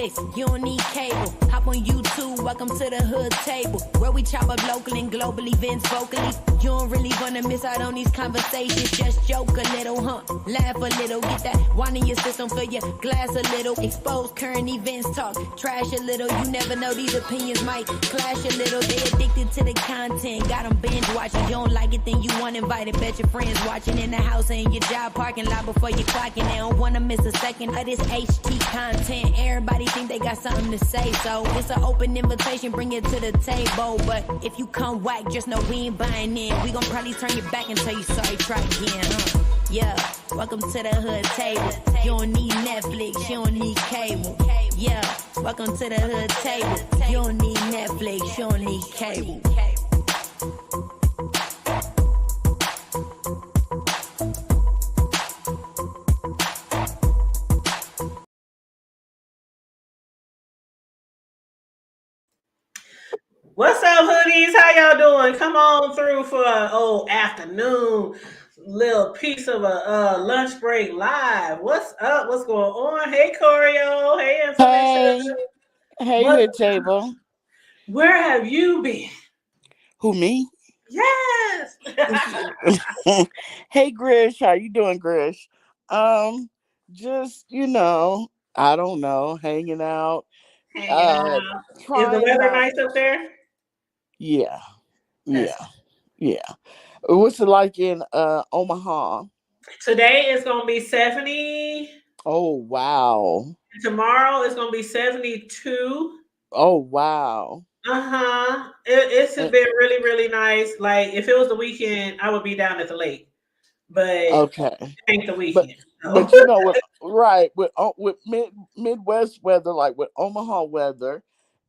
Netflix, you don't need cable. Hop on YouTube, welcome to the hood table, where we chop up local and global events vocally. You don't really wanna miss out on these conversations. Just joke a little, laugh a little, get that wine in your system, fill your glass a little. Expose current events, talk trash a little. You never know, these opinions might clash a little. They addicted to the content, got them binge watching. You don't like it, then you want invited. Bet your friends watching in the house and your job parking lot before you clocking. They don't wanna miss a second of this HT content. Everybody think they got something to say, so it's an open invitation, bring it to the table. But if you come whack, just know we ain't buying in. We gon' probably turn your back and tell you sorry, try again, Yeah, welcome to the hood table. You don't need Netflix, you don't need cable. Yeah, welcome to the hood table. You don't need Netflix, you don't need cable. What's up, hoodies? How y'all doing? Come on through for an old afternoon little piece of a lunch break live. What's up? What's going on? Hey, Corio. Hey, Information. Hey, hood table. Where have you been? Who, me? Yes. Hey, Grish. How you doing, Grish? Just, I don't know, hanging out. Hanging out. Is the weather nice up there? Yeah. What's it like in Omaha? Today it's going to be 70. Oh, wow. Tomorrow it's going to be 72. Oh, wow. It's been really, really nice. Like, if it was the weekend, I would be down at the lake. But okay, it ain't the weekend. But you know what? Right, with Midwest weather, like with Omaha weather,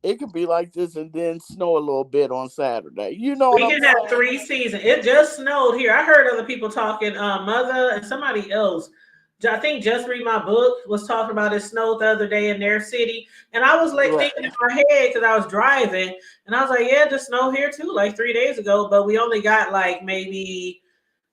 it could be like this and then snow a little bit on Saturday. You know what I'm saying? We can have 3 seasons. It just snowed here. I heard other people talking. Mother and somebody else, I think Just Read My Book, was talking about it snowed the other day in their city. And I was like thinking in my head, because I was driving, and I was like, yeah, just snowed here too, like 3 days ago. But we only got like maybe,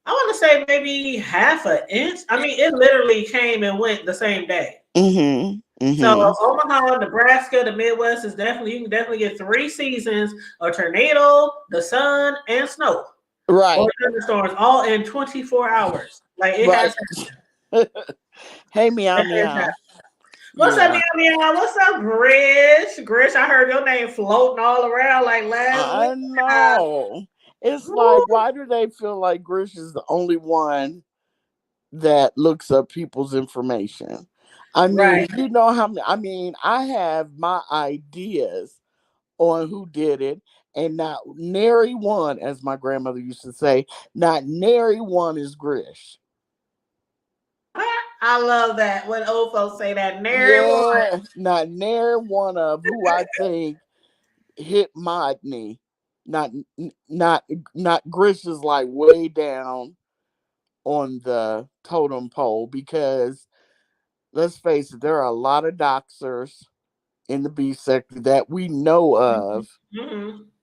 I want to say maybe half an inch. I mean, it literally came and went the same day. So Omaha, Nebraska, the Midwest is definitely, you can definitely get 3 seasons: a tornado, the sun, and snow. Right. Or thunderstorms, all in 24 hours. Like it has. Hey, meow meow. What's up, meow meow? What's up, Grish? Grish, I heard your name floating all around like last week. I know. It's like, why do they feel like Grish is the only one that looks up people's information? I mean, you know how many, I mean, I have my ideas on who did it, and not nary one, as my grandmother used to say, not nary one is Grish. I love that when old folks say that. Nary one. Not nary one of who I think hit my knee. Not Grish is like way down on the totem pole, because let's face it, there are a lot of doxers in the beef sector that we know of.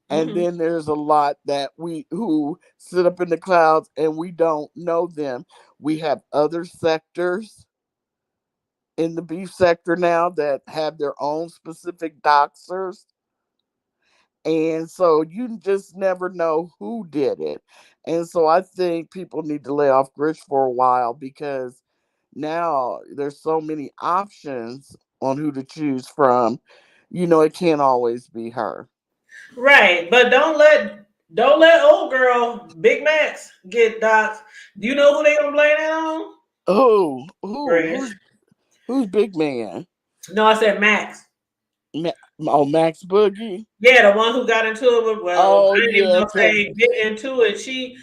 And then there's a lot that who sit up in the clouds and we don't know them. We have other sectors in the beef sector now that have their own specific doxers. And so you just never know who did it. And so I think people need to lay off Grish for a while, because now there's so many options on who to choose from. You know, it can't always be her. Right, but don't let old girl Big Max get doxxed. Do you know who they gonna blame that on? Who's Big Man? No, I said Max. Max Boogie. Yeah, the one who got into it with. Well, I didn't even say get into it. She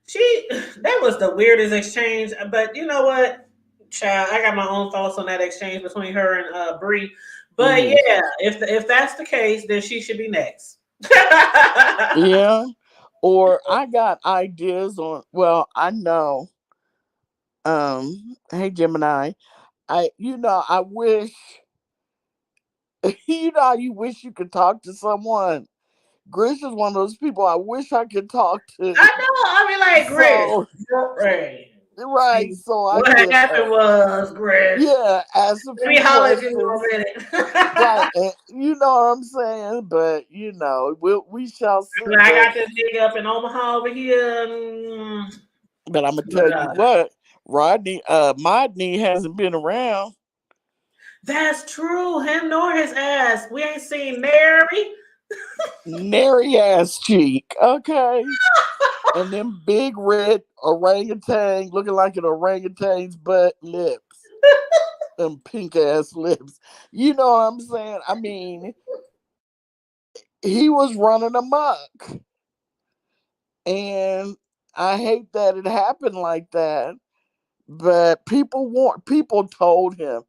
that was the weirdest exchange. But you know what, child, I got my own thoughts on that exchange between her and Bree. But yeah, if that's the case, then she should be next. Yeah, or I got ideas on. Well, I know. Hey Gemini, I wish. You know, you wish you could talk to someone. Grish is one of those people I wish I could talk to. I know. I mean, like Grish. Right. See, So I what could, happened was, Grish. yeah, ask a Let me few holler at you in questions. a Right. minute. And you know what I'm saying? But, we shall see. I got this nigga up in Omaha over here. But I'm going to But tell you what, Modney hasn't been around. that's true. Him nor his ass. We ain't seen Mary. Nary ass cheek. Okay. And them big red orangutan looking like an orangutan's butt lips. Them pink ass lips. You know what I'm saying? I mean, he was running amok. And I hate that it happened like that. But people told him,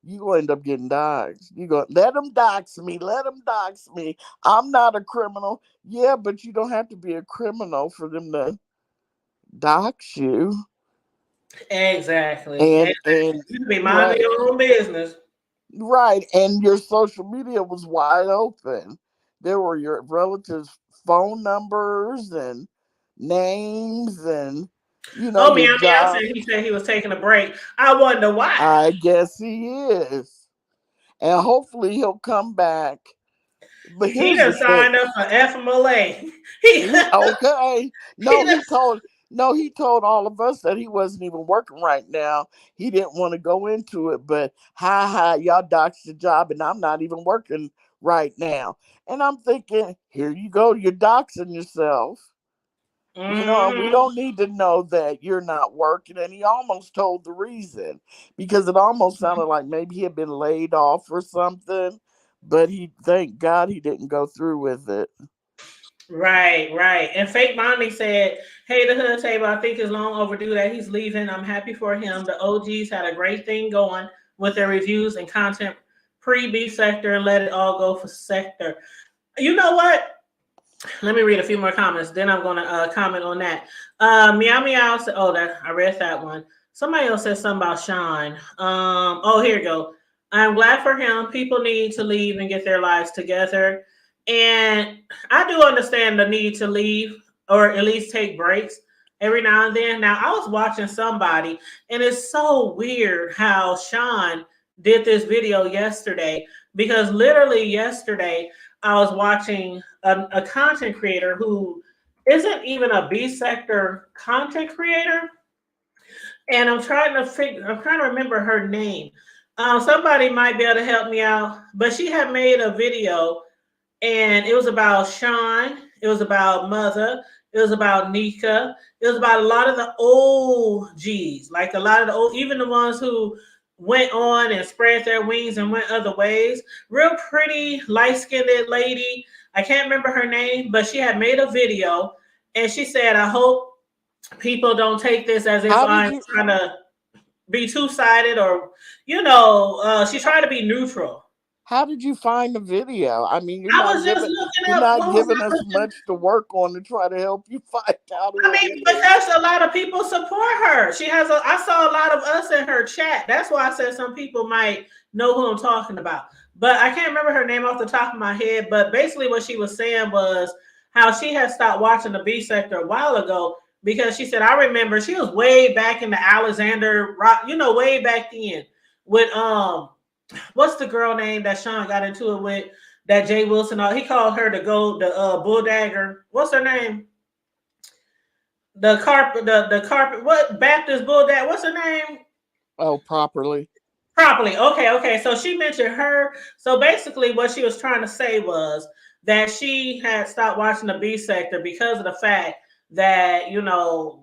you gonna end up getting doxxed. You go let them dox me, let them dox me. I'm not a criminal. Yeah, but you don't have to be a criminal for them to dox you. Exactly. And You be minding right, your own business. right, and your social media was wide open. There were your relatives' phone numbers and names, and Oh, your meow meow job. said he was taking a break. I wonder why. I guess he is, and hopefully he'll come back. But He here's done the thing. signed up for FMLA. He, Okay. he No, done, he told all of us that he wasn't even working right now. He didn't want to go into it, but y'all doxed the job and I'm not even working right now. And I'm thinking, here you go, you're doxing yourself. And we mm-hmm. don't need to know that you're not working. And he almost told the reason because it almost sounded like maybe he had been laid off or something. But thank God he didn't go through with it. Right, right. And Fake Mommy said, hey, the hood table, I think it's long overdue that he's leaving. I'm happy for him. The OGs had a great thing going with their reviews and content pre-beef sector and let it all go for sector. You know what? Let me read a few more comments. Then I'm going to comment on that. Meow Meow said, oh, that I read that one. Somebody else said something about Shawn. Oh, here you go. I'm glad for him. People need to leave and get their lives together. And I do understand the need to leave or at least take breaks every now and then. Now, I was watching somebody, and it's so weird how Shawn did this video yesterday because literally yesterday I was watching a content creator who isn't even a B sector content creator, and I'm trying to remember her name. Somebody might be able to help me out, but she had made a video, and it was about Shawn, it was about Mother, it was about Nika, it was about a lot of the old G's, like a lot of the old, even the ones who went on and spread their wings and went other ways. Real pretty, light-skinned lady. I can't remember her name, but she had made a video, and she said, I hope people don't take this as if How did I'm you trying to be two-sided or, she tried to be neutral. how did you find the video? I mean, I was just looking you're up, not what was giving I us looking? much to work on to try to help you find out I who it mean, is. because a lot of people support her. I saw a lot of us in her chat. That's why I said some people might know who I'm talking about. But I can't remember her name off the top of my head. But basically, what she was saying was how she had stopped watching the B sector a while ago because she said, I remember she was way back in the Alexander Rock, way back then with what's the girl name that Shawn got into it with that Jay Wilson? He called her the bull dagger. What's her name? The carpet, what Baptist bull dagger? What's her name? Oh, properly. Properly. Okay. So she mentioned her. So basically, what she was trying to say was that she had stopped watching the B sector because of the fact that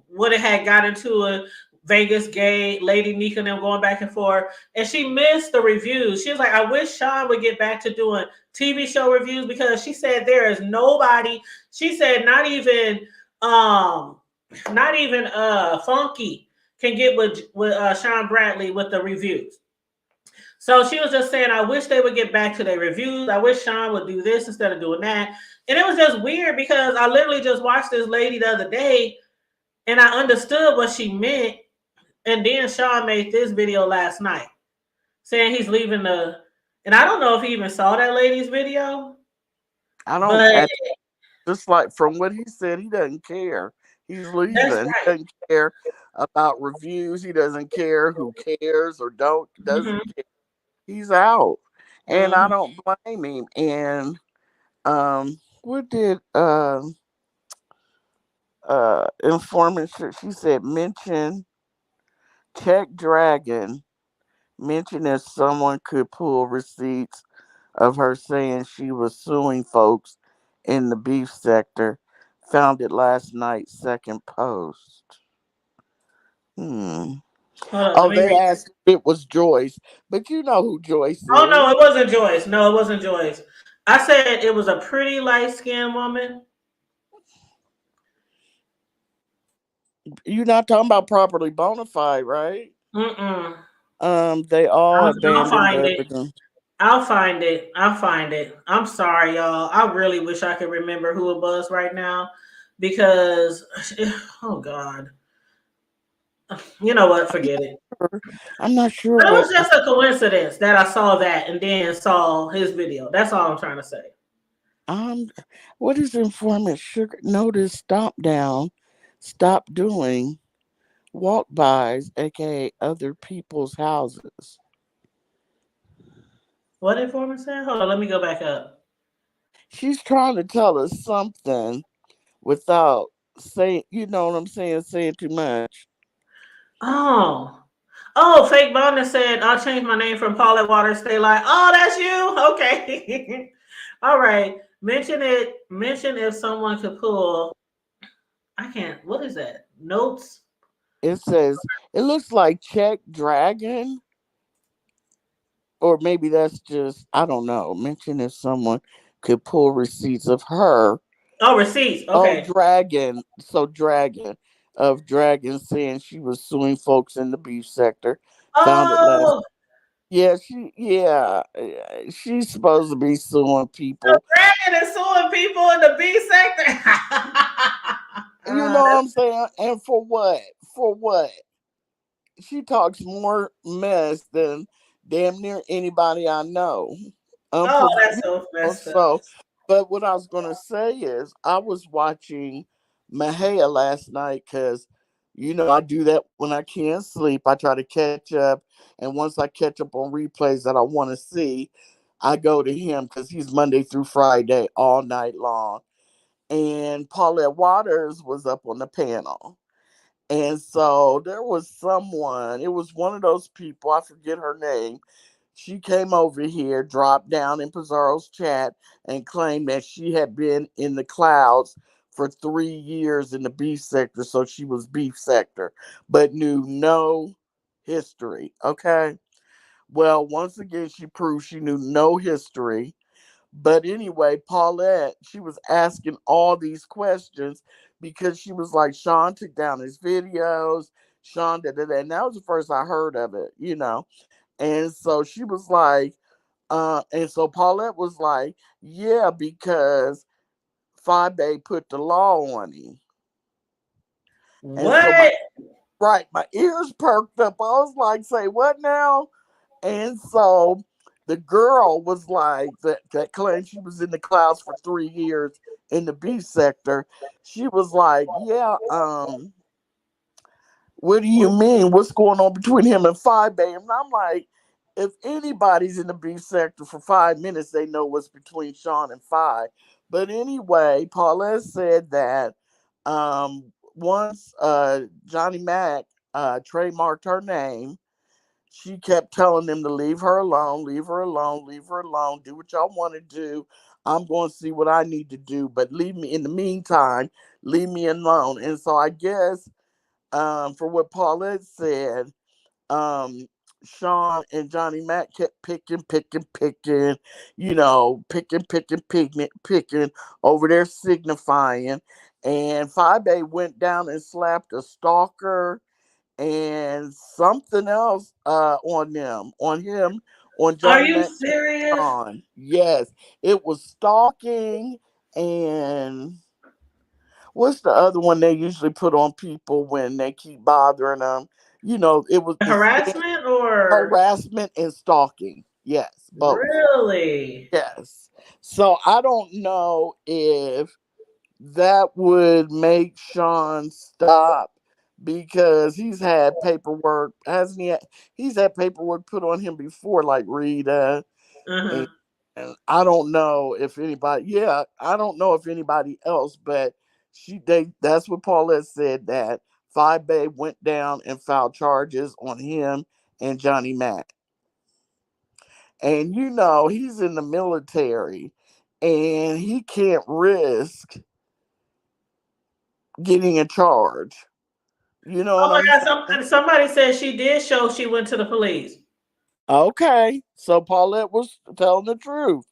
what it had got into a Vegas gay Lady Nika and them going back and forth, and she missed the reviews. She was like, "I wish Shawn would get back to doing TV show reviews because she said there is nobody." She said not even Funky can get with Shawn Bradley with the reviews. So she was just saying, I wish they would get back to their reviews. I wish Shawn would do this instead of doing that. And it was just weird because I literally just watched this lady the other day and I understood what she meant. And then Shawn made this video last night saying he's leaving and I don't know if he even saw that lady's video, I don't but just like from what he said, he doesn't care. He's that's leaving. He right. doesn't care. about reviews. He doesn't care who cares or doesn't Mm-hmm. care. He's out, and I Mm-hmm. don't blame him. And what did informant? She said mention Tech Dragon. Mention if someone could pull receipts of her saying she was suing folks in the beef sector. Found it last night. Second post. Hmm. Hold on, let Oh, me they read. asked if it was Joyce, but you know who Joyce Oh no, is. it wasn't Joyce. No, it wasn't Joyce. I said it was a pretty light skinned woman. You're not talking about properly bona fide, right? Mm-mm. They all I'll abandoned find it. everything. I'll find it. I'll find it. I'm sorry, y'all. I really wish I could remember who it was right now because, oh God, you know what? I'm Forget it. I'm not sure But it what. was just a coincidence that I saw that and then saw his video. That's all I'm trying to say. Um, what is informant sugar? Notice stop down, stop doing walk bys, aka other people's houses. What informant said? Hold on, let me go back up. She's trying to tell us something without saying, you know what I'm saying, saying too much. Oh. Oh, fake Bonda said, I'll change my name from Paulette Waters. Stay like, oh, that's you? Okay. All right. Mention it. Mention if someone could pull. I can't. What is that? Notes? It says it looks like check dragon, or maybe that's just I don't know. Mention if someone could pull receipts of her. Oh, receipts. Oh, Okay. dragon. So dragon of dragon saying she was suing folks in the beef sector. Found it last. Oh, Yeah, she's supposed to be suing the people. dragon is suing people in the B sector. You know what That's I'm saying? And for what? For what? She talks more mess than damn near anybody I know. oh, that's You so know, messed up. so, but what I was gonna say is, I was watching Mahia last night because, I do that when I can't sleep. I try to catch up, and once I catch up on replays that I want to see, I go to him because he's Monday through Friday all night long. And Paulette Waters was up on the panel. And so there was someone, it was one of those people, I forget her name. She came over here, dropped down in Pizarro's chat, and claimed that she had been in the clouds for 3 years in the beef sector. So she was beef sector, but knew no history. Okay. Well, once again, she proved she knew no history. But anyway, Paulette, she was asking all these questions because she was like, Shawn took down his videos. Shawn did it. And that was the first I heard of it. And so she was like, and so Paulette was like, yeah, because Fabe put the law on him. And so What? my ears perked up. I was like, say what now? And so the girl was like that claimed she was in the clouds for 3 years in the B sector. She was like, yeah, what do you mean? What's going on between him and Five Bay? And I'm like, if anybody's in the B sector for 5 minutes, they know what's between Shawn and Five. But anyway, Paulette said that once Johnny Mac trademarked her name, she kept telling them to leave her alone, leave her alone, leave her alone, do what y'all want to do. I'm going to see what I need to do, but leave me in the meantime, leave me alone. And so I guess, for what Paulette said, um, Shawn and Johnny Mac kept picking, picking over there signifying. And Five A went down and slapped a stalker and something else on him, on Are Johnny you Mac serious? on. Yes, it was stalking. And what's the other one they usually put on people when they keep bothering them? It was the same Harassment or harassment and stalking. Yes, both. really? Yes. So I don't know if that would make Shawn stop because he's had paperwork, hasn't he? He's had paperwork put on him before, like Rita, and, Uh-huh. and I don't know if anybody. Yeah, I don't know if anybody else, but that's what Paulette said, that Five Bay went down and filed charges on him and Johnny Mack. And he's in the military, and he can't risk getting a charge. You know Oh what my I'm God! saying? Somebody said she did show she went to the police. Okay, so Paulette was telling the truth.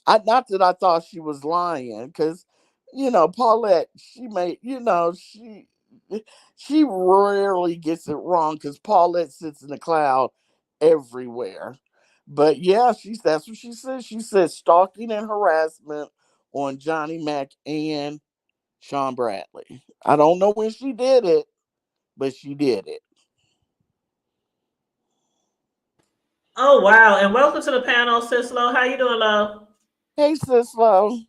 Not that I thought she was lying, because Paulette, she rarely gets it wrong, because Paulette sits in the cloud everywhere. But yeah, that's what she said. She said stalking and harassment on Johnny Mack and Shawn Bradley. I don't know when she did it, but she did it. Oh wow! And welcome to the panel, Sis Lo. How you doing, love? Hey, Sislo.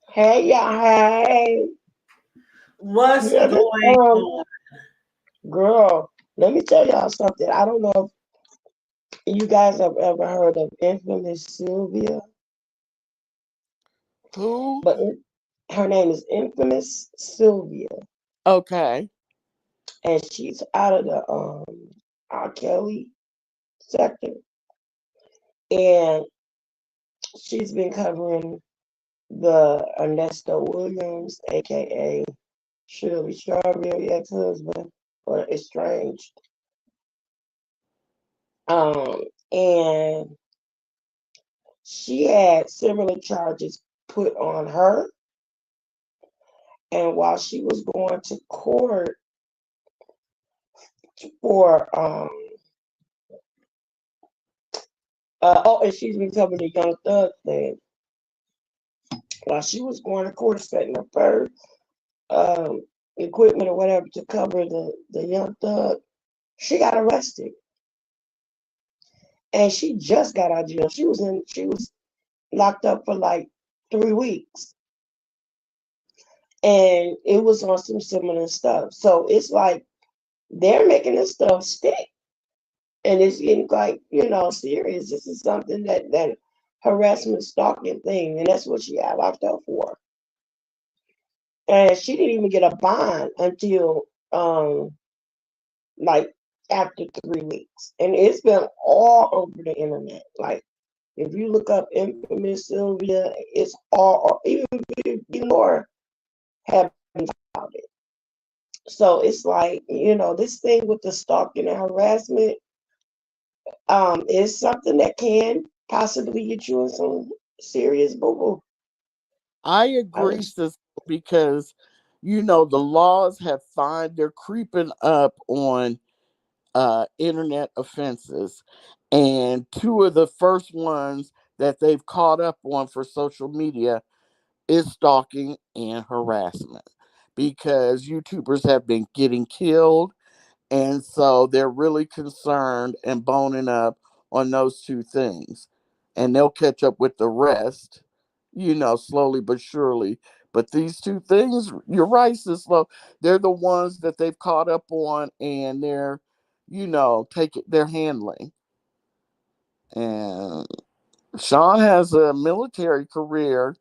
Hey y'all, hey. What's Yeah, going on? girl, let me tell y'all something. I don't know if you guys have ever heard of infamous Sylvia, Who? but her name is infamous Sylvia, Okay. and she's out of the R. Kelly sector, and she's been covering the Ernesto Williams, aka Shirley Strawberry ex-husband, or estranged. And she had similar charges put on her. And while she was going to court for, and she's been covering the Young Thug thing. While she was going to court setting up her equipment or whatever to cover the Young Thug, she got arrested. And she just got out of jail. She was locked up for like 3 weeks. And it was on some similar stuff. So it's like they're making this stuff stick. And it's getting quite, serious. This is something that harassment, stalking thing, and that's what she got locked up for. And she didn't even get a bond until like after 3 weeks, and it's been all over the internet. Like if you look up infamous Sylvia, it's all even more have about it. So it's like this thing with the stalking and harassment is something that can possibly get you in some serious boo boo. I agree, sis, because the laws have they're creeping up on internet offenses. And two of the first ones that they've caught up on for social media is stalking and harassment, because YouTubers have been getting killed, and so they're really concerned and boning up on those two things. And they'll catch up with the rest, slowly but surely. But these two things, you're right, Sislo, they're the ones that they've caught up on, and they're handling. And Shawn has a military career.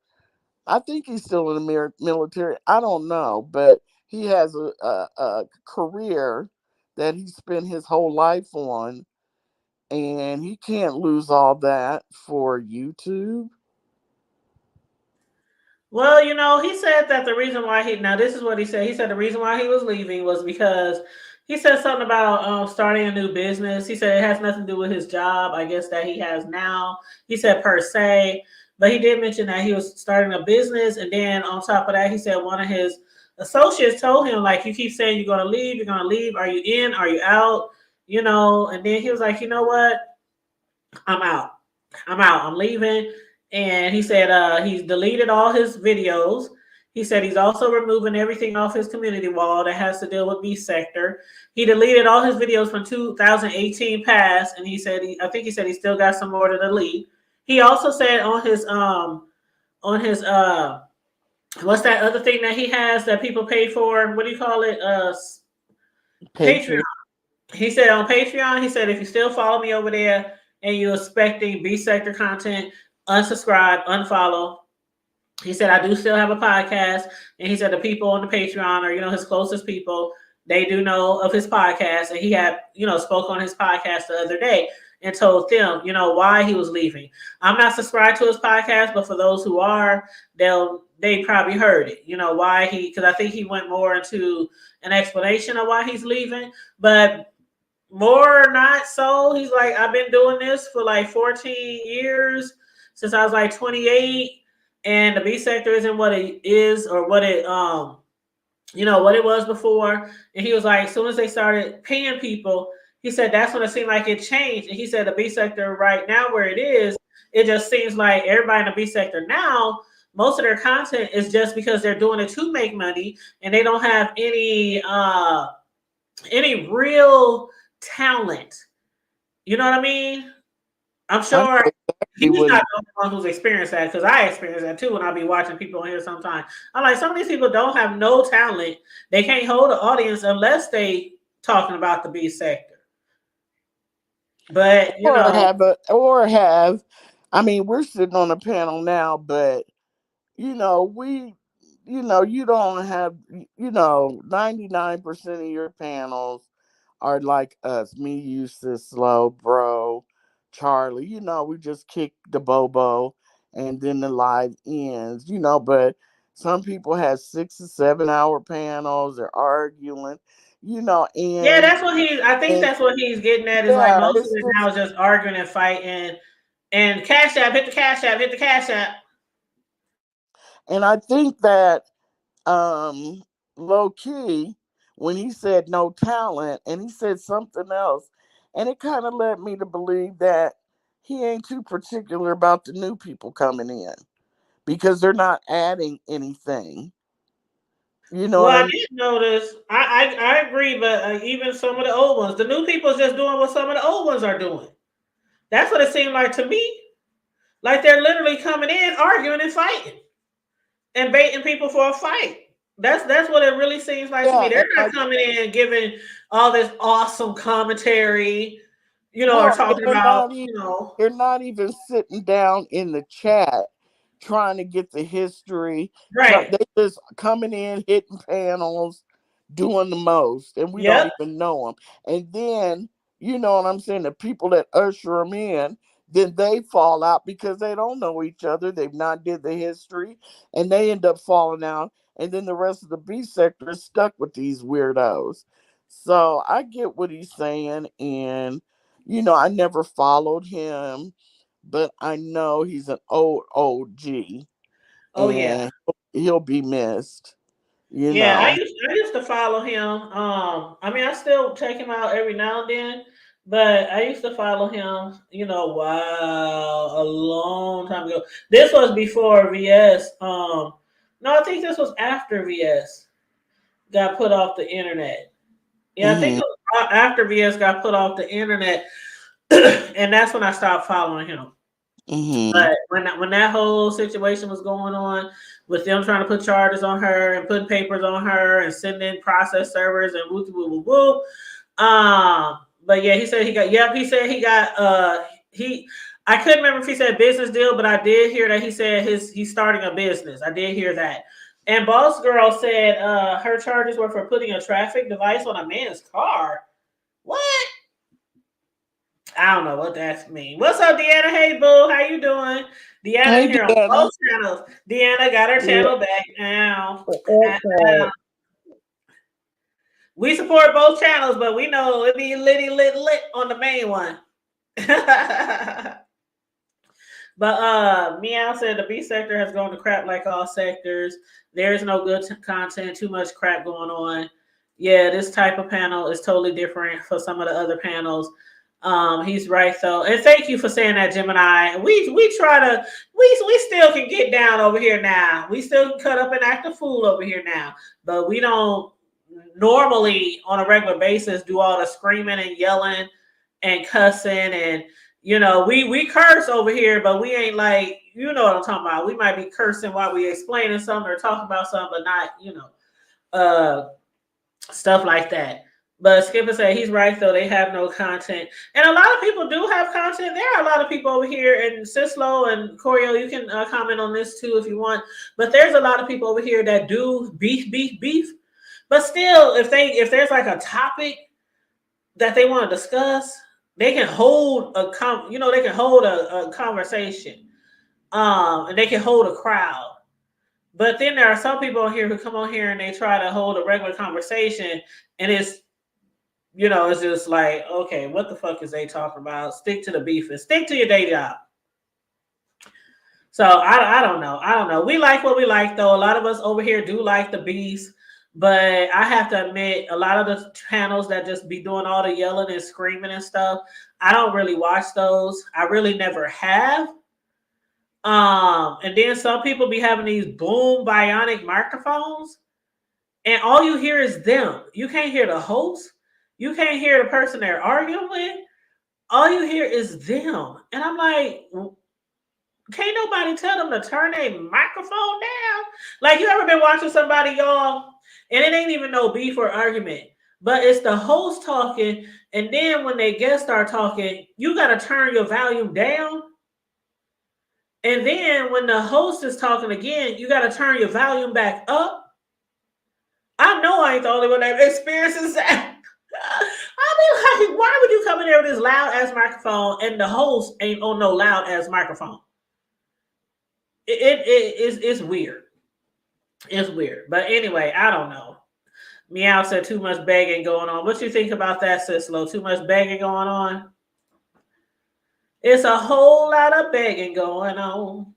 I think he's still in the military. I don't know, but he has a career that he spent his whole life on, and he can't lose all that for YouTube. Well, he said that the reason why now this is what he said. He said the reason why he was leaving was because he said something about starting a new business. He said it has nothing to do with his job, I guess, that he has now. He said per se, but he did mention that he was starting a business. And then on top of that, he said one of his associates told him, like, you keep saying you're going to leave, you're going to leave. Are you in? Are you out? And then he was like, you know what? I'm out. I'm out. I'm leaving. And he said he's deleted all his videos. He said he's also removing everything off his community wall that has to deal with B sector. He deleted all his videos from 2018 past, and he said I think he said he still got some more to delete. He also said on his what's that other thing that he has that people pay for? What do you call it? Patreon. Patriot. He said on Patreon, he said if you still follow me over there and you're expecting B sector content, unsubscribe, unfollow. He said I do still have a podcast, and he said the people on the Patreon are his closest people. They do know of his podcast, and he had spoke on his podcast the other day and told them why he was leaving. I'm not subscribed to his podcast, but for those who are, they probably heard it. Why he, because I think he went more into an explanation of why he's leaving, but more not so. He's like, I've been doing this for like 14 years since I was like 28, and the B sector isn't what it is or what it what it was before. And he was like, as soon as they started paying people, he said that's when it seemed like it changed. And he said the B sector right now where it is, it just seems like everybody in the B sector now, most of their content is just because they're doing it to make money, and they don't have any real talent. You know what I mean? I'm I know sure exactly he's what not the only one who's experienced that, because I experienced that too when I be watching people on here sometimes. I'm like, some of these people don't have no talent. They can't hold an audience unless they talking about the B sector. But I mean, we're sitting on a panel now, but we you don't have 99% of your panels are like us, me, Eustace, Slow, Bro, Charlie. We just kick the bobo and then the live ends, but some people have 6 or 7 hour panels, they're arguing, yeah, and that's what I think and that's what he's getting at, is like yeah, most of it's it now just is just arguing and fighting. And Cash App, hit the Cash App, hit the Cash App. and I think that um low key when he said no talent and he said something else, and it kind of led me to believe that he ain't too particular about the new people coming in because they're not adding anything. You know Well, what I I mean? did notice. I agree, but even some of the old ones, the new people is just doing what some of the old ones are doing. That's what it seemed like to me. Like they're literally coming in, arguing and fighting, and baiting people for a fight. That's what it really seems like to me. Yeah, They're and not coming in giving all this awesome commentary, or no, talking they're about, not even sitting down in the chat trying to get the history. right. They just coming in, hitting panels, doing the most, and we don't Yep. even know them. And then you know what I'm saying? The people that usher them in, then they fall out because they don't know each other. They've not did the history, and they end up falling out. And then the rest of the B sector is stuck with these weirdos. So I get what he's saying, and I never followed him, but I know he's an old G, Oh yeah. and he'll be missed. You Yeah, know. I used to follow him. I mean, I still check him out every now and then, but I used to follow him. Wow, a long time ago. This was before VS. No, I think this was after VS got put off the internet. Yeah, I think Mhm. it was after VS got put off the internet, and that's when I stopped following him. Mhm. But when that whole situation was going on with them trying to put charges on her and putting papers on her and sending process servers and whoop whoop whoop whoop. But yeah, he said he got. Yep, he said he got. He. I couldn't remember if he said business deal, but I did hear that he said he's starting a business. I did hear that. And Boss Girl said her charges were for putting a traffic device on a man's car. What? I don't know what that means. What's up, Deanna? Hey, boo. How you doing? Deanna Hey, here on Deanna. both channels. Deanna got her Yeah, channel back now. okay. We support both channels, but we know it be litty lit on the main one. But Meow said the B sector has gone to crap like all sectors. There is no good content, too much crap going on. Yeah, this type of panel is totally different for some of the other panels. He's right though, and thank you for saying that, Gemini. We try to we still can get down over here now. We still can cut up and act a fool over here now, but we don't normally on a regular basis do all the screaming and yelling and cussing and we curse over here, but we ain't like you know what I'm talking about. We might be cursing while we explaining something or talking about something, but not, stuff like that. But Skipper said he's right though. They have no content, and a lot of people do have content. There are a lot of people over here, and Sislo and Corio, you can comment on this too if you want. But there's a lot of people over here that do beef. But still, if there's like a topic that they want to discuss, they can hold they can hold a conversation, and they can hold a crowd. But then there are some people here who come on here and they try to hold a regular conversation, and it's just like, okay, what the fuck is they talking about? Stick to the beef and stick to your day job. So I don't know. We like what we like though. A lot of us over here do like the beefs, but I have to admit, a lot of the channels that just be doing all the yelling and screaming and stuff, I don't really watch those. I really never have. And then some people be having these boom bionic microphones, and all you hear is them. You can't hear the host. You can't hear the person they're arguing with. All you hear is them. And I'm like, can't nobody tell them to turn a microphone down? Like, you ever been watching somebody, y'all, and it ain't even no beef or argument, but it's the host talking, and then when they guests start talking, you got to turn your volume down. And then when the host is talking again, you got to turn your volume back up. I know I ain't the only one that experiences that. I mean, like, why would you come in there with this loud ass microphone and the host ain't on no loud ass microphone? It's weird. It's weird. But anyway, I don't know. Meow said too much begging going on. What you think about that, Sislo? Too much begging going on? It's a whole lot of begging going on.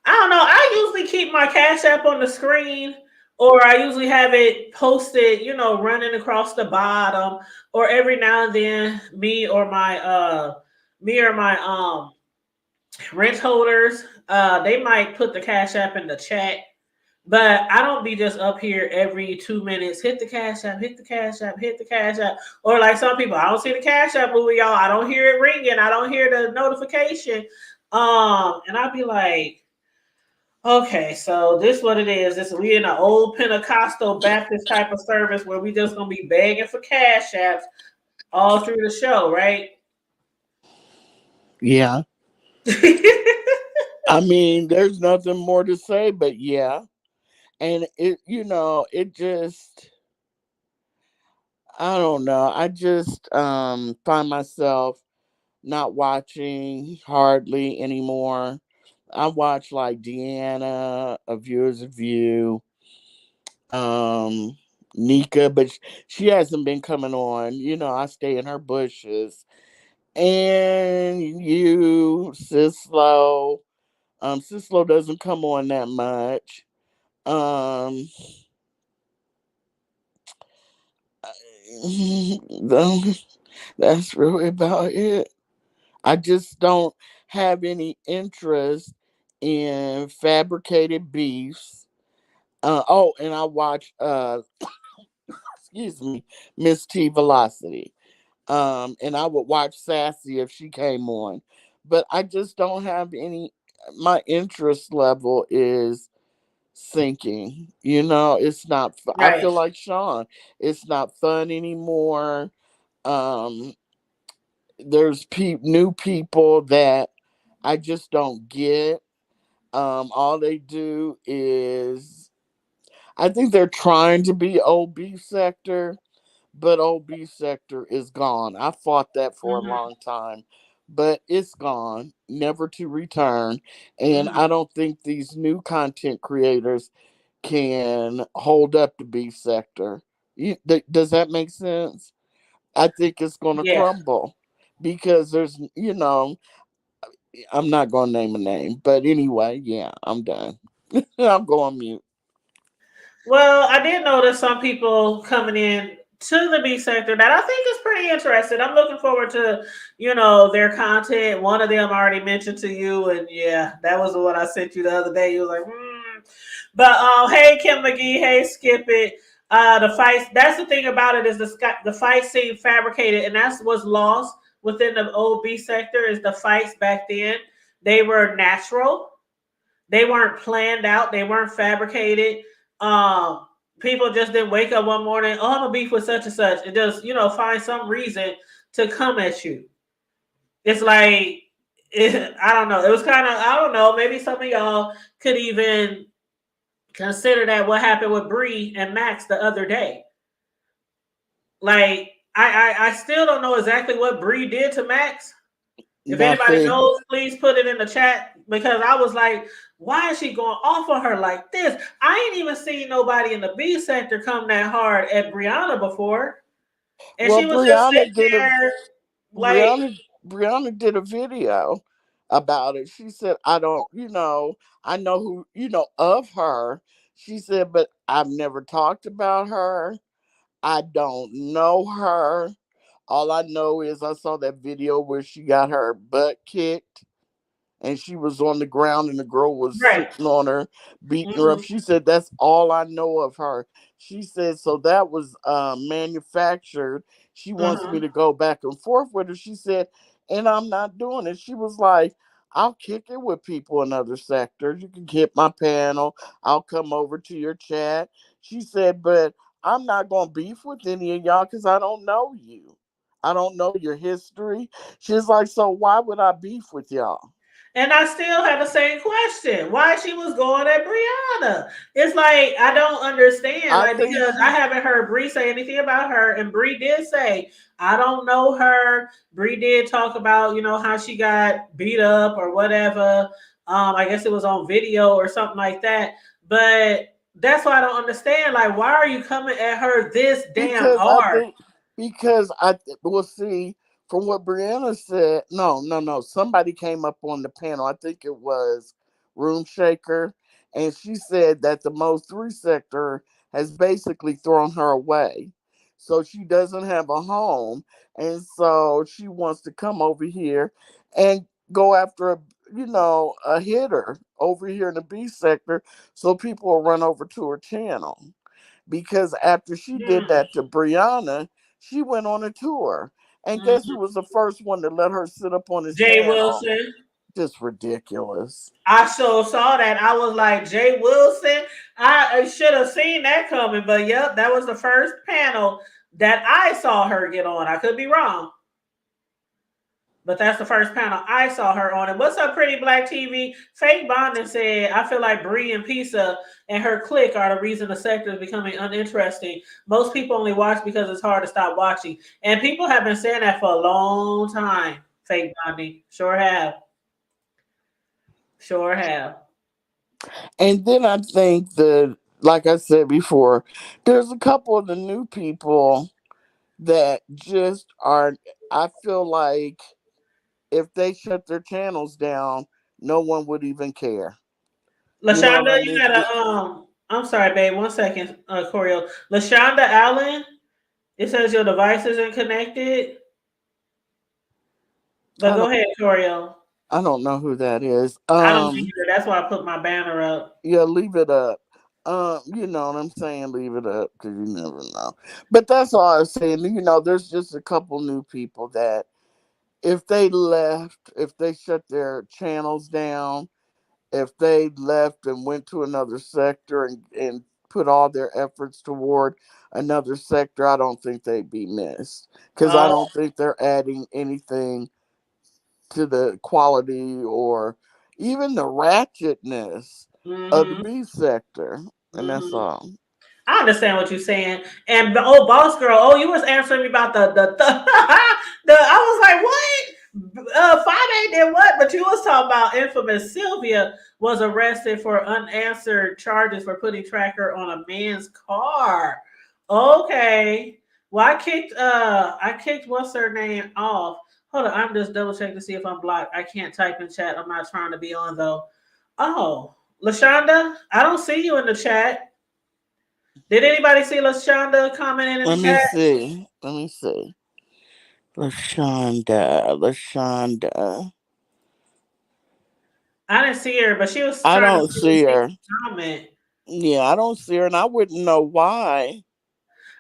I don't know. I usually keep my Cash App on the screen, or I usually have it posted, running across the bottom, or every now and then me or my rent holders, they might put the Cash App in the chat. But I don't be just up here every 2 minutes, hit the Cash App, hit the Cash App, hit the Cash App. Or like some people, I don't see the Cash App moving, y'all. I don't hear it ringing. I don't hear the notification. And I'd be like, okay, so this what it is. We in an old Pentecostal Baptist type of service where we just gonna be begging for Cash Apps all through the show, right? Yeah. I mean, there's nothing more to say, but yeah. And it just, I don't know. I just find myself not watching hardly anymore. I watch like Deanna, A Viewer's View, Nika, but she hasn't been coming on. I stay in her bushes. And you, Sislo. Sislo doesn't come on that much. That's really about it. I just don't have any interest in fabricated beefs. And I watch excuse me, Miss T Velocity. And I would watch Sassy if she came on. But I just don't have any, my interest level is sinking. It's not I Right. feel like Shawn. It's not fun anymore. Um there's new people that I just don't get. All they do is, I think they're trying to be old beef sector, but old beef sector is gone. I fought that for a Mm-hmm. long time, but it's gone, never to return. And Mm-hmm. I don't think these new content creators can hold up the beef sector. Does that make sense? I think it's going to Yeah. crumble because I'm not going to name a name, but anyway, yeah, I'm done. I'm going mute. Well, I did notice some people coming in to the B sector that I think is pretty interesting. I'm looking forward to, their content. One of them I already mentioned to you, and yeah, that was the one I sent you the other day. You was like, But hey, Kim McGee, hey, Skip It. The fights. That's the thing about it, is the fight seem fabricated, and that's what's lost within the old B sector is the fights back then. They were natural. They weren't planned out. They weren't fabricated. Um, People just didn't wake up one morning. Oh, I'm a beef with such and such. It just find some reason to come at you. It's like I don't know. It was kind of I don't know. Maybe some of y'all could even consider that what happened with Bree and Max the other day. Like I still don't know exactly what Bree did to Max. If anybody Nothing. knows, please put it in the chat because I was like, why is she going off on her like this? I ain't even seen nobody in the B sector come that hard at Brianna before. And Well, she was just sitting there like, Brianna Brianna did a video about it. She said, I don't, I know who, of her. She said, but I've never talked about her. I don't know her. All I know is I saw that video where she got her butt kicked and she was on the ground and the girl was right. sitting on her, beating her up. Mm-hmm, She said, that's all I know of her. She said, so that was manufactured. She wants me uh-huh. to go back and forth with her. She said, and I'm not doing it. She was like, I'll kick it with people in other sectors. You can hit my panel. I'll come over to your chat. She said, but I'm not going to beef with any of y'all because I don't know you. I don't know your history. She's like, so why would I beef with y'all? And I still have the same question. Why she was going at Brianna? It's like I don't understand. I Like think because I she haven't heard Bree say anything about her, and Bree did say I don't know her. Bree did talk about how she got beat up or whatever. I guess it was on video or something like that. But that's why I don't understand. Like, why are you coming at her this damn because I hard? think because I will see from what Brianna said. No, no, no. Somebody came up on the panel. I think it was Room Shaker, and she said that the Most Three sector has basically thrown her away, so she doesn't have a home, and so she wants to come over here and go after a hitter over here in the B sector, so people will run over to her channel because after she did Hmm. that to Brianna, she went on a tour. And guess who Mhm. was the first one to let her sit up on his Jay panel? Wilson. Just ridiculous. I so saw that. I was like, Jay Wilson. I should have seen that coming, but yep, that was the first panel that I saw her get on. I could be wrong, but that's the first panel I saw her on. And what's up, Pretty Black TV? Fake Bonding said, I feel like Bree and Pisa and her clique are the reason the sector is becoming uninteresting. Most people only watch because it's hard to stop watching. And people have been saying that for a long time. Fake Bonding. Sure have. Sure have. And then I think that, like I said before, there's a couple of the new people that just are, I feel like if they shut their channels down, no one would even care. You know what Lashonda, I you mean? gotta I'm sorry, babe. 1 second, Corio. Lashonda Allen, it says your device isn't connected. But I go don't ahead, Corio. I don't know who that is. I don't either. That's why I put my banner up. Yeah, leave it up. You know what I'm saying? Leave it up because you never know. But that's all I'm saying. There's just a couple new people that if they left, if they shut their channels down, if they left and went to another sector and put all their efforts toward another sector, I don't think they'd be missed. Because I Oh, don't think they're adding anything to the quality or even the ratchetness of the mm-hmm, B sector. And that's mm-hmm. all. I understand what you're saying. And the old boss girl, oh, you was answering me about the I was like, what? 5A did what? But you was talking about infamous Sylvia was arrested for unanswered charges for putting tracker on a man's car. Okay. Well, I kicked what's her name off. Hold on, I'm just double checking to see if I'm blocked. I can't type in chat. I'm not trying to be on though. Oh, Lashonda, I don't see you in the chat. Did anybody see LaShonda commenting in the Let me chat? see. Let me see. LaShonda. I didn't see her, but she was I trying to don't see if see she her. could comment. Yeah, I don't see her, and I wouldn't know why.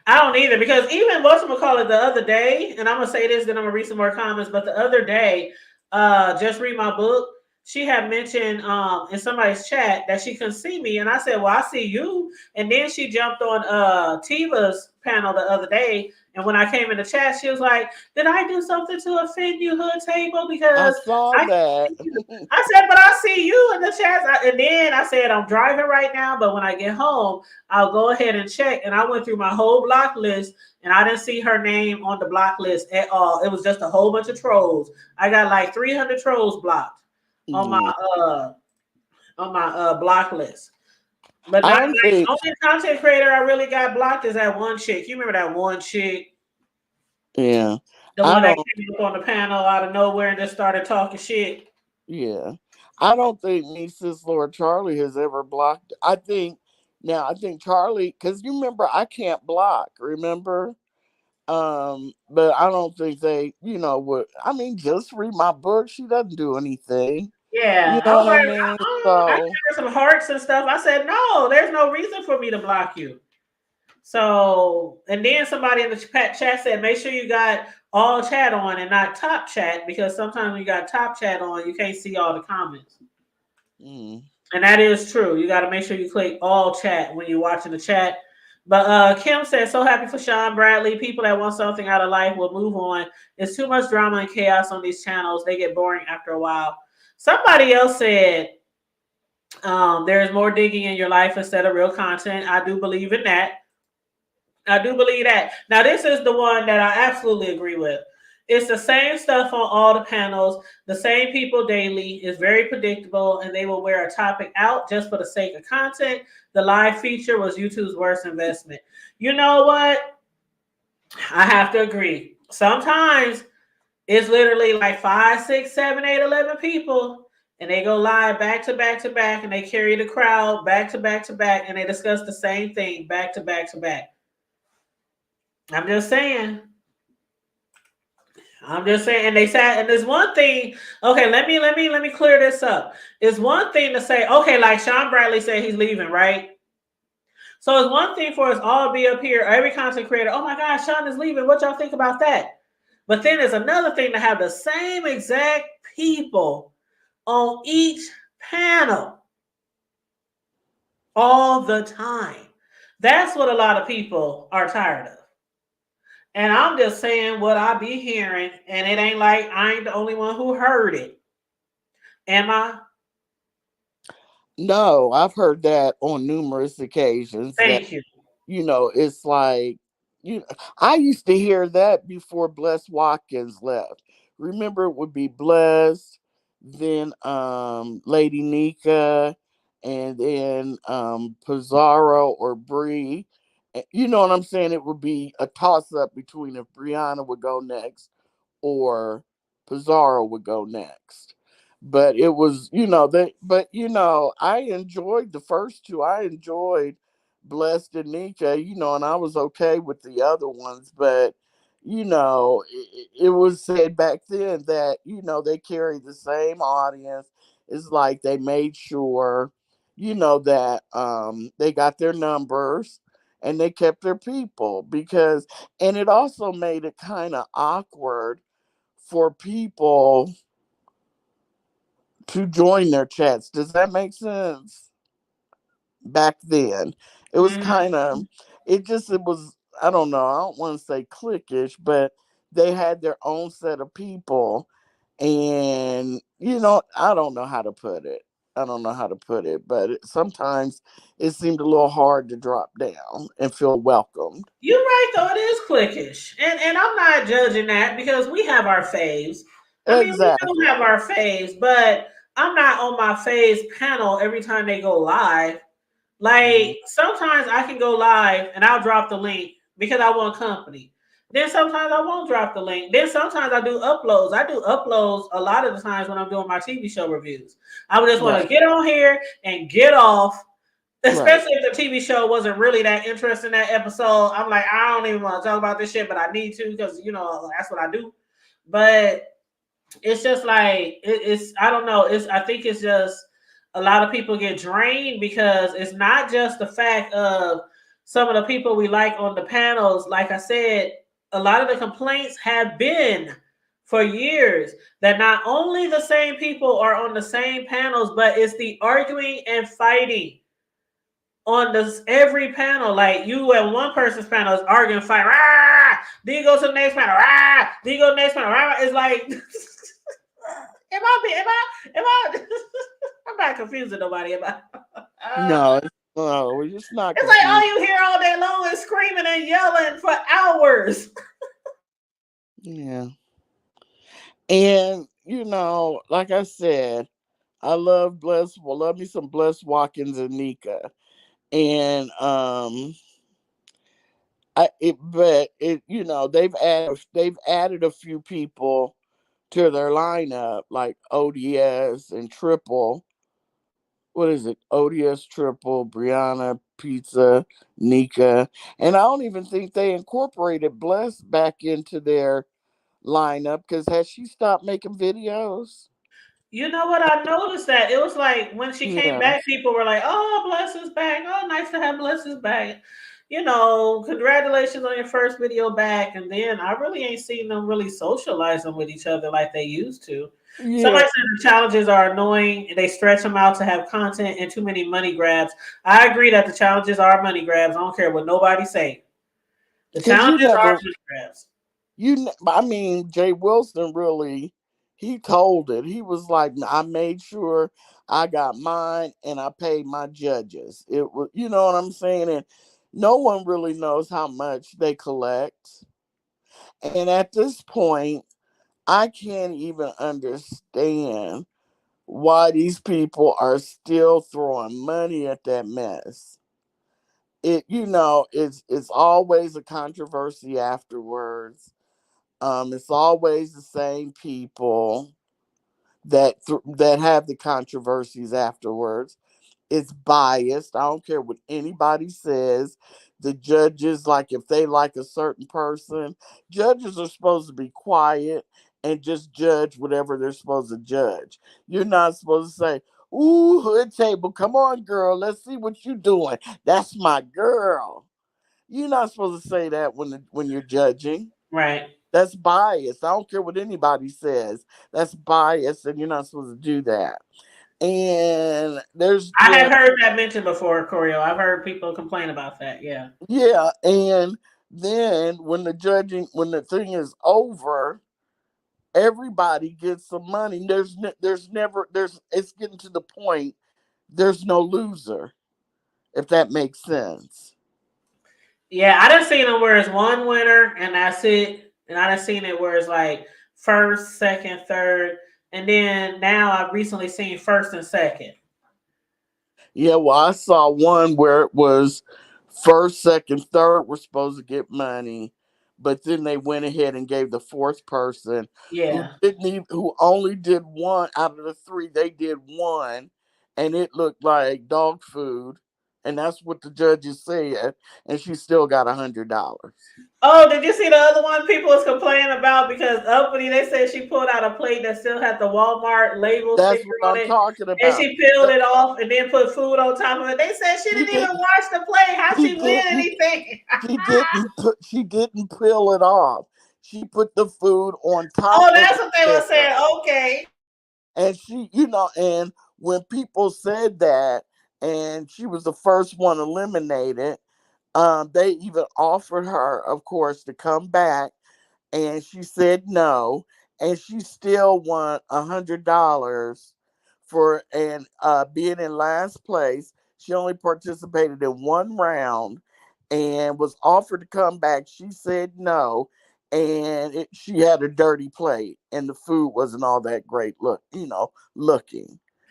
I don't either because even whatchamacallit the other day, and I'm gonna say this, then I'm gonna read some more comments. But the other day, just read my book. she had mentioned in somebody's chat that she couldn't see me, and I said, "Well, I see you." And then she jumped on Tiva's panel the other day, and when I came in the chat, she was like, "Did I do something to offend you, Hood Table? I Because saw I that. I said, but I see you in the chat." And then I said, I'm driving right now, but when I get home, I'll go ahead and check. And I went through my whole block list, and I didn't see her name on the block list at all. It was just a whole bunch of trolls. I got like 300 trolls blocked on my Yeah. uh block list. But I not don't like think. only content creator I really got blocked is that one chick. You remember that one chick, Yeah. the I one that don't. came up on the panel out of nowhere and just started talking shit? Yeah. I don't think me, sis Lord Charlie has ever blocked. I think now. I think Charlie, because you remember I can't block. Remember. But I don't think they, would. I mean, just read my book. She doesn't do anything. You Yeah, I know was what I like, mean? I So, gave her some hearts and stuff. I said, no, there's no reason for me to block you. So, and then somebody in the chat said, make sure you got all chat on and not top chat, because sometimes when you got top chat on, you can't see all the comments. mm, And that is true. You got to make sure you click all chat when you're watching the chat. But Kim said, so happy for Shawn Bradley. People that want something out of life will move on. It's too much drama and chaos on these channels. They get boring after a while. Somebody else said, there's more digging in your life instead of real content. I do believe in that. I do believe that. Now, this is the one that I absolutely agree with. It's the same stuff on all the panels, the same people daily. It's very predictable, and they will wear a topic out just for the sake of content. The live feature was YouTube's worst investment. You know what? I have to agree. Sometimes it's literally like 5, 6, 7, 8, 11 people, and they go live back to back to back, and they carry the crowd back to back to back, and they discuss the same thing back to back to back. I'm just saying. I'm just saying, and they said, and there's one thing. Okay, let me clear this up. It's one thing to say, okay, like Shawn Bradley said he's leaving, right? So it's one thing for us all to be up here, every content creator. Oh my gosh, Shawn is leaving. What y'all think about that? But then there's another thing to have the same exact people on each panel all the time. That's what a lot of people are tired of. And I'm just saying what I be hearing, and it ain't like I ain't the only one who heard it. Am I? no, I've heard that on numerous occasions that, Thank you. it's like, you I used to hear that before Bless Watkins left. Remember, it would be Bless, then Lady Nika, and then Pizarro or Bree. You know what I'm saying? It would be a toss up between if Brianna would go next or Pizarro would go next. But it was, I enjoyed the first two. I enjoyed Blessed and Nika, and I was okay with the other ones. But, it was said back then that, they carried the same audience. It's like they made sure, that they got their numbers and they kept their people because, and it also made it kind of awkward for people to join their chats. Does that make sense? Back then, it was Mhm. kind of, it was, I don't know, I don't want to say cliquish, but they had their own set of people. And, I don't know how to put it. I don't know how to put it, but sometimes it seemed a little hard to drop down and feel welcomed. You're right though, it is cliquish. And I'm not judging that because we have our faves. I mean, we do Exactly. have our faves, but I'm not on my faves panel every time they go live. Mhm. Like sometimes I can go live and I'll drop the link because I want company. Then sometimes I won't drop the link. Then sometimes I do uploads. I do uploads a lot of the times when I'm doing my TV show reviews. I would just want to Right. get on here and get off, Right. especially if the TV show wasn't really that interesting that episode. I'm like, I don't even want to talk about this shit, but I need to because that's what I do. But it's just like it's I don't know. I think it's just a lot of people get drained because it's not just the fact of some of the people we like on the panels. Like I said, a lot of the complaints have been for years that not only the same people are on the same panels, but it's the arguing and fighting on this every panel. Like you at one person's panel is arguing, fight, rah! Then you go to the next panel, rah! Then you go to the next panel, rah! It's like, am I? I'm not confusing nobody about. No, no, we're just not It's like all confused. you hear all day long is screaming and yelling for hours. Yeah. And like I said, I love me some Bless Watkins and Nika. And they've added a few people to their lineup, like ODS and Triple. What is it? ODS Triple, Brianna, Pizza, Nika. And I don't even think they incorporated Bless back into their lineup, because has she stopped making videos? You know what? I noticed that it was like when she came Yeah. back, people were like, "Oh, Bless is back! Oh, nice to have Bless is back!" You know, congratulations on your first video back. And then I really ain't seen them really socializing with each other like they used to. Yeah. Somebody said the challenges are annoying. They stretch them out to have content and too many money grabs. I agree that the challenges are money grabs. I don't care what nobody say. The Because challenges are money grabs. I mean, Jay Wilson really, he told it. He was like, I made sure I got mine and I paid my judges. It was, you know what I'm saying? And no one really knows how much they collect. And at this point, I can't even understand why these people are still throwing money at that mess. It's always a controversy afterwards. It's always the same people that have the controversies afterwards. It's biased. I don't care what anybody says. The judges, like if they like a certain person, judges are supposed to be quiet and just judge whatever they're supposed to judge. You're not supposed to say, "Ooh, hood table, come on, girl, let's see what you're doing. That's my girl." You're not supposed to say that when you're judging. Right. That's bias. I don't care what anybody says. That's bias, and you're not supposed to do that. And there's I have just heard that mentioned before, Corio. I've heard people complain about that. Yeah. yeah, and then when the thing is over, everybody gets some money. There's it's getting to the point there's no loser, if that makes sense. Yeah, I done seen them where it's one winner and that's it. And I done seen it where it's like first, second, third. And then now I've recently seen first and second. Yeah, well, I saw one where it was first, second, third were supposed to get money, but then they went ahead and gave the fourth person Yeah. who only did one out of the three. They did one, and it looked like dog food, and that's what the judges said, and she still got $100. Oh, did you see the other one people was complaining about because uppity they said she pulled out a plate that still had the Walmart label That's sticker what on I'm it talking and about. she peeled it off and then put food on top of it. They said she She didn't even did. wash the plate. How She she win didn't. anything? She didn't peel it off. She put the food on top Oh, of that's the what they were sticker. saying. Okay. And and when people said that, and she was the first one eliminated, they even offered her, of course, to come back, and she said no, and she still won $100 for and being in last place. She only participated in one round and was offered to come back. She said no, and she had a dirty plate, and the food wasn't all that great looking,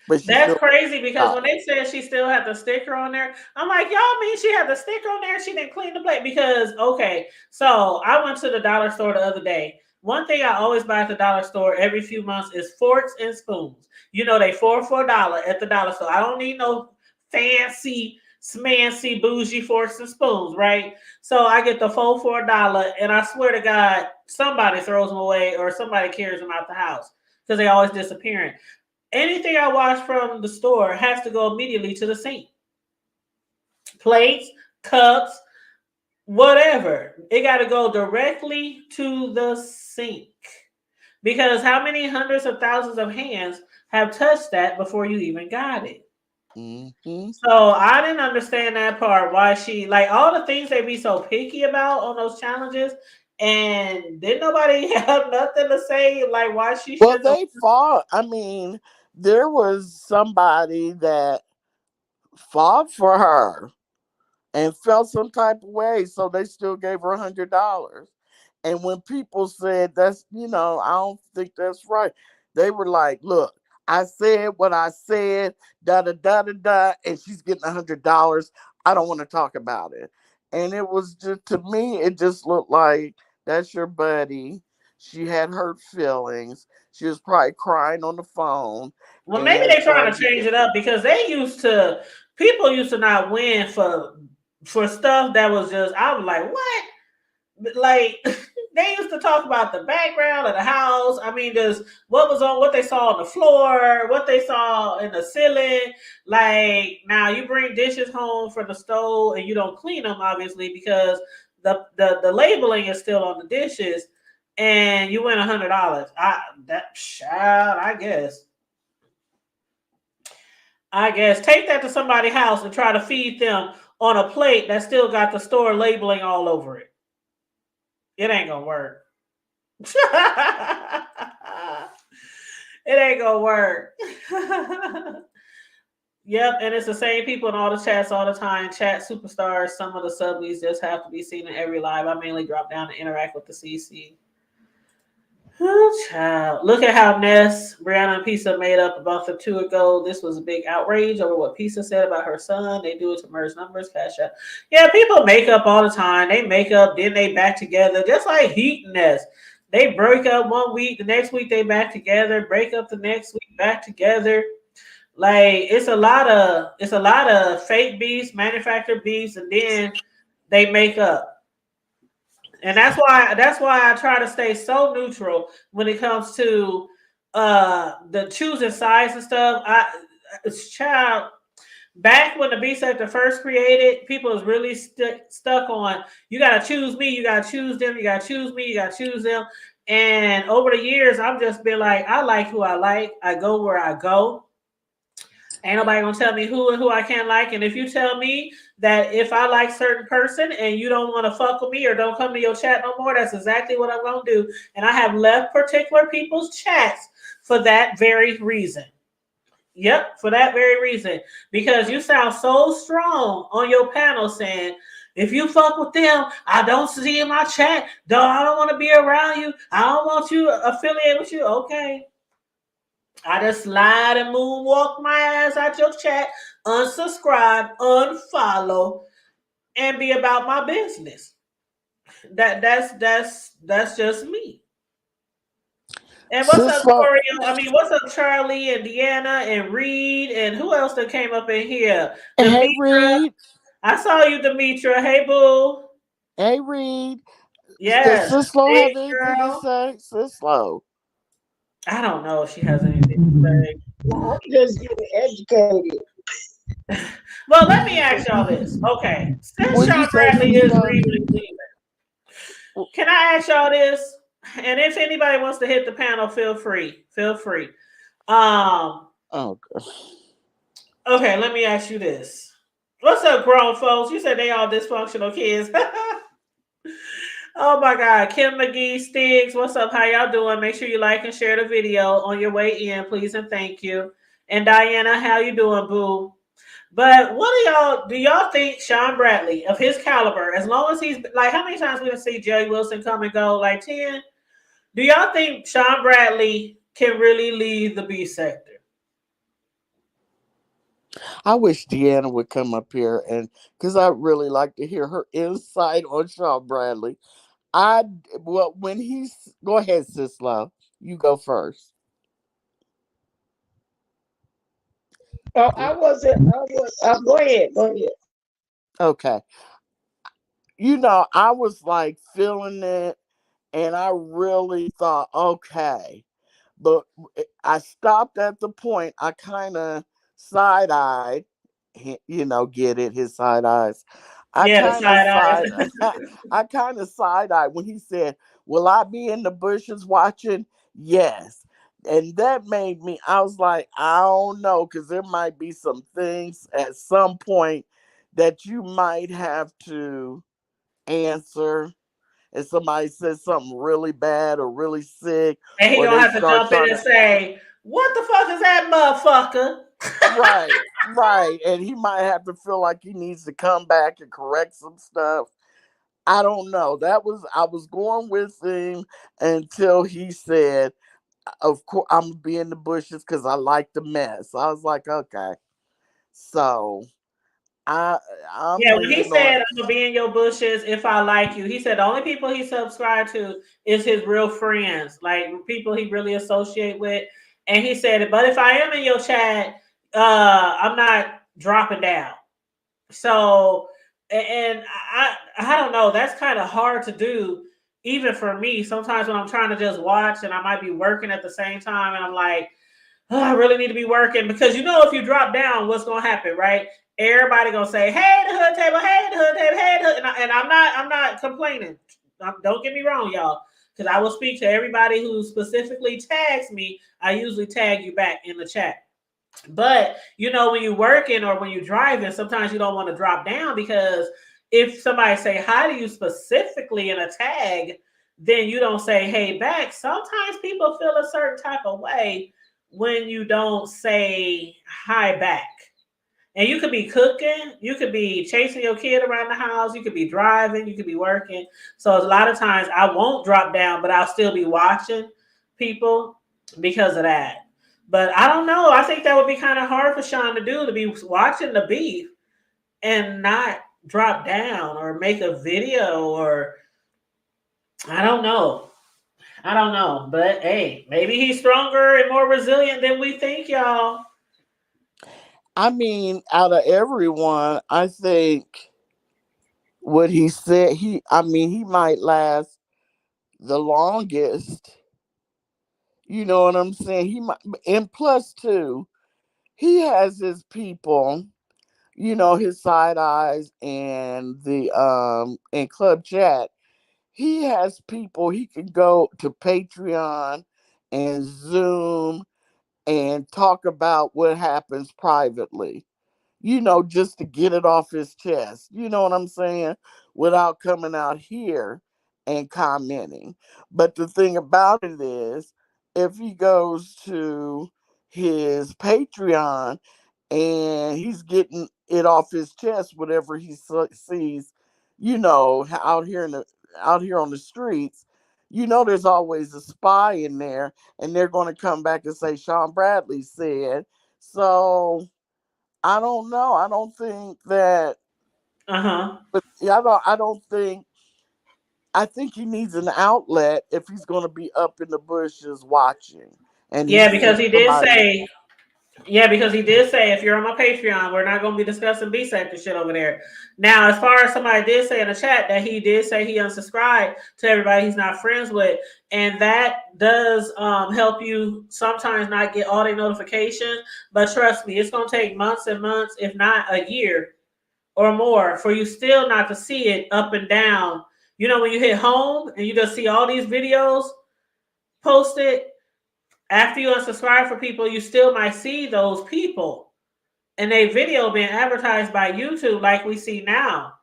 but she That's still crazy because got when they said she still had the sticker on there, I'm like, y'all mean she had the sticker on there and she didn't clean the plate? Because, okay, so I went to the dollar store the other day. One thing I always buy at the dollar store every few months is forks and spoons. You know, they for a dollar at the dollar store. I don't need no fancy, smancy, bougie forks and spoons, right? So I get the four for a dollar, and I swear to God, somebody throws them away or somebody carries them out the house because they always disappearing. Anything I wash from the store has to go immediately to the sink. Plates, cups, whatever. It got to go directly to the sink. Because how many hundreds of thousands of hands have touched that before you even got it? Mm-hmm. So I didn't understand that part. Why she like all the things they be so picky about on those challenges, and didn't nobody have nothing to say like why she Well, shouldn't have. they fought. I mean, there was somebody that fought for her and felt some type of way, so they still gave her $100. And when people said that's, I don't think that's right, they were like, "Look, I said what I said, da da da da da, and she's getting $100. I don't want to talk about it." And it was just, to me, it just looked like that's your buddy. She had hurt feelings. She was probably crying on the phone, Well, and maybe that's they're why trying to you change get. it up because they used to people used to not win for stuff that was just I was like what like they used to talk about the background of the house. I mean, just what they saw on the floor, what they saw in the ceiling. Like now, you bring dishes home from the stove and you don't clean them, obviously, because the labeling is still on the dishes, and you win $100. That child, I guess take that to somebody's house and try to feed them on a plate that still got the store labeling all over it. It ain't gonna work. It ain't gonna work. Yep, and it's the same people in all the chats all the time. Chat superstars. Some of the subbies just have to be seen in every live. I mainly drop down to interact with the CC. Oh, child. Look at how Ness, Brianna, and Pisa made up a month or two ago. This was a big outrage over what Pisa said about her son. They do it to merge numbers, cash out. Yeah, people make up all the time. They make up, then they back together, just like Heat and Ness. They break up one week, the next week they back together, break up the next week, back together. Like it's a lot of fake beefs, manufactured beefs, and then they make up. And that's why I try to stay so neutral when it comes to the choosing sides and stuff. Child, back when the B sector first created, people was really stuck on you gotta choose me, you gotta choose them, you gotta choose me, you gotta choose them. And over the years, I've just been like, I like who I like, I go where I go. Ain't nobody gonna tell me who and who I can't like. And if you tell me that if I like certain person and you don't want to fuck with me or don't come to your chat no more, that's exactly what I'm gonna do. And I have left particular people's chats for that very reason. Yep, for that very reason. Because you sound so strong on your panel saying, if you fuck with them, I don't see in my chat. I don't want to be around you. I don't want you affiliated with you. Okay. I just slide and moonwalk my ass out your chat, unsubscribe, unfollow, and be about my business. That's just me. And what's up, Cisco, Oreo? I mean, what's up, Charlie and Deanna and Reed and who else that came up in here? hey Demetra. Reed, I saw you, Demetra. Hey, boo. hey Reed. Does Yes, Cisco big have anything to girl. say? Cisco. I don't know if she has anything to say. I'm just getting educated. Well, let me ask y'all this. Okay, since What'd you Sean say, Bradley is Cisco? really leaving, can I ask y'all this? And if anybody wants to hit the panel, feel free. Feel free. Um, Oh, okay, let me ask you this. What's up, grown folks? You said they all dysfunctional kids. Oh my God. Kim McGee Stiggs, what's up? How y'all doing? Make sure you like and share the video on your way in, please and thank you. And Diana, how you doing, boo? But what do y'all think Sean Bradley of his caliber, as long as he's like how many times we done see Jerry Wilson come and go? Like 10? Do y'all think Sean Bradley can really lead the B sector? I wish Deanna would come up here, and because I really like to hear her insight on Shawn Bradley. I well, when he's go ahead, Sis Love, you go first. Oh, I wasn't. I was. Go ahead. Go ahead. Okay, I was like feeling it, and I really thought, okay, but I stopped at the point. I kind of side eyed, get it, his side eyes. I Yeah, the kind of side eyes. side, I kind of side eyed when he said, "Will I be in the bushes watching?" Yes. And that made me, I was like, I don't know, because there might be some things at some point that you might have to answer. If somebody says something really bad or really sick, And he or gonna they have to start jump in trying and to, say, "What the fuck is that motherfucker?" right, right. And he might have to feel like he needs to come back and correct some stuff. I don't know. I was going with him until he said, of course, I'm gonna be in the bushes because I like the mess. I was like, okay. So I I'm Yeah, when he leaning on. said, "I'm gonna be in your bushes if I like you," he said the only people he subscribed to is his real friends, like people he really associate with. And he said, "But if I am in your chat, I'm not dropping down." So, and I don't know. That's kind of hard to do, even for me. Sometimes when I'm trying to just watch, and I might be working at the same time, and I'm like, oh, I really need to be working because if you drop down, what's gonna happen, right? Everybody gonna say, "Hey, the hood table, hey, the hood table, hey, the hood," and I'm not complaining. Don't get me wrong, y'all, because I will speak to everybody who specifically tags me. I usually tag you back in the chat. But when you're working or when you're driving, sometimes you don't want to drop down because if somebody say hi to you specifically in a tag, then you don't say hey back. Sometimes people feel a certain type of way when you don't say hi back. And you could be cooking, you could be chasing your kid around the house, you could be driving, you could be working. So a lot of times I won't drop down, but I'll still be watching people because of that. But I don't know. I think that would be kind of hard for Shawn to do, to be watching the beef and not drop down or make a video, or I don't know. I don't know. But hey, maybe he's stronger and more resilient than we think, y'all. I mean, out of everyone, I think what he said, he might last the longest. You know what I'm saying? He might, and plus two, he has his people, his side eyes and the and club chat. He has people he can go to Patreon and Zoom and talk about what happens privately, just to get it off his chest. You know what I'm saying? Without coming out here and commenting. But the thing about it is, if he goes to his Patreon and he's getting it off his chest, whatever he sees, out here on the streets. There's always a spy in there, and they're going to come back and say Shawn Bradley said. So I don't know. I don't think that. Uh-huh. But yeah, I don't. I don't think. I think he needs an outlet if he's going to be up in the bushes watching, and he Yeah, sees because he did somebody. say Yeah, because he did say if you're on my Patreon, we're not going to be discussing B sector shit over there. Now, as far as somebody did say in the chat that he did say he unsubscribed to everybody he's not friends with, and that does help you sometimes not get all the notifications. But trust me, it's going to take months and months, if not a year or more, for you still not to see it up and down. When you hit home and you just see all these videos posted after you unsubscribe for people, you still might see those people and a video being advertised by YouTube like we see now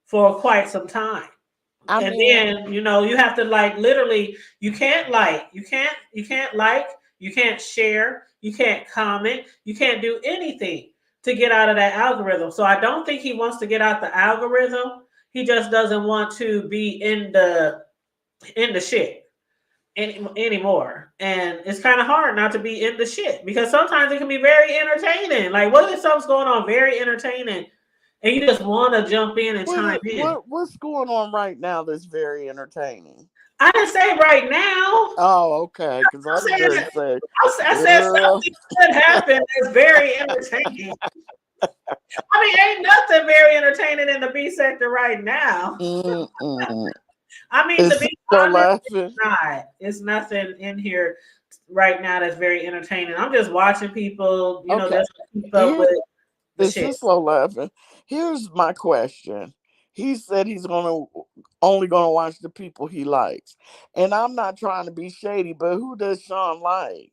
for quite some time. I And mean, then, you have to literally, you can't like, you can't share, you can't comment, you can't do anything to get out of that algorithm. So I don't think he wants to get out the algorithm. He just doesn't want to be in the shit anymore. And it's kind of hard not to be in the shit because sometimes it can be very entertaining. Like, what if something's going on very entertaining and you just want to jump in and chime in? what's going on right now that's very entertaining? I didn't say right now. Oh, okay. Because I I'm was saying going to say, I said girl. something could happen that's very entertaining. I mean, ain't nothing very entertaining in the B sector right now. Mm-mm. I mean, to Is be so honest, it's laughing? not. It's nothing in here right now that's very entertaining. I'm just watching people, Okay. just keep up Here with the is shit. this so laughing. Here's my question. He said he's going to only gonna watch the people he likes. And I'm not trying to be shady, but who does Shawn like?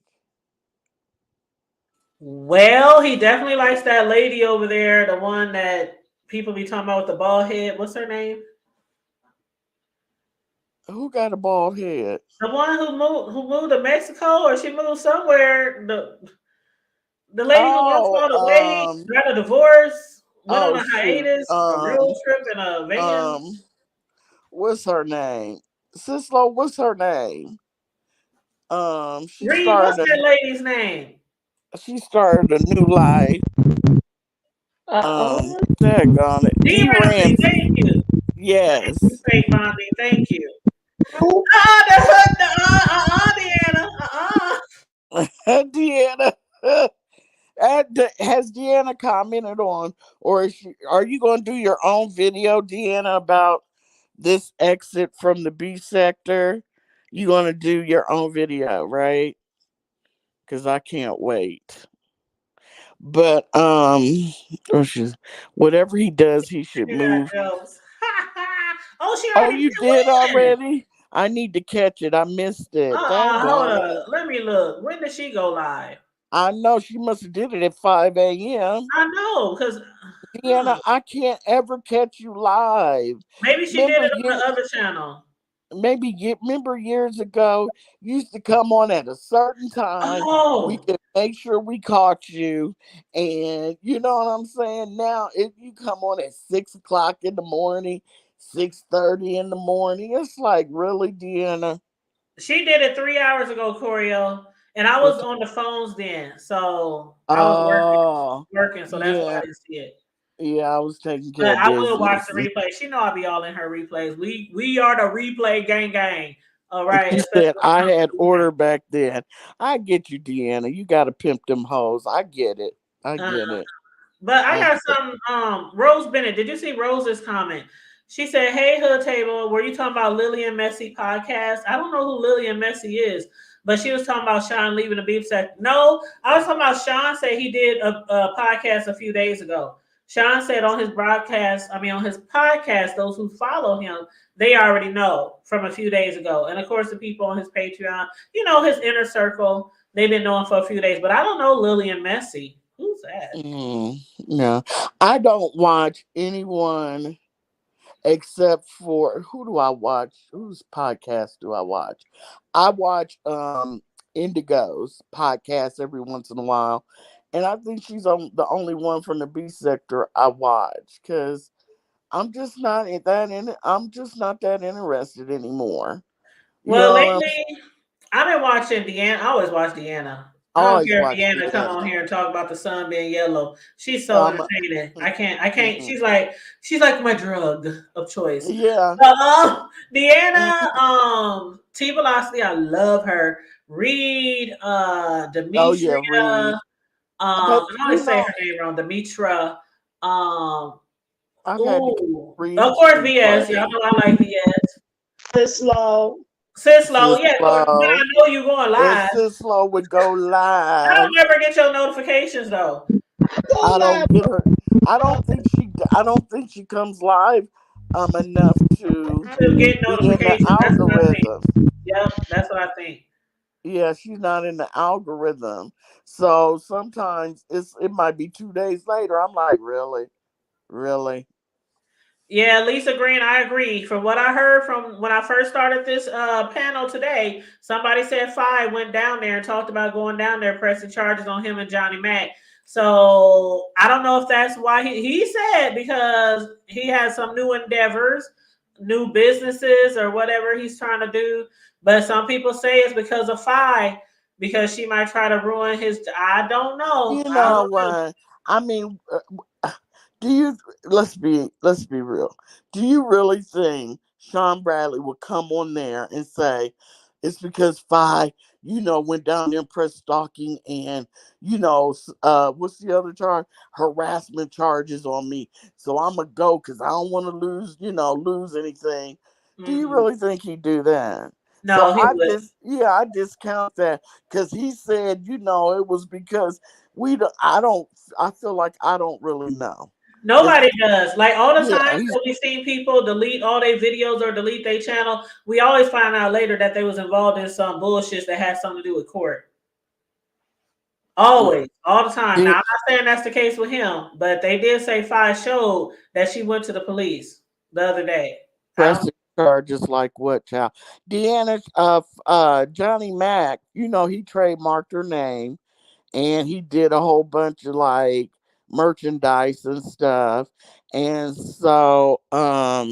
Well, he definitely likes that lady over there, the one that people be talking about with the bald head. What's her name? Who got a bald head? The one who moved to Mexico, or she moved somewhere. The lady who lost Oh, all the weight, got a divorce, went on oh a shoot. hiatus, a road trip in a van. Um, what's her name? Sislo, what's her name? She Reed, what's started that lady's name? a new life. Uh-oh. Daggone it. Dee D Ramsey, thank Ramsey. you. Thank you, Yes. fake Bondi. Thank you. Who? The hood, Deanna. Deanna. Has Deanna commented on, or are you going to do your own video, Deanna, about this exit from the B sector? You going to do your own video, right? Because I can't wait. But oh, whatever he does, he should You got move. jokes. Oh, she Oh, already you did did win. already? I need to catch it. I missed it. Hold Daggone it. up. Let me look. When did she go live? I know she must have did it at 5 a.m. I know, because Deanna, I can't ever catch you live. maybe she did Remember it on year, the other channel. remember years ago, you used to come on at a certain time. We Oh, could make sure we caught you, and you know what I'm saying. Now, if you come on at 6 o'clock in the morning, 6:30 in the morning, it's like really, Deanna. she did it 3 hours ago, Corio. And I was It's on the phones then. So I was oh working, so that's why yeah, I didn't see it. yeah. I was taking care But of I will watch business. the replay. She know I'll be all in her replays. We are the replay gang. All And right, she especially said, when it I comes had to the order back then. I get you, Deanna. You got to pimp them hoes. I get it. I game. get it. But I I got get some Rose Bennett. Did you see Rose's comment? She said, "Hey Hood Table, were you talking about Lillian Messi podcast? I don't know who Lillian Messi is, but she was talking about Shawn leaving the beef sector. No, I was talking about Shawn said he did a podcast a few days ago. Shawn said on his broadcast, on his podcast, those who follow him, they already know from a few days ago. And of course, the people on his Patreon, his inner circle, they've been knowing for a few days. But I don't know Lillian Messi. Who's that? no. I don't watch anyone except for who do I watch? Whose podcast do I watch? I watch Indigo's podcast every once in a while. And I think she's the only one from the B sector I watch because I'm just not that interested anymore. You Well, know what I'm lately I've been watching Deanna. I always watch Deanna. I I don't always care if watch Deanna come on Deanna. here and talk about the sun being yellow. She's so Um, entertaining. I can't. mhm. She's like my drug of choice. Yeah. Deanna, Mhm. T Velocity, I love her. Reed, Oh yeah, Reed. Demetria, But I always say her name wrong, Demetra. Um, I've had to catch of Reed's course, VS. Y'all replay. know I like VS. Sislo. Cislo, yeah, of course. But I Sislo. know you going If live. Sislo would go I don't live, ever get your notifications though. Go I live. don't get her. I don't think she comes live enough to To get be in the notifications. That's what I think. algorithm. Yep, that's what I think. Yeah, she's not in the algorithm. So sometimes it might be 2 days later. I'm like, really? Really? Yeah, Lisa Green, I agree. From what I heard from when I first started this panel today, somebody said Five went down there and talked about going down there pressing charges on him and Johnny Mac. So I don't know if that's why he said because he has some new endeavors, new businesses, or whatever he's trying to do. But some people say it's because of Five, because she might try to ruin his. I don't know. You I know don't know. what? I mean, do you let's be real. Do you really think Sean Bradley would come on there and say it's because went down there and pressed stalking and what's the other charge? Harassment charges on me. So I'm gonna go because I don't want to lose anything. Do you Mm-mm. really think he'd do that? So No, he would. I discount that because he said, it was because we don't, I don't, I feel like I don't really know. Nobody does. Like all the Yeah, time that we've seen people delete all their videos or delete their channel, we always find out later that they was involved in some bullshit that had something to do with court. Always, all the time. Now did I'm not saying that's the case with him, but they did say Fi showed that she went to the police the other day. I don't. pressing charges like what, child? Deanna, Johnny Mac, he trademarked her name, and he did a whole bunch of like merchandise and stuff. And so uh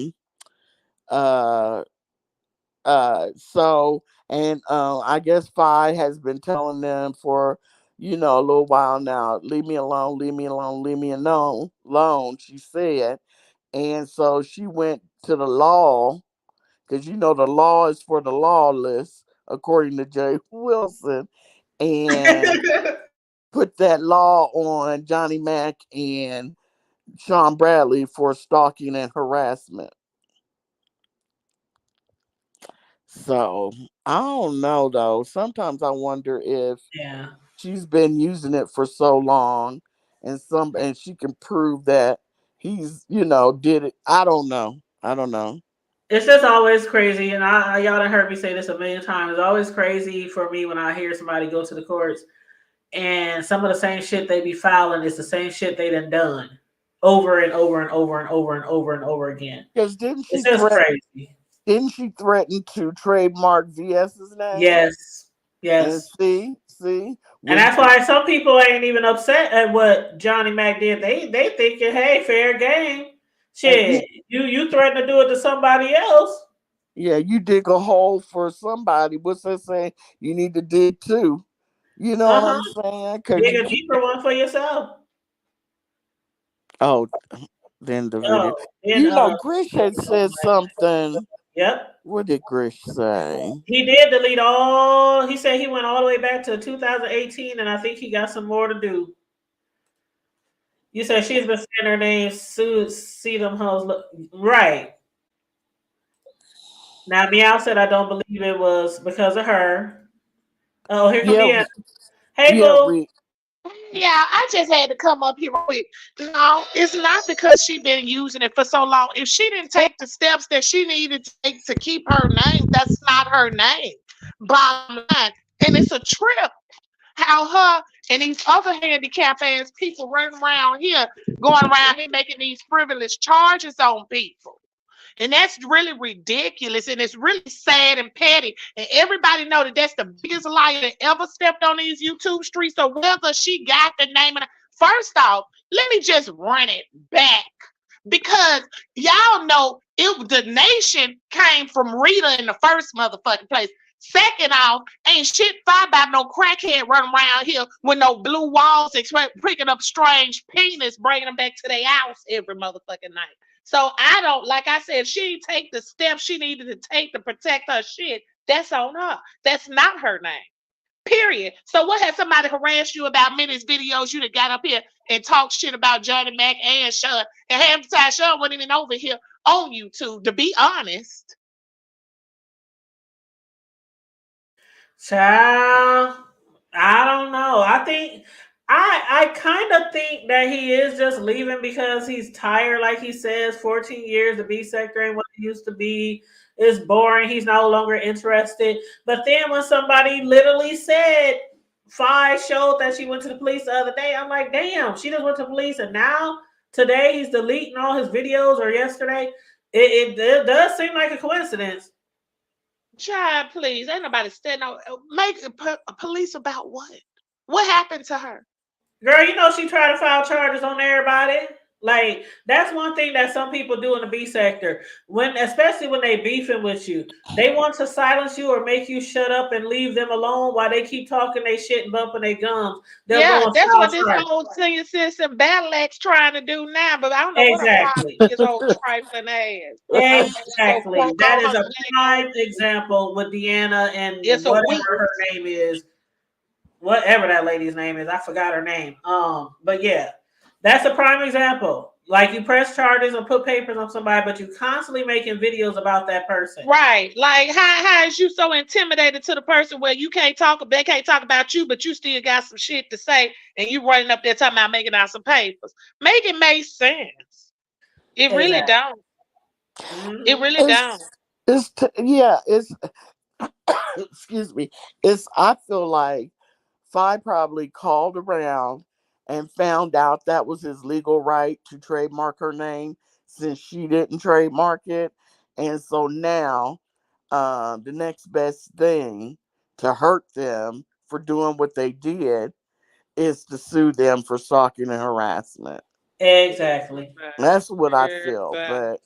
and I guess Fi has been telling them for a little while now, leave me alone, leave me alone, leave me alone, she said. And so she went to the law, because the law is for the lawless, according to Jay Wilson, and put that law on Johnny Mack and Sean Bradley for stalking and harassment. So I don't know though. Sometimes I wonder if Yeah. she's been using it for so long, and she can prove that he's did it. I don't know. I don't know. It's just always crazy, and y'all done heard me say this a million times. It's always crazy for me when I hear somebody go to the courts and some of the same shit they be filing is the same shit they done over and over and over and over and over and over again. Because It's just crazy. didn't she threaten to trademark VS's name? Yes, And yes. see, And when that's why some people ain't even upset at what Johnny Mac did. They thinking, hey, fair game. you, Shit, you threaten to do it to somebody else. yeah, you dig a hole for somebody. What's that saying? You need to dig too. You know what Uh-huh. I'm saying? Because Dig you a can't. deeper one for yourself. Oh, then the video. Oh, and Grish had said something. yep. What did Grish say? He did delete all. He said he went all the way back to 2018, and I think he got some more to do. You said she's been saying her name, see them hoes. Look, right. Now, Meow said, I don't believe it was because of her. Oh, here come Yeah, Deanna. Hey, yeah, boo. Yeah, I just had to come up here quick. No, it's not because she been using it for so long. If she didn't take the steps that she needed to take to keep her name, that's not her name. Bottom line. And it's a trip how her and these other handicapped ass people running around here, going around here making these frivolous charges on people. And that's really ridiculous, and it's really sad and petty. And everybody know that that's the biggest liar that ever stepped on these YouTube streets. So whether she got the name of first off, let me just run it back. Because y'all know the nation came from Rita in the first motherfucking place. Second off, ain't shit fine about no crackhead running around here with no blue walls, picking up strange penis, bringing them back to their house every motherfucking night. So I don't, like I said, she take the steps she needed to take to protect her shit. That's on her. That's not her name. Period. So what has somebody harassed you about minutes videos you that got up here and talk shit about Johnny Mac and Shawn? And half the time Shawn wasn't even over here on YouTube, to be honest. Child, I don't know. I kind of think that he is just leaving because he's tired. Like he says, 14 years the B sector ain't what it used to be. It's boring. He's no longer interested. But then when somebody literally said Fi showed that she went to the police the other day, I'm like, damn, she just went to the police, and now today he's deleting all his videos, or yesterday. It does seem like a coincidence. Child, please. Ain't nobody standing out. Make a police about what? What happened to her? Girl, you know she tried to file charges on everybody. Like that's one thing that some people do in the B sector. Especially when they beefing with you, they want to silence you or make you shut up and leave them alone while they keep talking their shit and bumping their gums. They'll go Yeah, and that's file what this charges. old senior citizen battle axe trying to do now, but I don't know what a problem Exactly. his old trifling ass. So Exactly. crunk That on is her a neck. prime example with Deanna and It's a whatever weakness. her name is. Whatever that lady's name is, I forgot her name. But yeah, that's a prime example. Like you press charges or put papers on somebody, but you constantly making videos about that person. Right. Like how is you so intimidated to the person where you can't talk, they can't talk about you, but you still got some shit to say, and you running up there talking about making out some papers. Make it make sense. It really Exactly. don't. It Hmm. really don't. Yeah, it's excuse me. It's I feel like Fi probably called around and found out that was his legal right to trademark her name since she didn't trademark it. And so now the next best thing to hurt them for doing what they did is to sue them for stalking and harassment. Exactly. That's what I feel. Everybody.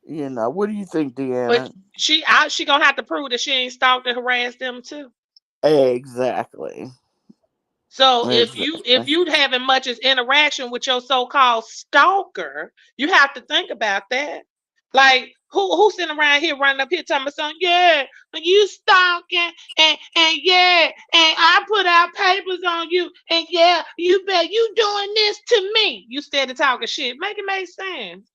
But what do you think, But Deanna? she gonna have to prove that she ain't stalked and harassed them too. Exactly. So if Exactly. you having much as interaction with your so-called stalker, you have to think about that. Like who sitting around here running up here telling me something? Yeah, you stalking and yeah, and I put out papers on you and yeah, you bet you doing this to me. You steady talking shit. Make it make sense.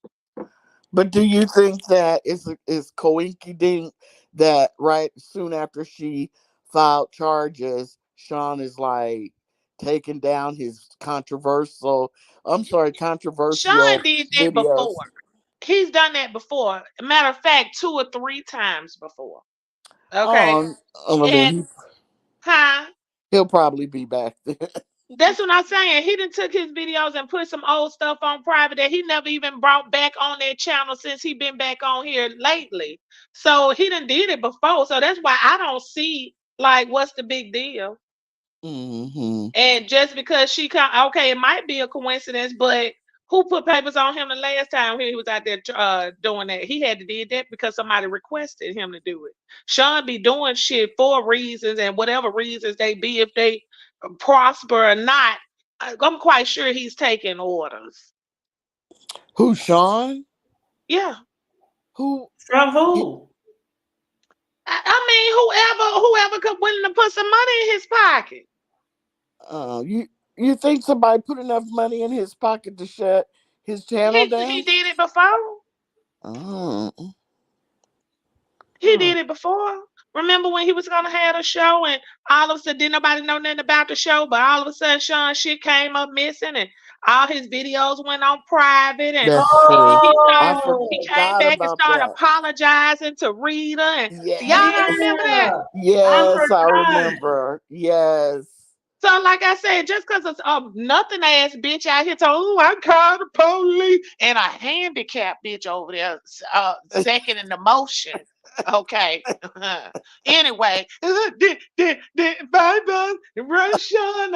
But do you think that it's coincident that right soon after she filed charges, Shawn is like taking down his Shawn controversial did that videos? before. He's done that before. Matter of fact, 2 or 3 times before. Okay. Well, then And huh? he'll probably be back there. That's what I'm saying. He done took his videos and put some old stuff on private that he never even brought back on that channel since he been back on here lately. So he done did it before. So that's why I don't see like what's the big deal. Hmm. And just because she come, okay, it might be a coincidence, but who put papers on him the last time he was out there doing that? He had to did that because somebody requested him to do it. Shawn be doing shit for reasons and whatever reasons they be, if they prosper or not. I'm quite sure he's taking orders. Who, Shawn? Yeah, Who? From y- who? I mean, whoever could willing to put some money in his pocket. You think somebody put enough money in his pocket to shut his channel He down? did it before. Oh, He did it before. Remember when he was gonna have a show and all of a sudden didn't nobody know nothing about the show, but all of a sudden Shawn shit came up missing and all his videos went on private and that's he, true. he started I he Oh, came forgot back and about started that. apologizing to Rita and y'all Yes. don't remember that? yeah. I Yes, I forgot. remember. Yes. So, like I said, just because it's a nothing ass bitch out here talking, oh, I called the police, and a handicapped bitch over there, second in the motion. Okay. Anyway, bye bye, Russian.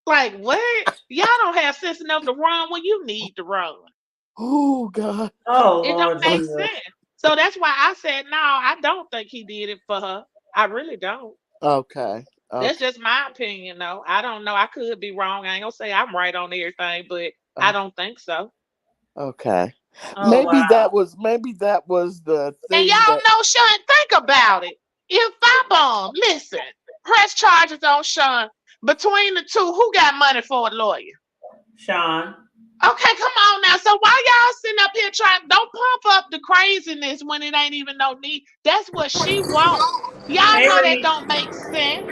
Like, what? Y'all don't have sense enough to run when you need to run. Oh God. Oh It don't Lord make Jesus. sense. So that's why I said, no, I don't think he did it for her. I really don't. Okay. That's Okay. just my opinion, though. I don't know. I could be wrong. I ain't gonna say I'm right on everything, but I Okay. don't think so. Okay. Oh Maybe that was the And thing y'all that. know Sean, think about it. If I bomb, listen, press charges on Sean. Between the two, who got money for a lawyer? Shawn. Okay, come on now. So why y'all sitting up here trying? Don't pump up the craziness when it ain't even no need. That's what she want. Y'all Hey know that Reed. don't make sense.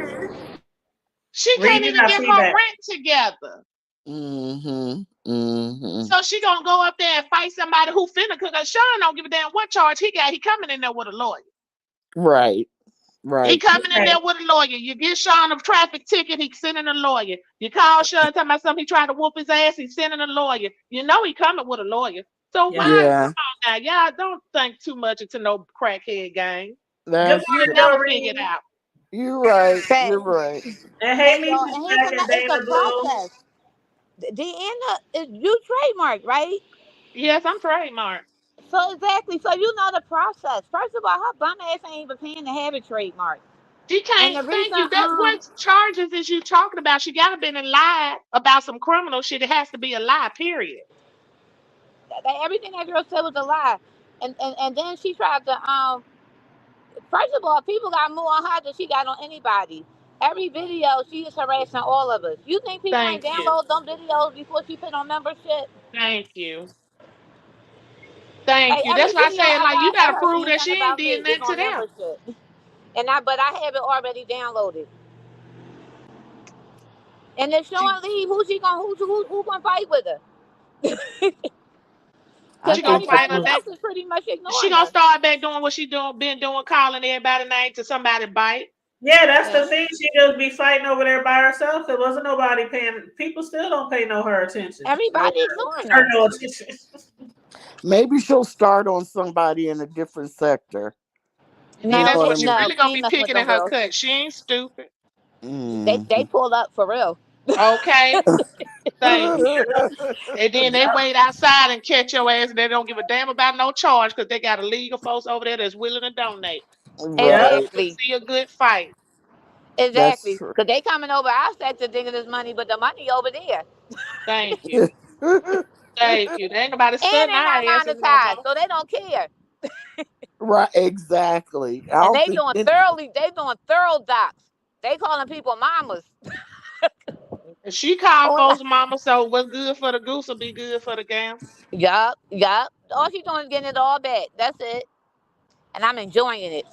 She Reed, can't you even got get her feedback. rent together. Mm-hmm. Mm-hmm. So she gonna go up there and fight somebody who finna cook. Cause Sean don't give a damn what charge he got. He coming in there with a lawyer. Right. He Right. coming in Okay. there with a lawyer. You get Sean a traffic ticket, he sending a lawyer. You call Sean talking about something, he trying to whoop his ass, he's sending a lawyer. You know he coming with a lawyer. So Yeah. why? Yeah. Come on now, y'all don't think too much into no crackhead gang. Good That's You'll true. morning, never figure it Doreen. out. You're right. You're Facts. right. And hey, And yo, Misha and here's Jack and another. It's a Dana Blue. process. The end is you trademark, right? Yes, I'm trademark. So exactly. So you know the process. First of all, her bum ass ain't even paying to have a trademark. She And can't the thank reason, you. That what charges is you talking about? She gotta been in lie about some criminal shit. It has to be a lie, period. everything that girl said was a lie. And then she tried to First of all, people got more on her than she got on anybody. Every video, she is harassing all of us. You think people ain't Thank you. download them videos before she put on membership? Thank you. Thank Hey, you. every That's why I video said, ever like, you I gotta tell her prove that anything she ain't about did me, they nothing to gonna them. never shit. But I have it already downloaded. And if She Shawn leave, who gonna fight with her? I Because she gonna think the fight her everybody first, back. else is pretty much She ignoring gonna her. start back doing what she been doing, calling everybody name to somebody bite. Yeah, that's the Yeah. thing. She just be fighting over there by herself. There wasn't nobody paying. People still don't pay her attention. Everybody ignoring Her her. no attention. maybe she'll start on somebody in a different sector. And then You know that's what No, I what you mean? no, really she gonna ain't be messing with picking them in her girls. cut. She ain't stupid. They Mhm. pulled up for real. Okay. Thank you. And then they wait outside and catch your ass, and they don't give a damn about no charge because they got a league of folks over there that's willing to donate. Yep. Right. To Exactly. see a good fight. That's Exactly. true. Because they coming over our sector thinking it's money, but the money over there. Thank you. Thank you. There ain't nobody And studying they our not asses no monetized, more. so they don't care. Right, exactly. I And don't think they doing thorough docs. They calling people mamas. And she called Oh, folks mama, so what's good for the goose will be good for the gander. yup, yup. All she's doing is getting it all back. That's it. And I'm enjoying it.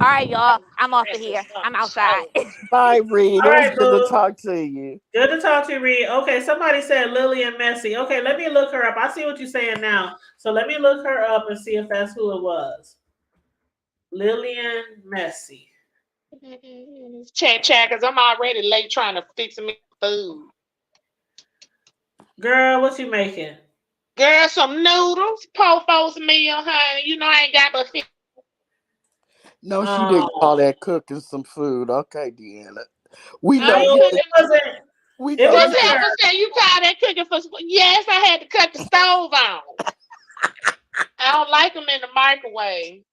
All right, y'all. I'm off of here. I'm outside. bye, Reed. All It was right, good to boo. talk to you. Good to talk to you, Reed. Okay, somebody said Lillian Messi. Okay, let me look her up. I see what you're saying now. So let me look her up and see if that's who it was. Lillian Messi. Chat, because I'm already late trying to fix me food. Girl, what you making? Girl, some noodles, po folks meal, honey. You know I ain't got but 50. No, she didn't call Oh, that cooking some food. Okay, Deanna. We I know ain't you no, could. it cooking. wasn't. We It know Just you wasn't could. have her. to say you call that cooking for. Yes, I had to cut the stove on. I don't like them in the microwave.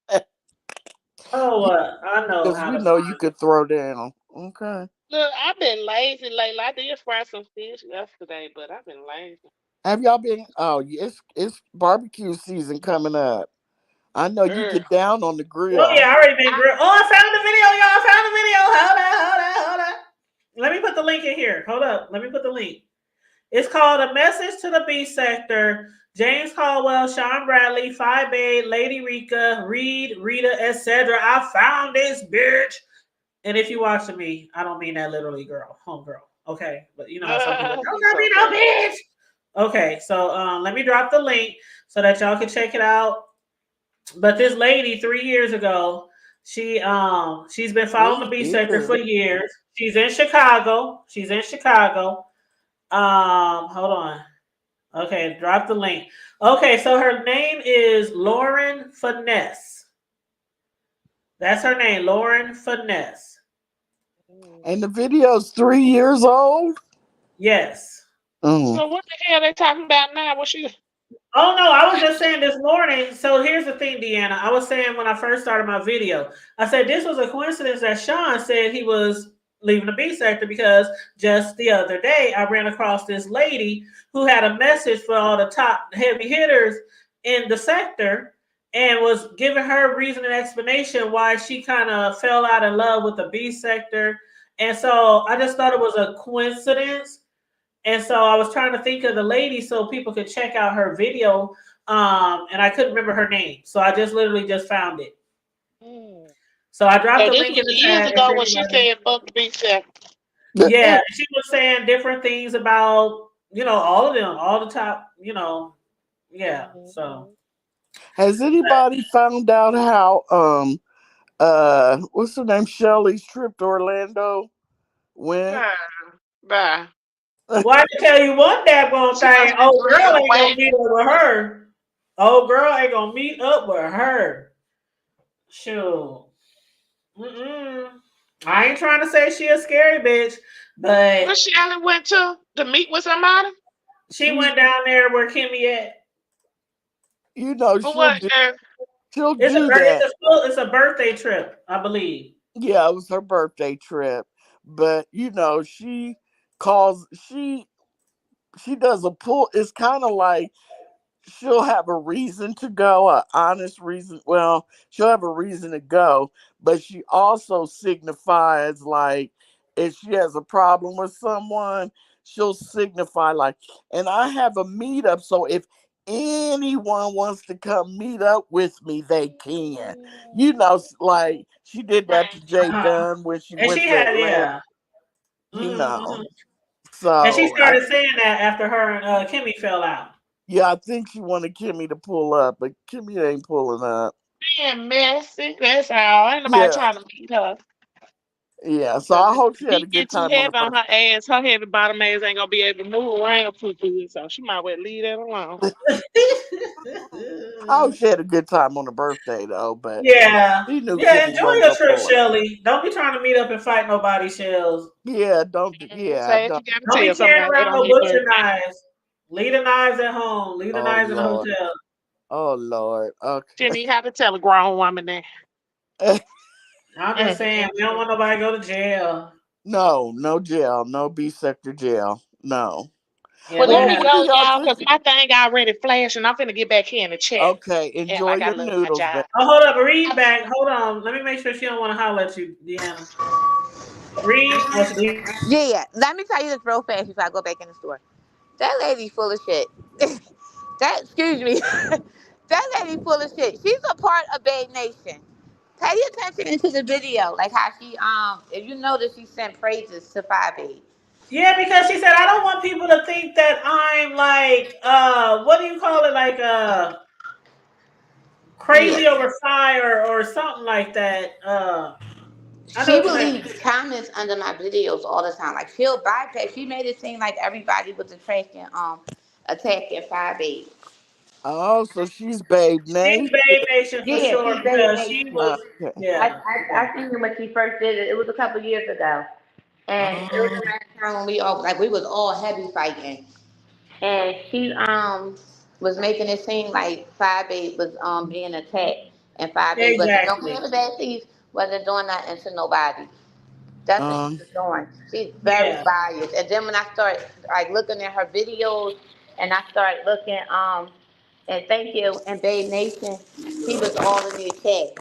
Oh, I know Because how we to know you find it. could throw down. Okay. Look, I've been lazy lately. I did fry some fish yesterday, but I've been lazy. Have y'all been? Oh, it's barbecue season coming up. I know you Girl, get down on the Oh grill. yeah, I already been I, grilled. Oh, I found the video, y'all. I found the video. Hold on. Let me put the link in here. Hold up. Let me put the link. It's called A Message to the B Sector. James Caldwell, Sean Bradley, Phi Bay, Lady Rika, Reed, Rita, etc. I found this bitch. And if you watching me, I don't mean that literally, girl, homegirl. Okay, but you know how some people it's don't be no okay. bitch. Okay, so let me drop the link so that y'all can check it out. But this lady 3 years ago, she's been following the B sector for 3 years. years. She's in Chicago. Hold on. Okay, drop the link. Okay, so her name is Lauren Finesse. That's her name, Lauren Finesse. And the video's 3 years old. Yes. Mm. So what the hell they talking about now? What she? Oh no, I was just saying this morning. So here's the thing, Deanna. I was saying when I first started my video, I said this was a coincidence that Shawn said he was leaving the B sector because just the other day I ran across this lady who had a message for all the top heavy hitters in the sector and was giving her reason and explanation why she kind of fell out in love with the B sector. And so I just thought it was a coincidence, and so I was trying to think of the lady so people could check out her video. And I couldn't remember her name. So I just literally just found it. Mm. So I dropped So the this link in was the years chat if ago when she anybody. said fuck the big seven. Yeah, she was saying different things about, all of them, all the top, yeah. So Has anybody found out how what's her name? Shelly's trip to Orlando went? Bye. Bye. well, I can tell you one daggone She thing. must be Old girl real ain't gonna wet. meet up with her. Old girl ain't gonna meet up with her. Sure. Mm-mm. I ain't trying to say she a scary bitch, Where but Shelly went to meet with somebody? she went down there where Kimmy at. You know For what? she'll do that. It's a birthday trip, I believe. Yeah, it was her birthday trip, but calls she does a pull. It's kind of like she'll have a reason to go, a honest reason. Well, she'll have a reason to go, but she also signifies like if she has a problem with someone, she'll signify like, and I have a meetup. So if anyone wants to come meet up with me, they can. Like she did that to Jay Uh-huh. Dunn when she And went she to had, Atlanta. yeah. You Mm-hmm. know, And she so started saying that after her and Kimmy fell out. yeah, I think she wanted Kimmy to pull up, but Kimmy ain't pulling up. Being messy. That's all. Ain't nobody Yeah, trying to meet her. yeah. So Cause I if hope she had a he good get too time on heavy her on birthday. her ass, her heavy bottom ass ain't gonna be able to move around too good. So she might well leave that alone. I hope she had a good time on her birthday though, but Yeah. she knew Yeah, Kimmy enjoy wasn't your gonna trip, pull up. Shelly. Don't be trying to meet up and fight nobody, Shells. Yeah, don't. Say it, Don't. you gotta Don't be tell carrying somebody that around on no their butcher birthday. knives. Leave the knives at home. Leave the Oh knives in the Lord. hotel. Oh Lord. Okay. Shouldn't even have to tell a grown woman that. I'm just Mm. saying, we don't want nobody to go to jail. No, no jail, no B sector jail. No. Yeah, Well, we let don't Well, me have what that. do go, y'all y'all, think? because my thing already flashing. I'm finna get back here in the chat. Okay, Act enjoy like I your love my noodles, job. babe. Oh, hold up. Read back. Hold on. Let me make sure she don't want to holler at you, Deanna. Read. Oh, she leave. Yeah. Let me tell you this real fast before I go back in the store. That lady full of shit. That excuse me. That lady full of shit. She's a part of Babe Nation. Pay attention into the video, like how she if you notice, she sent praises to Five Eight. Yeah, because she said, I don't want people to think that I'm like, what do you call it? Like, Yeah. crazy over fire or something like that. I know She what you will meant. leave comments under my videos all the time. Like she'll bypass. She made it seem like everybody was attacking Five Eight. Oh, so she's Babe She's Nation. Babe Nation for Yeah, sure she's Babe because she Nation. was, Okay. I, yeah, I yeah. I seen her when she first did it. It was a couple years ago, and it was Oh, around the time when we was all heavy fighting, and she was making it seem like Five Eight was being attacked, and Five Eight wasn't. Don't Exactly. call the bad thieves, wasn't doing nothing to nobody. That's what she um, was doing. She's very Yeah. biased. And then when I start like looking at her videos, and I start looking and thank you and Babe Nation, she was all in the attack.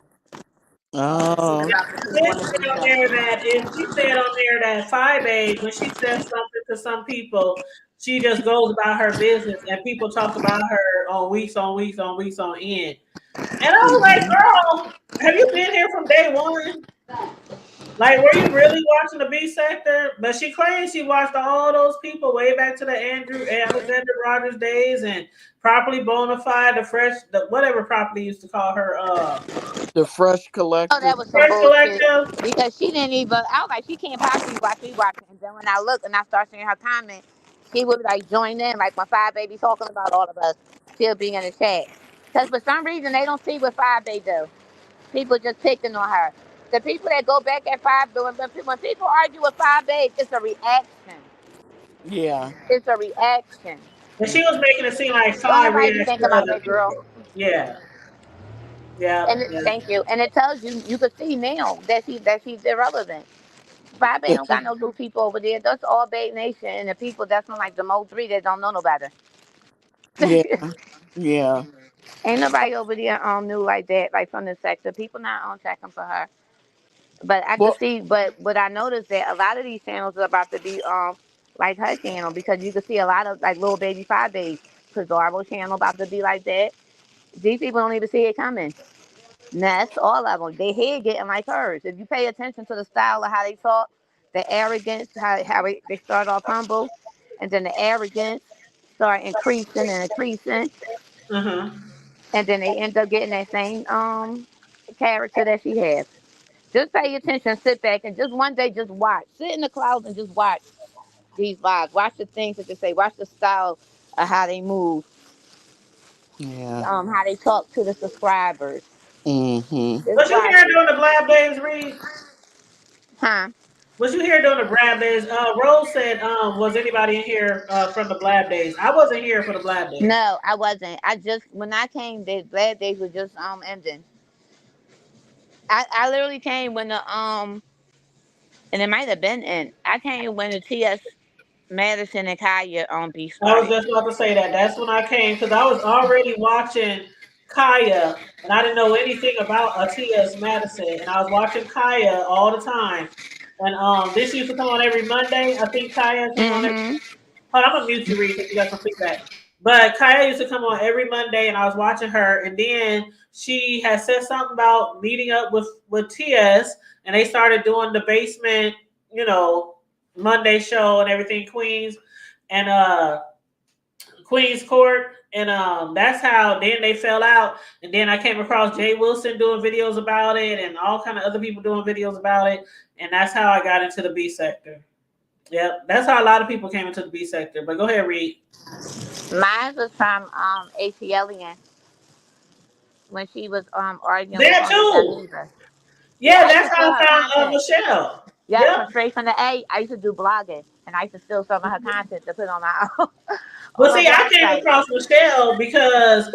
oh, About what she It want to said do on something. there that if she said on there that 5A, when she says something to some people, she just goes about her business and people talk about her on weeks on weeks on weeks on end. And I was like, mhm. girl, have you been here from day one? Like, were you really watching the B sector? But she claims she watched all those people way back to the Andrew Alexander Rogers days and properly bona fide, the fresh, the whatever property used to call her, The Fresh Oh, Collective. that was some fresh bullshit. collective. Because she didn't even. I was like, she can't possibly watch me watching. And then when I look and I start seeing her comment, she would like join in. Like when Five Baby talking about all of us, she'll be in the chat. Because for some reason they don't see what Five Baby do. People just picking on her. The people that go back at when people argue with Five Baby, it's a reaction. Yeah. It's a reaction. And she was making it seem like Don't Five nobody be reacts thinking to about other that girl. people. Yeah, yeah, And yeah. thank you. And it tells you you can see now that she's irrelevant. Five ain't don't got no new people over there. That's all Babe Nation and the people that's on like the Mo three that don't know no better. Yeah. Yeah. Ain't nobody over there new like that, like from the sector. People not on checking for her. But I could Well, see but I noticed that a lot of these channels are about to be like her channel because you can see a lot of like little baby Five Baby. Cesaro channel about to be like that. These people don't even see it coming. That's all of them. They head getting like hers. If you pay attention to the style of how they talk, the arrogance, they start off humble, and then the arrogance start increasing and increasing, Uh-huh. and then they end up getting that same character that she has. Just pay attention, sit back, and just one day just watch. Sit in the clouds and just watch these lives. Watch the things that they say. Watch the style of how they move, yeah. how they talk to the subscribers. Mm-hmm. Just Was you watch here it. during the Blab Days, Reed? Huh? Was you here during the Blab Days? Rose said, was anybody in here from the Blab Days? I wasn't here for the Blab Days. No, I wasn't. I just when I came, the glad days were just ending. I literally came when the and it might have been in. I came when the T.S. Madison and Kaya beef I was started. just about to say that. That's when I came because I was already watching Kaya and I didn't know anything about Atias Madison. And I was watching Kaya all the time. And this used to come on every Monday. I think Kaya came on every. Mm-hmm. Hold on, I'm gonna mute you, Reed, because you got some feedback. But Kaya used to come on every Monday, and I was watching her. And then she had said something about meeting up with TS, and they started doing the basement, you know, Monday show and everything, Queens and Queens Court. And that's how then they fell out. And then I came across Jay Wilson doing videos about it, and all kind of other people doing videos about it. And that's how I got into the B sector. Yep, that's how a lot of people came into the B sector. But go ahead, Reed. Mine was from ATLian when she was arguing with That too. Daniva. Yeah, Yeah, I used to that's steal how her I found content. Michelle. Yeah, Yep. from straight from the A. I used to do blogging, and I used to steal some of her content to put on my on But her see, I blog came site. across Michelle because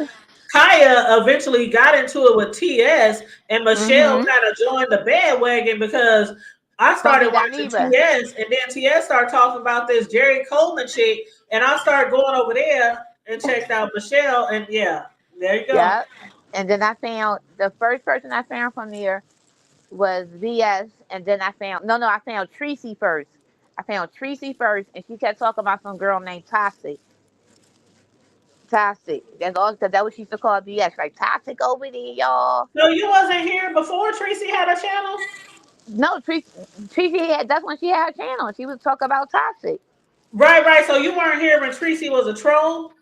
Kaya eventually got into it with TS, and Michelle Mm-hmm. kind of joined the bandwagon because I From started B. watching Daniva. TS, and then TS started talking about this Jerry Coleman chick, and I started going over there and checked out Michelle, and yeah, there you go. Yep. And then I found the first person I found from there was VS, and then I found no, I found Tracy first. I found Tracy first, and she kept talking about some girl named Toxic. Toxic. That's all because that what she used to call VS, like Toxic over there, y'all. So you wasn't here before Tracy had a channel? No, Tracy had that's when she had her channel. She was talking about Toxic. Right, right. So you weren't here when Tracy was a troll?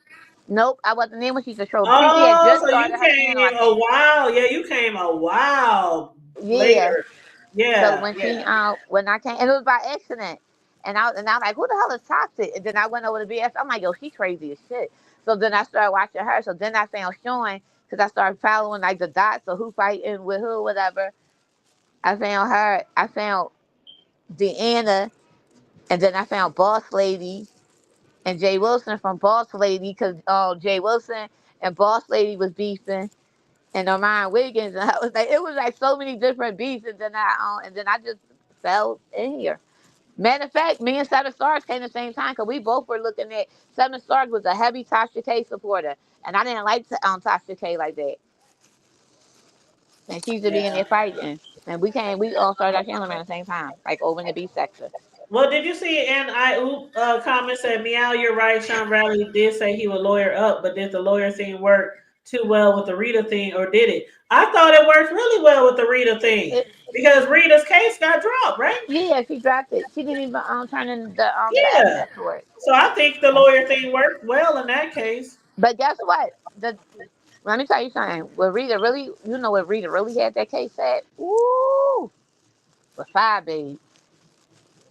Nope, I wasn't in when she controlled. Tracy had Oh, just so you started her channel, I came a think. while. Yeah, you came a while Yeah. later. So Yeah, when yeah. when I came, and it was by accident, and I was like, who the hell is Toxic? And then I went over to BS. I'm like, yo, she crazy as shit. So then I started watching her. So then I found Shawn because I started following like the dots of who fighting with who, whatever. I found her. I found Deanna, and then I found Boss Lady and Jay Wilson from Boss Lady because Jay Wilson and Boss Lady was beefing. And Orion Wiggins, and I was like, it was like so many different beefs, and then I just fell in here. Matter of fact, me and Seven Stars came at the same time because we both were looking at Seven Stars was a heavy Tasha K supporter, and I didn't like Tasha K like that. And she used to be in Yeah. there fighting, and we all started our channel around the same time, like over in the B section. Well, did you see and I comment said, meow, you're right. Sean Riley did say he would lawyer up, but did the lawyer thing work too well with the Rita thing, or did it? I thought it worked really well with the Rita thing It, because Rita's case got dropped, right? yeah, she dropped it. She didn't even turn in the Yeah. evidence for it. So I think the lawyer thing worked well in that case. But guess what? Let me tell you something. What Rita really, what Rita really had that case at? Ooh, with Five Baby.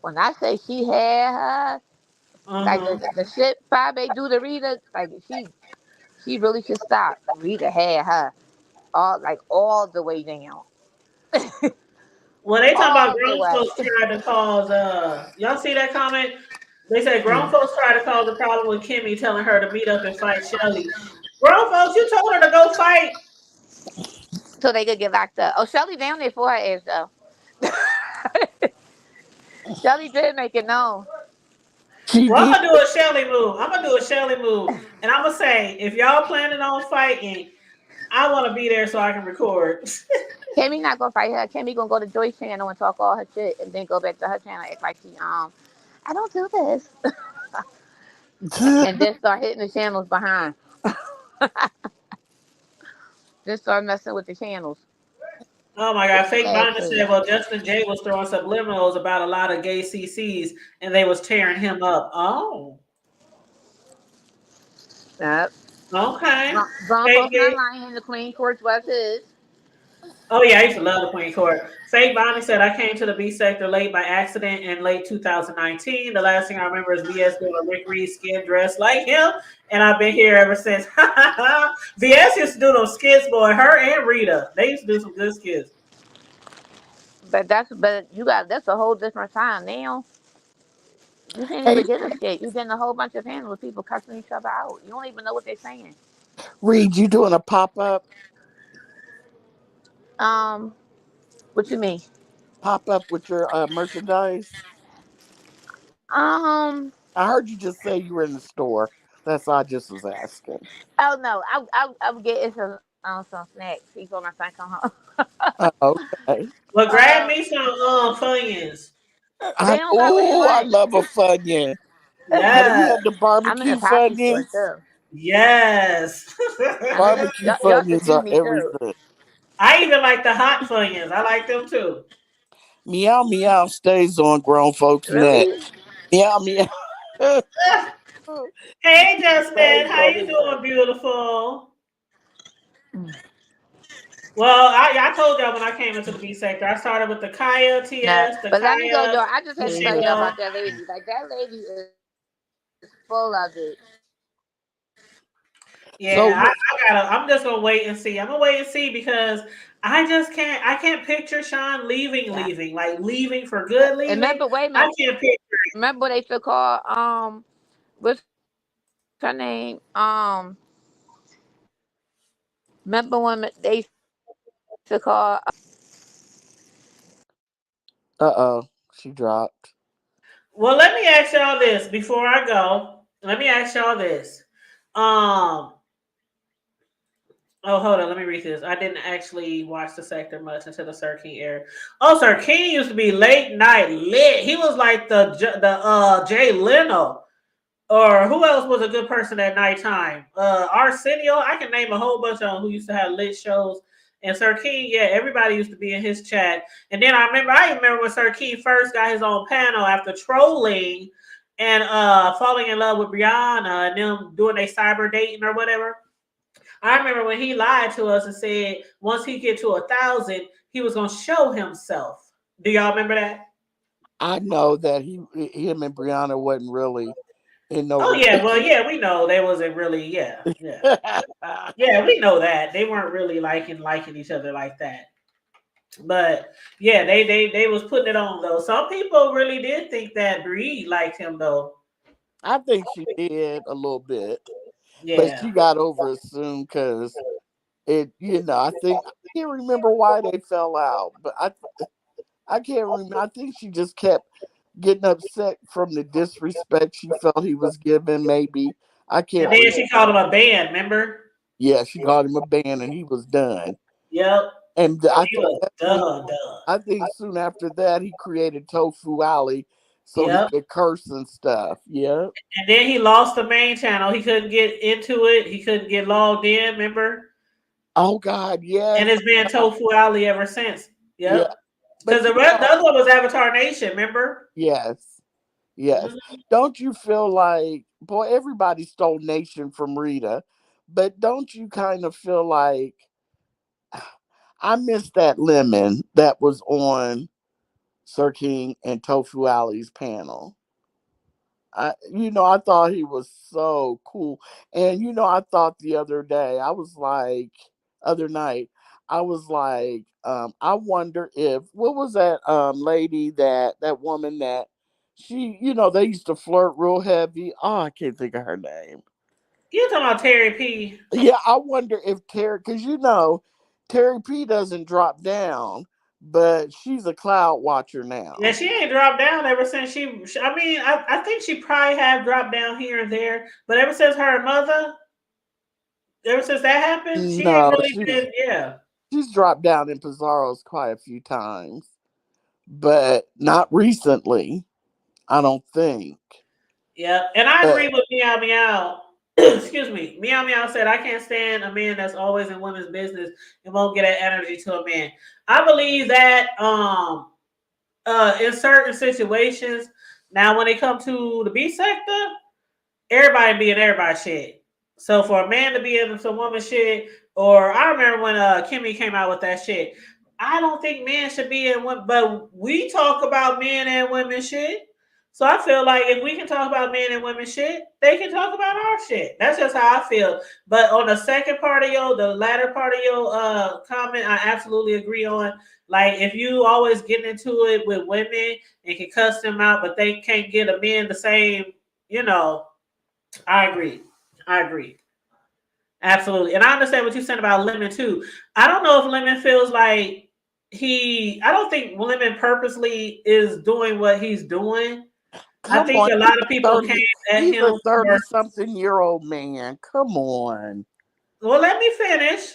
When I say she had her, like Uh-huh. the shit Five Baby do to Rita, like she really should stop. Rita had her all the way down, When they talk about all the grown way. folks trying to cause y'all see that comment? They said grown folks tried to cause a problem with Kimmy telling her to meet up and fight Shelly. Grown folks, you told her to go fight. So they could get locked up. Oh, Shelly down there for her ass though. Shelly did make it known. She Well, I'm did. gonna do a Shelly move. I'm gonna do a Shelly move. And I'm gonna say, if y'all planning on fighting, I wanna be there so I can record. Kimmy not gonna fight her. Kimmy gonna go to Joy's channel and talk all her shit, and then go back to her channel and act like she I don't do this, and then start hitting the channels behind. Just start messing with the channels. Oh my God, It's fake sad Bonner too. said, well, Justin J was throwing subliminals about a lot of gay CCs and they was tearing him up. Oh, Yep. okay. Grown folks not Fake lying. The Queen Court was his. Oh yeah, I used to love the Queen Court. Fake Bonnie said I came to the B sector late by accident in late 2019. The last thing I remember is VS doing a Rick Reed skin dress like him, and I've been here ever since. VS used to do those skits, boy. Her and Rita, they used to do some good skits. But you got that's a whole different time now. You can't Hey, even get a skit. You getting a whole bunch of panels with people cussing each other out. You don't even know what they're saying. Reed, you doing a pop up? Um, what you mean? Pop up with your merchandise? Um, I heard you just say you were in the store. That's all I just was asking. oh no, I would get some snacks before my son come home. Oh, okay. Well, grab Uh, me some Funyuns. they don't got what you I want. love a Funyun. Have you Yeah. had the I'm in the barbecue poppy store Funyuns? too. Yes. Barbecue Y'all should Funyuns see are me too. everything. I even like the hot Funyuns. I like them too. Meow meow stays on grown folks' neck. Really? Meow meow. Hey, Stays Justine, how on you his neck. doing, beautiful? Well, I told y'all when I came into the B sector, I started with the Kaya Nah. TS, the But let me go, Kaya though. I just had to tell you Mhm. Michelle. about that lady. Like, that lady is full of it. So Yeah, I gotta. I'm just gonna wait and see. I'm gonna wait and see because I just can't. I can't picture Sean leaving, Yeah. like leaving for good, And leaving. remember, wait a I minute. can't picture. Remember what they used to call, what's her name? Remember when they used to call, uh-oh, she dropped. Well, let me ask y'all this before I go. Let me ask y'all this. Um. Oh, hold on. Let me read this. I didn't actually watch the sector much until the Sir King aired. Oh, Sir King used to be late night lit. He was like the Jay Leno. Or who else was a good person at nighttime? Arsenio. I can name a whole bunch of them who used to have lit shows. And Sir King, yeah, everybody used to be in his chat. And then I remember when Sir King first got his own panel after trolling and falling in love with Brianna and them doing a cyber dating or whatever. I remember when he lied to us and said once he get to 1,000, he was gonna show himself. Do y'all remember that? I know that him and Brianna wasn't really in no Oh yeah, well relationship. yeah, we know they wasn't really yeah, we know that they weren't really liking each other like that. But yeah, they was putting it on though. Some people really did think that Bree liked him though. I think she did a little bit, but Yeah, she got over it soon because I think I can't remember why they fell out, but I can't remember. I think she just kept getting upset from the disrespect she felt he was given. Maybe I and can't then remember. she called him a band. Remember? Yeah, she called him a band, and he was done. Yep, And and he was done. I think soon after that he created Tofu Alley so he Yep. could curse and stuff. Yeah. And then he lost the main channel. He couldn't get into it. He couldn't get logged in. Remember? Oh God, And yes. it's been Tofu Alley ever since. Yeah. Yep. Because But the other one was Avatar Nation. Remember? yes. Yes. Mhm. Don't you feel like, boy, everybody stole Nation from Rita, but don't you kind of feel like I miss that lemon that was on Sir King and Tofu Alley's panel? I thought he was so cool. And I thought the other day, I was like, other night, I was like, I wonder if what was that lady that woman that she, they used to flirt real heavy. Oh, I can't think of her name. You talking about Terry P? Yeah, I wonder if Terry, because Terry P doesn't drop down, but she's a cloud watcher Yeah, now. she ain't dropped down ever since I mean, I think she probably have dropped down here and there, but ever since her mother, ever since that happened, she ain't No, really been. Yeah. she's dropped down in Pizarro's quite a few times, but not recently. I don't think. Yeah, and I But agree with Meow Meow. Excuse me. Meow Meow said, I can't stand a man that's always in women's business and won't get that energy to a man. I believe that in certain situations, now when it comes to the B sector, everybody be in everybody shit. So for a man to be in some woman shit, or I remember when Kimmy came out with that shit. I don't think men should be in women, but we talk about men and women shit. So I feel like if we can talk about men and women shit, they can talk about our shit. That's just how I feel. But on the second part of the latter part of your comment, I absolutely agree on. Like if you always get into it with women and can cuss them out, but they can't get a man the same, you know, I agree. I agree. Absolutely. And I understand what you said about Lemon too. I don't know if Lemon feels like I don't think Lemon purposely is doing what he's doing. I come think on, a lot of people came at he's a him for, 30-something-year-old man. Come on. well, let me finish.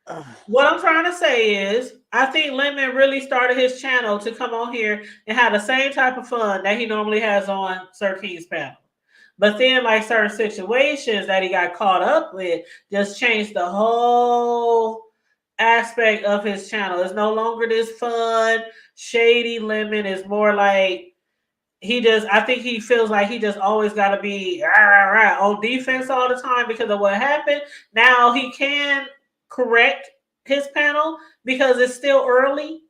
Ugh. What I'm trying to say is, I think Lemon really started his channel to come on here and have the same type of fun that he normally has on Sir King's panel. But then, like certain situations that he got caught up with, just changed the whole aspect of his channel. It's no longer this fun, shady Lemon. It's more like I think he feels like he just always got to be rah, rah, rah, on defense all the time because of what happened. Now he can correct his panel because it's still early.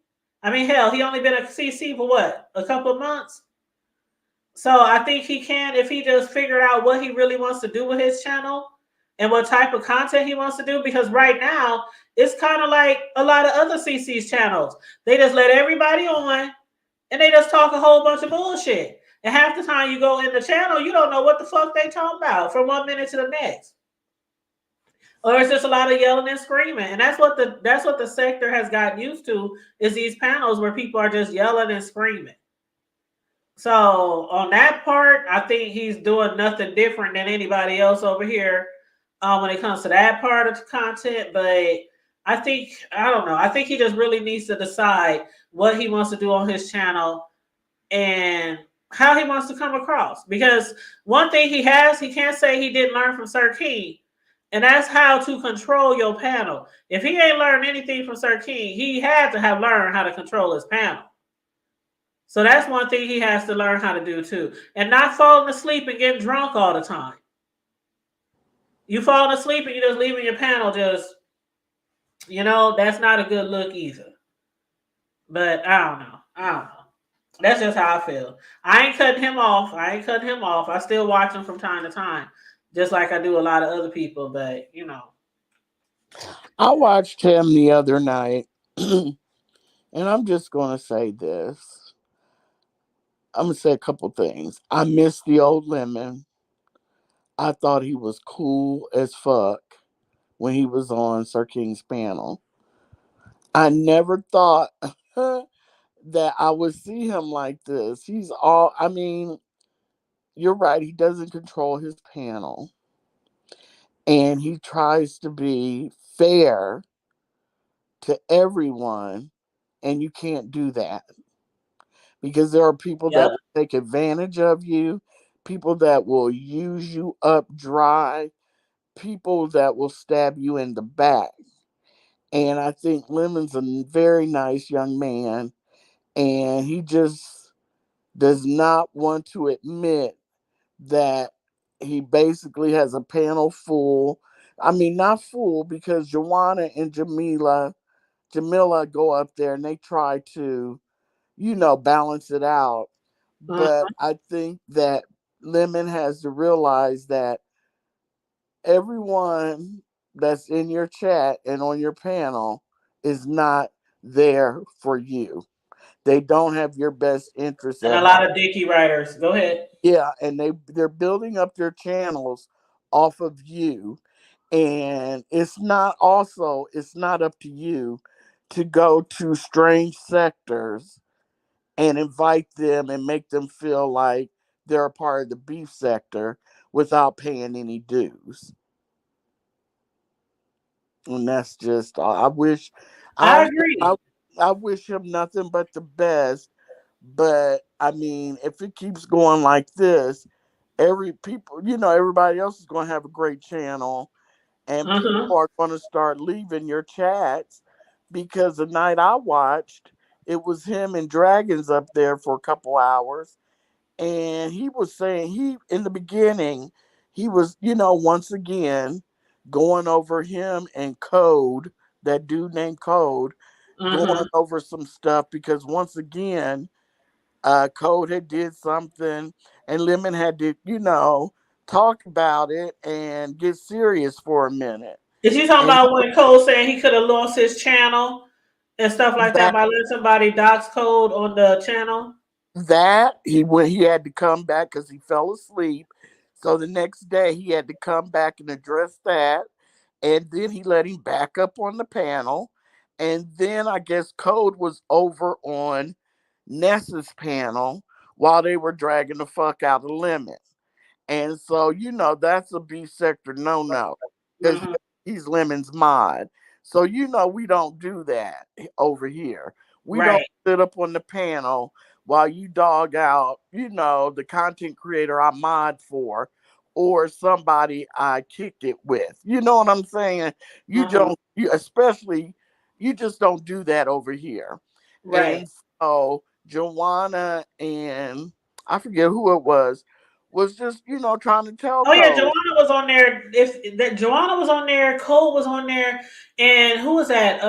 I mean, hell, he only been a CC for what, a couple of months. So I think he can, if he just figured out what he really wants to do with his channel and what type of content he wants to do. Because right now it's kind of like a lot of other CC's channels. They just let everybody on and they just talk a whole bunch of bullshit. And half the time you go in the channel, you don't know what the fuck they talking about from one minute to the next. Or it's just a lot of yelling and screaming. And that's what the sector has gotten used to, is these panels where people are just yelling and screaming. So on that part, I think he's doing nothing different than anybody else over here when it comes to that part of the content. But I don't know. I think he just really needs to decide what he wants to do on his channel and how he wants to come across. Because one thing he can't say he didn't learn from Sir King, and that's how to control your panel. If he ain't learned anything from Sir King, he had to have learned how to control his panel. So that's one thing he has to learn how to do too. And not falling asleep and getting drunk all the time. You falling asleep and you just leaving your panel just, that's not a good look either. But I don't know. That's just how I feel. I ain't cutting him off. I still watch him from time to time, just like I do a lot of other people. But I watched him the other night, and I'm just going to say this. I'm going to say a couple things. I miss the old Lemon. I thought he was cool as fuck when he was on Sir King's panel. I never thought that I would see him like this. I mean, you're right. He doesn't control his panel. And he tries to be fair to everyone. And you can't do that because there are people that yep. will take advantage of you, people that will use you up dry, people that will stab you in the back. And I think Lemon's a very nice young man, and he just does not want to admit that he basically has a panel full. I mean, not full, because Joanna and Jamila go up there and they try to, balance it out. But Uh-huh. I think that Lemon has to realize that everyone that's in your chat and on your panel is not there for you. They don't have your best interest And at a heart. lot of dicky writers. Go ahead. Yeah, and they're building up their channels off of you. And it's not up to you to go to strange sectors and invite them and make them feel like they're a part of the beef sector without paying any dues. And that's just I I agree. I, I wish him nothing but the best. But I mean, if it keeps going like this, everybody else is going to have a great channel, and people Uh-huh. are going to start leaving your chats because the night I watched, it was him and Dragons up there for a couple hours, and he was saying he in the beginning he was once again going over him and Code, that dude named Code, going Uh-huh. over some stuff because once again Code had did something and Lemon had to talk about it and get serious for a minute. Is you talking And about when Cole saying he could have lost his channel and stuff like that that by letting somebody dox Code on the channel? when he had to come back because he fell asleep, so the next day he had to come back and address that, and then he let him back up on the panel, and then I guess Code was over on Nessa's panel while they were dragging the fuck out of Lemon. And so, that's a B sector no because Uh-huh. he's Lemon's mod. So, we don't do that over here. We don't Right. sit up on the panel while you dog out, the content creator I mod for or somebody I kicked it with. You know what I'm saying? You Uh-huh. don't, you especially, you just don't do that over here. Right. And so Joanna and I forget who it was just, trying to tell Oh yeah, Code. Joanna was on there. If that Joanna was on there, Cole was on there, and who was that?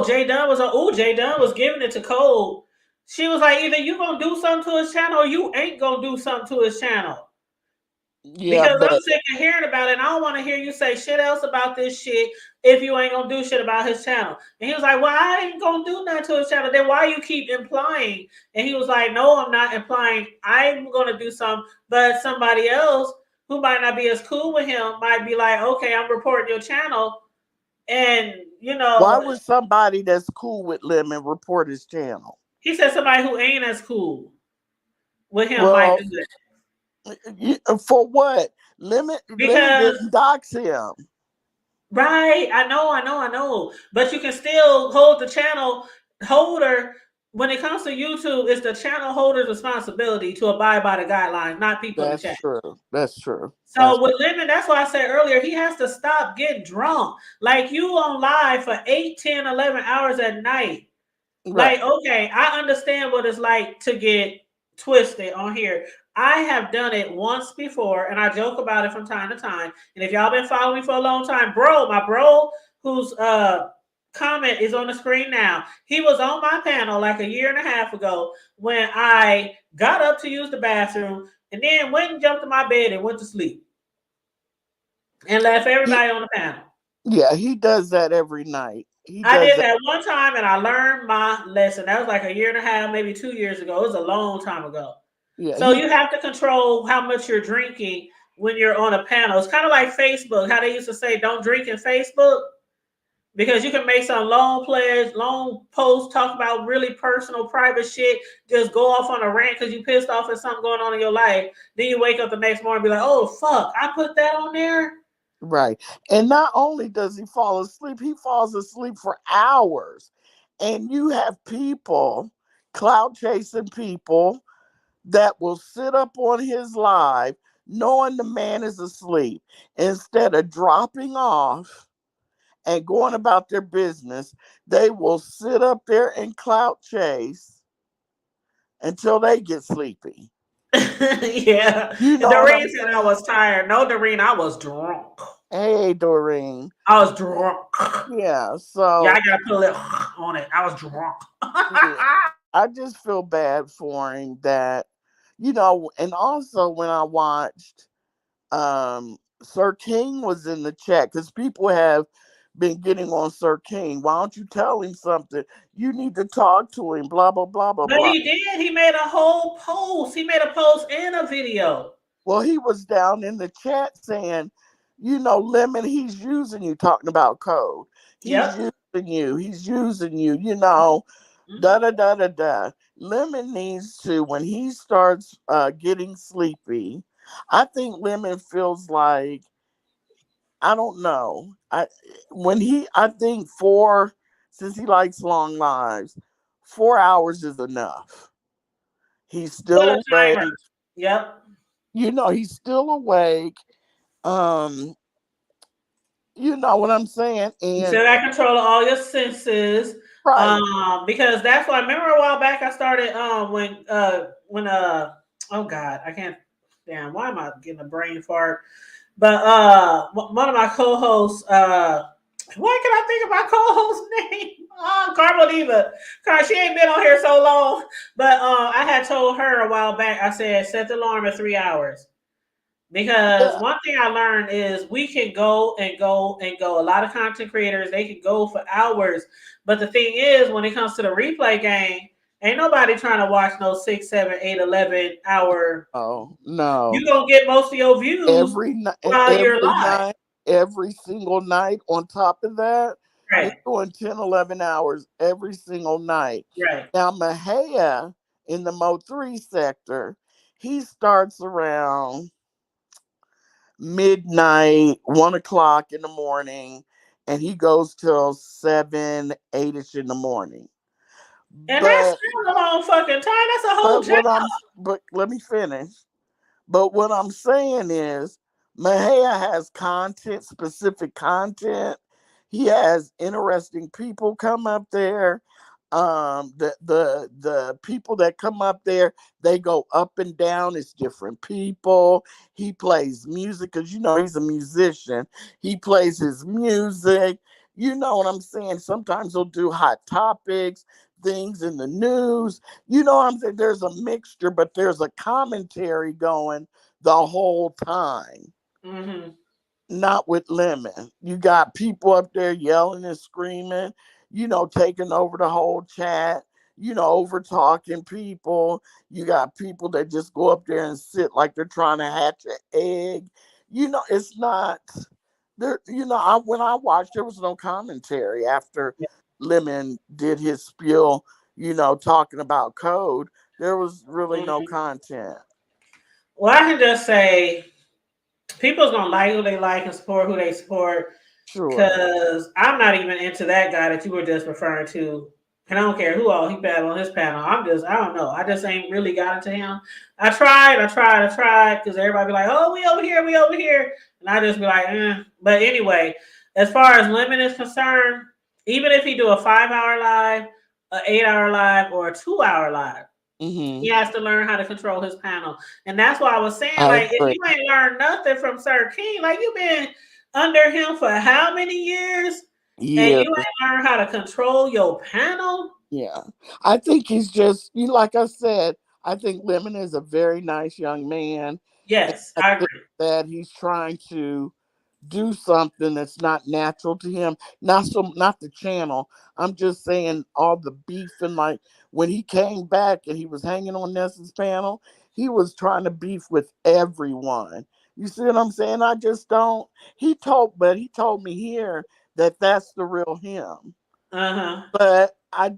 Jay Dunn was on. Oh, Jay Dunn was giving it to Cole. She was like, either you gonna do something to his channel, or you ain't gonna do something to his channel. Yeah, Because I'm but sick of hearing about it. And I don't want to hear you say shit else about this shit if you ain't gonna do shit about his channel. And he was like, well, I ain't gonna do nothing to his channel. Then why you keep implying? And he was like, no, I'm not implying. I'm gonna do something, but somebody else who might not be as cool with him might be like, okay, I'm reporting your channel. And why would somebody that's cool with Lemon report his channel? he said somebody who ain't as cool with him might Well, do it. for what? Lemon Because didn't dox him. right, I know. But you can still hold the channel holder. When it comes to YouTube, it's the channel holder's responsibility to abide by the guidelines, not people in the That's chat. true. That's true. That's So with Lemon, that's why I said earlier, he has to stop getting drunk. Like you on live for 8, 10, 11 hours at night. right. Like, okay, I understand what it's like to get twisted on here. I have done it once before, and I joke about it from time to time. And if y'all been following me for a long time, my bro, whose comment is on the screen now, he was on my panel like a year and a half ago when I got up to use the bathroom and then went and jumped in my bed and went to sleep and left He, everybody on the panel. yeah, he does that every night. He I does did that. that one time and I learned my lesson. That was like a year and a half, maybe 2 years ago. It was a long time ago. Yeah, So you have to control how much you're drinking when you're on a panel. It's kind of like Facebook, how they used to say don't drink in Facebook. Because you can make some long pledge, long post, talk about really personal, private shit, just go off on a rant because you pissed off at something going on in your life. Then you wake up the next morning and be like, oh fuck, I put that on there. right. And not only does he fall asleep, he falls asleep for hours. And you have people, cloud chasing people, that will sit up on his live knowing the man is asleep instead of dropping off and going about their business. They will sit up there and clout chase until they get sleepy. Yeah. You And know what I'm Doreen said I saying? was tired. No, Doreen, I was drunk. Hey, Doreen. I was drunk. Yeah, Yeah, so I gotta put a little on it. I was drunk. yeah, I just feel bad for him that, and also when I watched Sir King was in the chat because people have been getting on Sir King. Why don't you tell him something? You need to talk to him, blah blah blah blah But blah. he did. He made a whole post. He made a post and a video. Well, he was down in the chat saying, Lemon, he's using you, talking about code. He's Yep. using you. He's using you, da Mhm. da da da da. Lemon needs to, when he starts getting sleepy, I think Lemon feels like, I don't know. I think since he likes long lives, 4 hours is enough. He's Put still a timer. awake. Yep. He's still awake. Um, you know what I'm saying? You And still got control of all your senses. right. Because that's why I remember a while back I started when oh god, I can't damn, why am I getting a brain fart? But one of my co-hosts, what can I think of my co-host name? Carbo Diva. Cause she ain't been on here so long. But I had told her a while back, I said, set the alarm at 3 hours. Because Yeah. one thing I learned is we can go and go and go. A lot of content creators, they can go for hours. But the thing is, when it comes to the replay game, ain't nobody trying to watch no 6, 7, 8, 11 hour. Oh no. You gonna get most of your views Every night, while you're every live. night, every single night. On top of that, you're Right, doing 10, 11 hours every single night. right. Now, Mahia in the Mo3 sector, he starts around midnight, 1 o'clock in the morning, and he goes till 7, 8ish in the morning. And that's But still a long fucking time. That's a whole job. but let me finish. But what I'm saying is, Mahia has content, specific content. He has interesting people come up there. The people that come up there, they go up and down. It's different people. He plays music because you know he's a musician. He plays his music. You know what I'm saying? Sometimes he'll do hot topics, things in the news. You know what I'm saying? There's a mixture, but there's a commentary going the whole time. Mm-hmm. Not with Lemon. You got people up there yelling and screaming, you know, taking over the whole chat, you know, over talking people. You got people that just go up there and sit like they're trying to hatch an egg. You know, it's not there. You know, when I watched, there was no commentary after Lemon did his spiel, you know, talking about code. There was really no Mm-hmm. content. Well, I can just say people's gonna like who they like and support who they support. Sure. Cause I'm not even into that guy that you were just referring to. And I don't care who all he battled on his panel. I don't know. I just ain't really got into him. I tried. Because everybody be like, oh, we over here. And I just be like, eh. But anyway, as far as Lemon is concerned, even if he do a 5 hour live, an 8 hour live, or a 2 hour live, he Hmm. has to learn how to control his panel. And that's why I was saying, I like, if agree. you ain't learned nothing from Sir King, like you've been under him for how many years? And Yeah. you ain't learned how to control your panel? Yeah, I think he's just you. Like I said, I think Lemon is a very nice young man, and Yes, I I think agree. that he's trying to do something that's not natural to him. Not the channel. I'm just saying all the beef and like when he came back and he was hanging on Nessa's panel, he was trying to beef with everyone. You see what I'm saying? I just don't. He told me here that that's the real him, Uh-huh. but I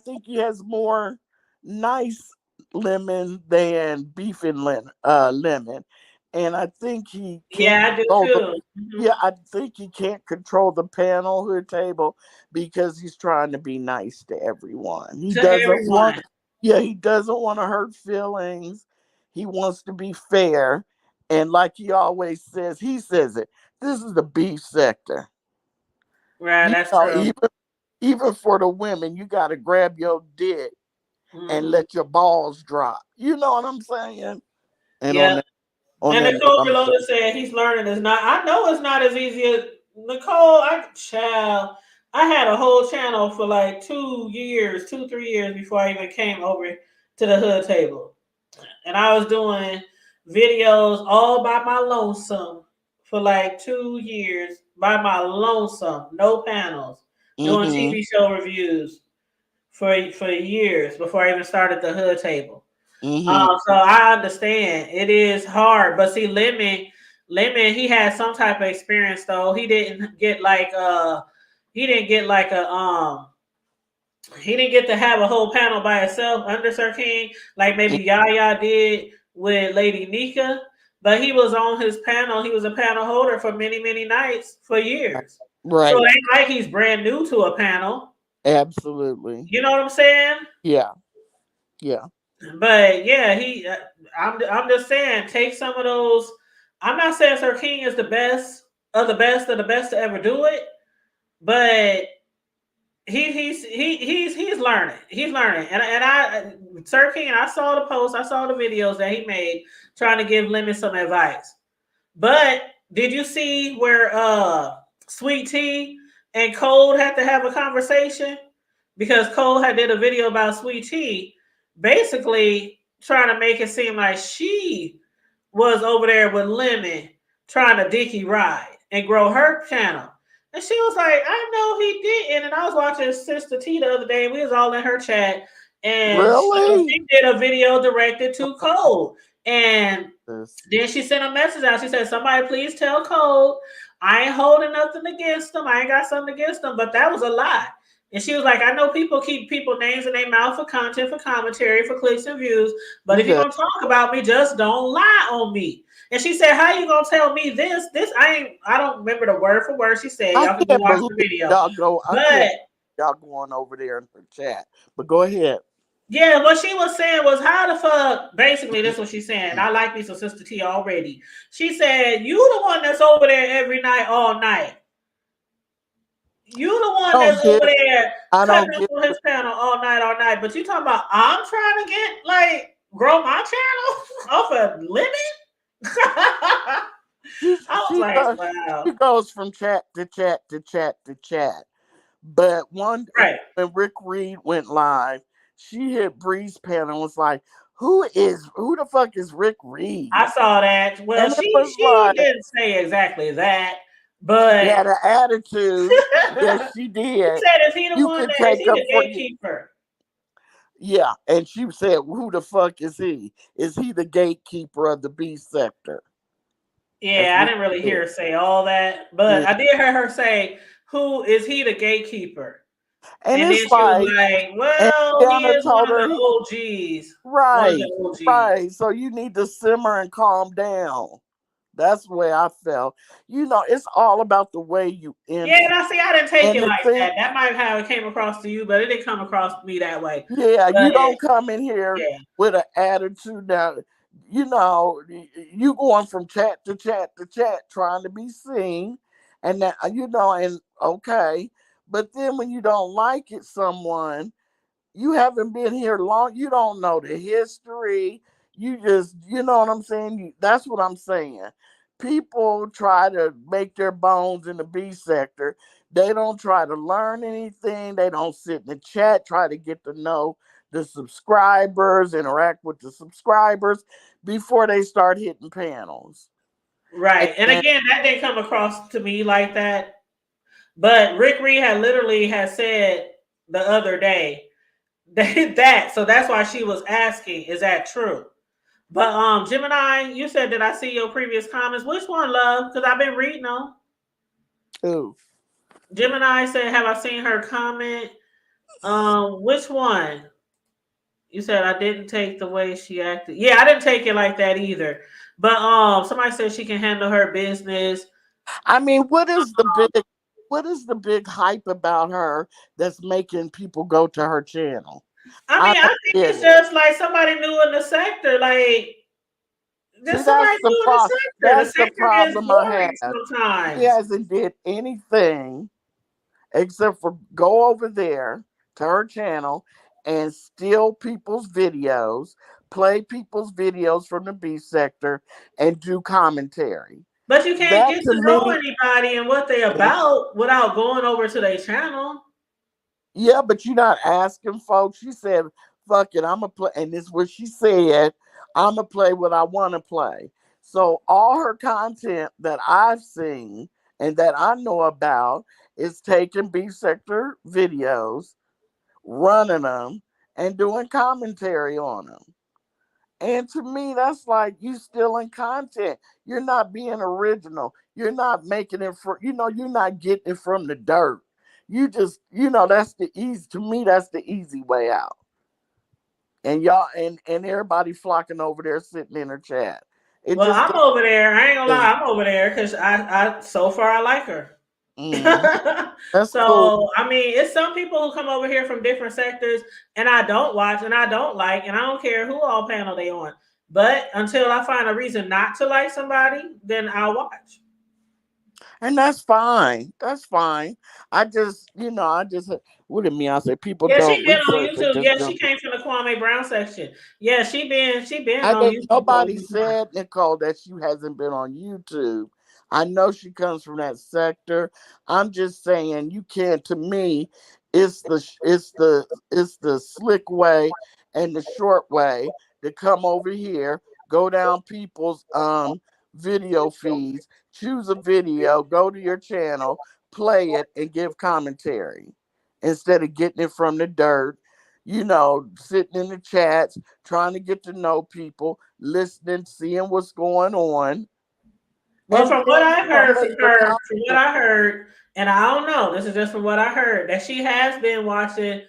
think he has more nice lemon than beefing lemon. And I think he can't Yeah, I do control the too. yeah, I think he can't control the panel or table because he's trying to be nice to everyone. To everyone. He doesn't want to hurt feelings. He wants to be fair. And like he always says, he says it. This is the beef sector. Right, You that's know, true. even for the women, you got to grab your dick and Hmm. let your balls drop. You know what I'm saying? And Yeah. on And that note, Nicole I'm Reloaded done. said he's learning is not. I know it's not as easy as Nicole. I had a whole channel for like 2 years, 3 years before I even came over to the hood table. And I was doing videos all by my lonesome for like 2 years by my lonesome, no panels, doing Mm-hmm. TV show reviews for years before I even started the hood table. Mm-hmm. So I understand it is hard, but see, Lemon, he had some type of experience though. He didn't get like a he didn't get to have a whole panel by itself under Sir King, like maybe Yaya did with Lady Nika. But he was on his panel. He was a panel holder for many, many nights for years. So Right. it ain't like he's brand new to a panel. Absolutely. You know what I'm saying? Yeah. Yeah. But yeah, I'm just saying, take some of those. I'm not saying Sir King is the best of the best to ever do it, but he's learning. He's learning, and I Sir King. I saw the posts. I saw the videos that he made trying to give Lemon some advice. But did you see where Sweet Tea and Cole had to have a conversation because Cole had did a video about Sweet Tea, basically trying to make it seem like she was over there with Lemon trying to dicky ride and grow her channel. And she was like, I know he didn't. And I was watching Sister T the other day, and we was all in her chat. And Really? she did a video directed to Cole. And This. then she sent a message out. She said, somebody please tell Cole I ain't holding nothing against him. I ain't got something against him, but that was a lie. And she was like, I know people keep people names in their mouth for content, for commentary, for clicks and views. But He if you're does. gonna talk about me, just don't lie on me. And she said, how you gonna tell me this? I don't remember the word for word she said. I Y'all can go can't watch believe the video. y'all go. I can't But believe y'all going over there in her chat. But go ahead. Yeah, what she was saying was how the fuck. Basically, that's what she's saying. I like me some Sister T already. She said, "You the one that's over there every night, all night. You the one don't that's get over it. there I cutting don't up get on his panel all night, all night. But you talking about I'm trying to get like grow my channel off a limit." she I was she like, goes wow, she goes from chat to chat to chat to chat. But right. when Rick Reed went live, she hit Bree's panel and was like, who the fuck is Rick Reed? I saw that. Well, And it she was she like, didn't say exactly that, she but had an attitude. Yes, she she did. said, "Is he the You one can that is take he up the for you. gatekeeper?" Yeah. And she said, who the fuck is he? Is he the gatekeeper of the B sector? That's Yeah, I what didn't really she hear said. her say all that, but Yeah. I did hear her say, "Who is he the gatekeeper?" And And then it's she was like, like, and "Well, he Deanna is one told of the her, OGs, one of the right, OGs." right. So you need to simmer and calm down. That's the way I felt. It's all about the way you Yeah, enter. and I see. I didn't take And it the like thing, that. That might have how it came across to you, but it didn't come across to me that way. yeah, But you don't come in here yeah, with an attitude now. You going from chat to chat to chat trying to be seen, and that and okay, but then when you don't like it, someone you haven't been here long. You don't know the history. You just, you know what I'm saying? That's what I'm saying. People try to make their bones in the B sector. They don't try to learn anything. They don't sit in the chat, try to get to know the subscribers, interact with the subscribers before they start hitting panels. right. And And again, that didn't come across to me like that. But Rick Reed had literally had said the other day that so that's why she was asking, is that true? But Gemini, you said, did I see your previous comments? Which one, love? Because I've been reading them. ooh, Gemini said, have I seen her comment? Which one? You said I didn't take the way she acted. Yeah, I didn't take it like that either. But somebody said she can handle her business. I mean, what is the big hype about her that's making people go to her channel? I I mean, I don't think get it's it. just like somebody new in the sector. Like See, there's somebody new in the sector. The that's the sector gets problem I boring have. She sometimes. hasn't did anything except for go over there to her channel and steal people's videos, play people's videos from the B sector, and do commentary. But you can't That get to to know me, anybody and what they about without going over to their channel. yeah, but you're not asking folks. She said, fuck it, I'm going to play. And this is what she said, I'm going to play what I want to play. So all her content that I've seen and that I know about is taking B sector videos, running them, and doing commentary on them. And to me, that's like you stealing content. You're not being original. You're not making it for, you're not getting it from the dirt. You just, that's the easy, to me, that's the easy way out. And y'all, and everybody flocking over there sitting in her chat. It Well, just I'm over there. I ain't gonna lie, doesn't. I'm over there because I so far I like her. Mm, that's cool. So I mean, it's some people who come over here from different sectors, and I don't watch, and I don't like, and I don't care who all panel they on. But until I find a reason not to like somebody, then I'll watch. And that's fine. That's fine. What at me, I say people Yeah, don't she been on research, they YouTube. just Yeah, she jump in. came from the Kwame Brown section. Yeah, she been I on didn't. YouTube for a Nobody long time. said, Nicole, that she hasn't been on YouTube. I know she comes from that sector. I'm just saying you can't. To me, it's the slick way and the short way to come over here, go down people's video feeds, choose a video, go to your channel, play it, and give commentary instead of getting it from the dirt. Sitting in the chats, trying to get to know people, listening, seeing what's going on, Well, and from what then I heard make from your her, from what comment. I heard, and I don't know, this is just from what I heard, that she has been watching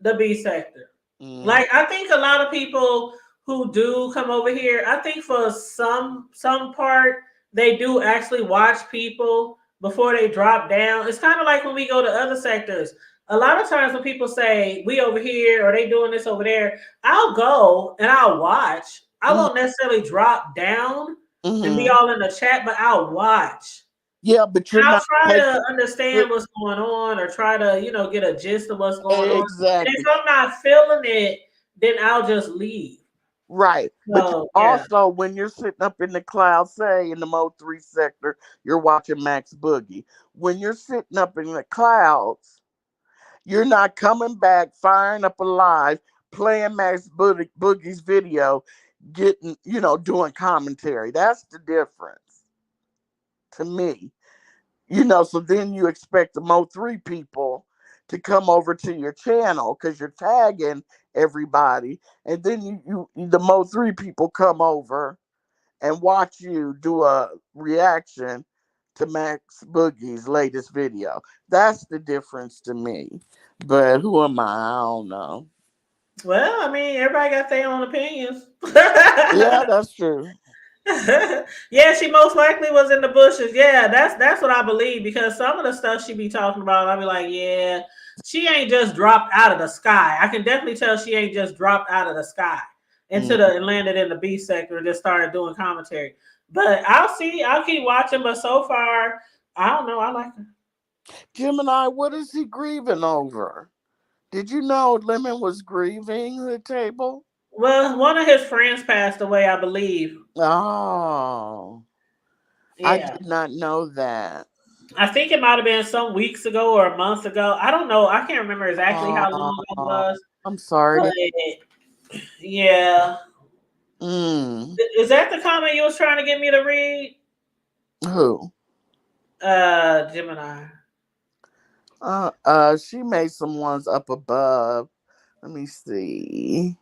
the B sector. Mm. Like I think a lot of people who do come over here, I think for some part they do actually watch people before they drop down. It's kind of like when we go to other sectors. a lot of times when people say we over here or they doing this over there, I'll go and I'll watch. I Mm-hmm. won't necessarily drop down and be Mm-hmm. all in the chat, but I'll watch. Yeah, but And you're I'll not try taking to understand it what's going on or try to, get a gist of what's going on. And if exactly. I'm not feeling it, then I'll just leave. Right. But you So yeah. also, when you're sitting up in the cloud, say in the Mo 3 sector, you're watching Max Boogie. When you're sitting up in the clouds, you're not coming back, firing up a live, playing Boogie's video, getting, doing commentary. That's the difference to me. So then you expect the Mo 3 people to come over to your channel because you're tagging everybody. And then the Mo 3 people come over and watch you do a reaction to Max Boogie's latest video. That's the difference to me. But who am I? I don't know. Well, I mean, everybody got their own opinions. Yeah, that's true. Yeah, she most likely was in the bushes. Yeah, that's what I believe because some of the stuff she be talking about, I'll be like, yeah, she ain't just dropped out of the sky. I can definitely tell she ain't just dropped out of the sky into Mm. the and landed in the B sector and just started doing commentary. But I'll see, I'll keep watching. But so far, I don't know. I like her. Gemini, what is he grieving over? Did you know Lemon was grieving the table? Well, one of his friends passed away, I believe. Oh, I Yeah. did not know that. I think it might have been some weeks ago or a month ago. I don't know. I can't remember exactly how long it Oh, was. I'm sorry But to. yeah. Mm, Is that the comment you was trying to get me to read? who? Gemini. She made some ones up above. Let me see.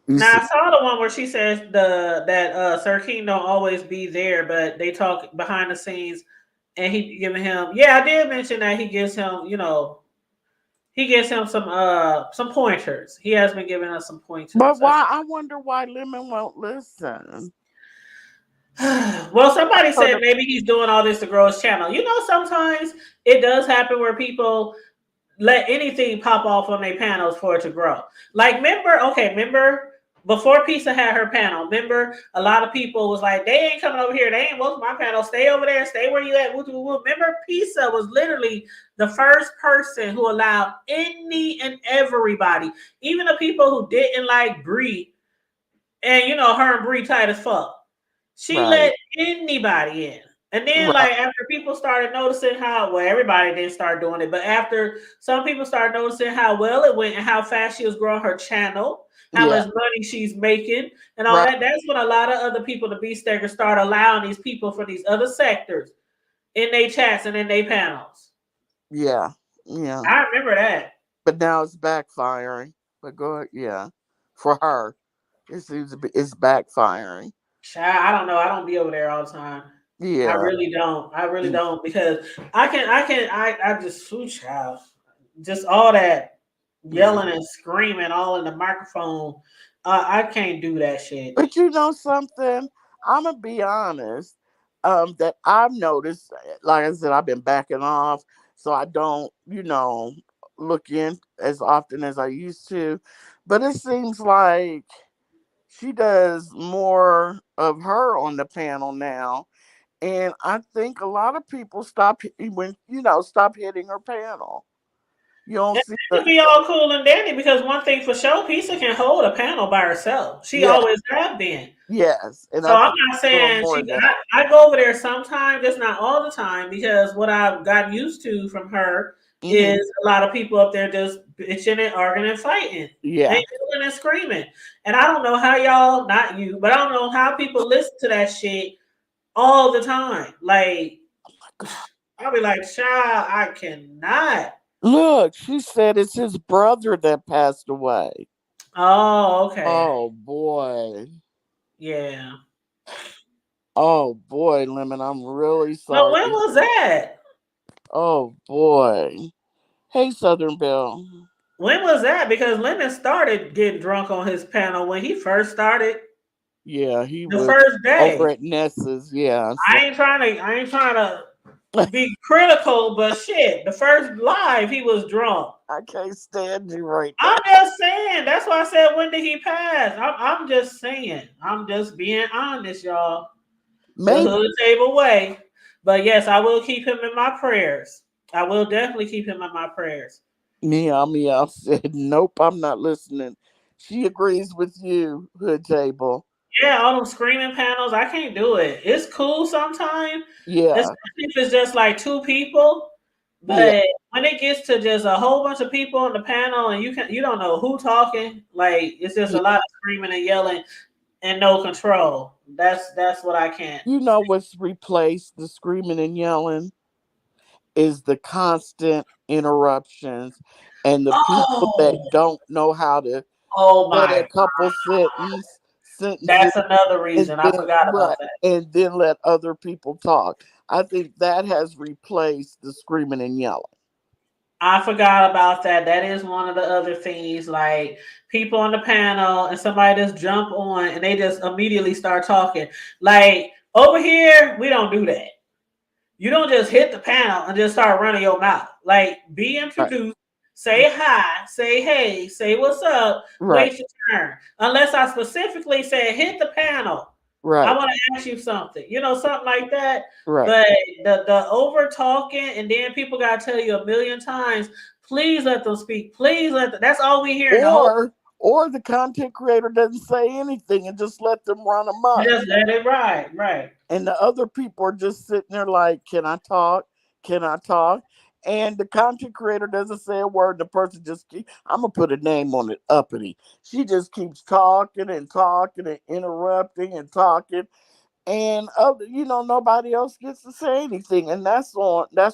You Now see? I saw the one where she says that Sir King don't always be there, but they talk behind the scenes and he giving him yeah, I did mention that he gives him, he gives him some pointers. He has been giving us some But pointers. why? I wonder why Lemon won't listen. Well, somebody So said maybe he's doing all this to grow his channel. Sometimes it does happen where people let anything pop off on their panels for it to grow. Like, remember before Pizza had her panel, remember a lot of people was like, they ain't coming over here. They ain't welcome my panel. Stay over there. Stay where you at. Woo, woo, woo. Remember, Pizza was literally the first person who allowed any and everybody, even the people who didn't like Brie, and her and Brie tight as fuck. She right, let anybody in. And then, right, like, after people started noticing well, everybody didn't start doing it, but after some people started noticing how well it went and how fast she was growing her channel, how yeah, much money she's making, and all right, that, that's when a lot of other people, the B Stackers, start allowing these people from these other sectors in their chats and in their panels. yeah, yeah. I remember that. But now it's backfiring. But go ahead, yeah. For her, it seems to be it's backfiring. Child, I don't know. I don't be over there all the time. I Yeah, really don't. I really mm, don't because I just food child. Just all that yeah. yelling and screaming all in the microphone. I can't do that shit. But you know something? I'm gonna be honest. That I've noticed, like I said, I've been backing off, so I don't, look in as often as I used to. But it seems like she does more of her on the panel now, and I think a lot of people stop hitting her panel. You don't And see that could be all cool and dandy because one thing for sure, Pizza can hold a panel by herself. She yeah, always have been. yes, and So I I'm think not she's doing saying more she. of that. I go over there sometimes, just not all the time, because what I've gotten used to from her Hmm. is a lot of people up there just bitching and arguing and fighting and Yeah, yelling and screaming. And I don't know how y'all, not you, but I don't know how people listen to that shit all the time. Like I'll be like, child, I cannot. look, she said it's his brother that passed away. Oh, okay, Oh boy. yeah. Oh boy, Lemon, I'm really But sorry. when was that? Oh boy. Hey, Southern Belle. When was that? Because Lemon started getting drunk on his panel when he first started Yeah, he the was first over day. at Ness's. Yeah, so I ain't trying to be critical, but shit, the first live he was drunk. I can't stand you right now. I'm just saying. That's why I said when did he pass? I'm just saying. I'm just being honest, y'all. The Maybe hood table way. But yes, I will keep him in my prayers. I will definitely keep him in my prayers. Meow Meow said, "Nope, I'm not listening." She agrees with you, Hood Table. Yeah, all them screaming panels, I can't do it. It's cool sometimes, Yeah, especially if it's just like two people. yeah, But when it gets to just a whole bunch of people on the panel and you don't know who talking, like it's just a yeah. lot of screaming and yelling and no control. That's what I can't. You know what's replaced the screaming and yelling is the constant interruptions and the people that Oh, don't know how to oh say a my! couple sentences That's another and reason I then forgot about right that. and then let other people talk. I think that has replaced the screaming and yelling. I forgot about that. That is one of the other things. Like people on the panel and somebody just jump on and they just immediately start talking. Like over here, we don't do that. You don't just hit the panel and just start running your mouth. Like be Right, introduced, say hi, say hey, say what's up, right, wait your turn. Unless I specifically say hit the panel. I right, want to ask you something. Something like that. right. But the over talking and then people gotta tell you a million times, please let them speak. Please let them, that's all we hear in the whole Or the content creator doesn't say anything and just let them run amok. just let it ride. Right. And the other people are just sitting there like, "Can I talk? Can I talk?" And the content creator doesn't say a word. The person just I'm gonna put a name on it, Uppity. She just keeps talking and talking and interrupting and talking, and nobody else gets to say anything. And that's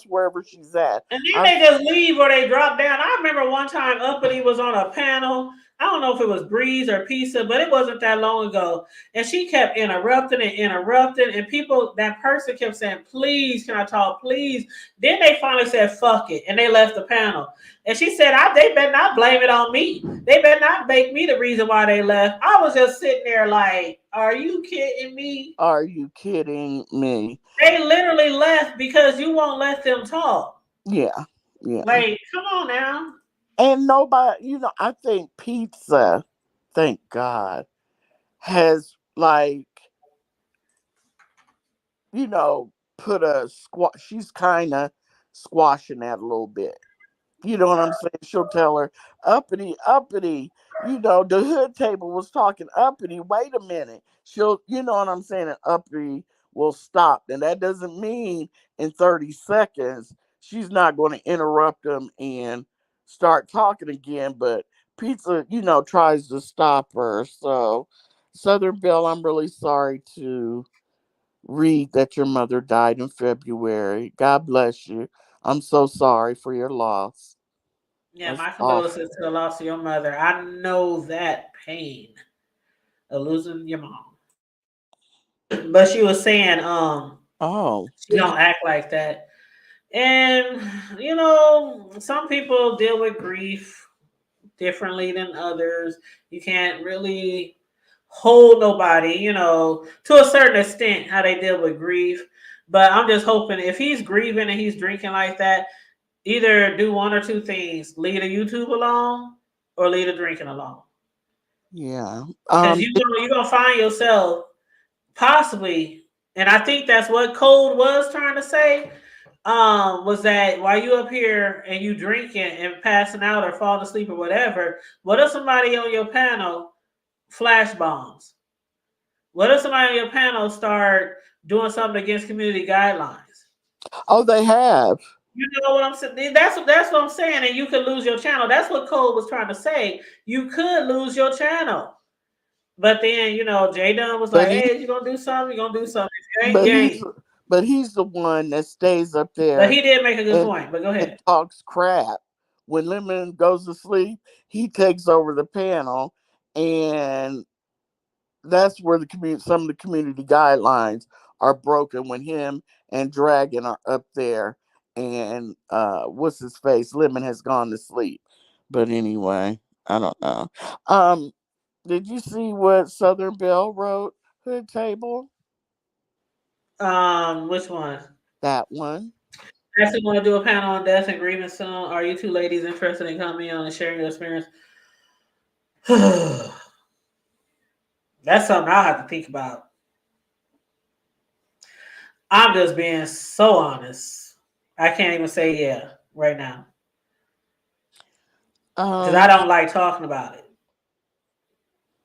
wherever she's at. And I then they just leave or they drop down. I remember one time Uppity was on a panel. I don't know if it was Breeze or Pizza, but it wasn't that long ago. And she kept interrupting and interrupting. And that person kept saying, please, can I talk? Please. Then they finally said, fuck it. And they left the panel. And she said, they better not blame it on me. They better not make me the reason why they left. I was just sitting there like, are you kidding me? Are you kidding me? They literally left because you won't let them talk. Yeah, yeah. Like, come on now. And nobody, I think pizza, thank God, has like, put a squash. She's kind of squashing that a little bit. You know what I'm saying? She'll tell her, uppity, uppity. The hood table was talking uppity. Wait a minute. You know what I'm saying? And uppity will stop. And that doesn't mean in 30 seconds she's not going to interrupt them and start talking again. But pizza, tries to stop her. So, Southern Belle, I'm really sorry to read that your mother died in February. God bless you. I'm so sorry for your loss. Yeah, That's my awful. condolences to the loss of your mother. I know that pain of losing your mom. But she was saying, Oh, she did you? don't act like that. And some people deal with grief differently than others. You can't really hold nobody, to a certain extent how they deal with grief. But I'm just hoping if he's grieving and he's drinking like that, either do one or two things: leave the YouTube alone or leave the drinking alone. Yeah. Because you're gonna find yourself possibly, and I think that's what Code was trying to say. Was that while you up here and you drinking and passing out or falling asleep or whatever, what if somebody on your panel flash bombs? What if somebody on your panel start doing something against community guidelines? Oh, they have. You know what I'm saying? That's what I'm saying, and you could lose your channel. That's what Cole was trying to say. You could lose your channel. But then, Jay Dunn was But like, he, hey, you're gonna do something, you're gonna do something. If you ain't, but you he's, ain't. but he's the one that stays up But there he did make a good and point. But go and ahead. talks crap. When Lemon goes to sleep, he takes over the panel, and that's where some of the community guidelines are broken when him and Dragon are up there, and what's his face? Lemon has gone to sleep. But anyway, I don't know. Um, did you see what Southern Belle wrote? Hood Table, Which one? that one. Actually, want to do a panel on death and grievance soon. Are you two ladies interested in coming on and sharing your experience? That's something I'll have to think about. I'm just being so honest. I can't even say yeah right now because I Um, don't like talking about it.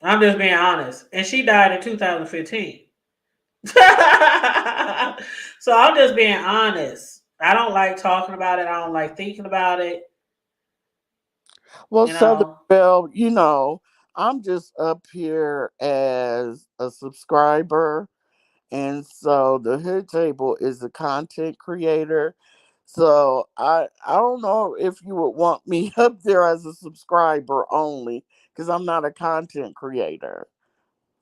I'm just being honest. And she died in 2015. So I'm just being honest. I don't like talking about it. I don't like thinking about it. well, You Southern know, Belle, I'm just up here as a subscriber. And so the Hood Table is a content creator. So I don't know if you would want me up there as a subscriber only because I'm not a content creator.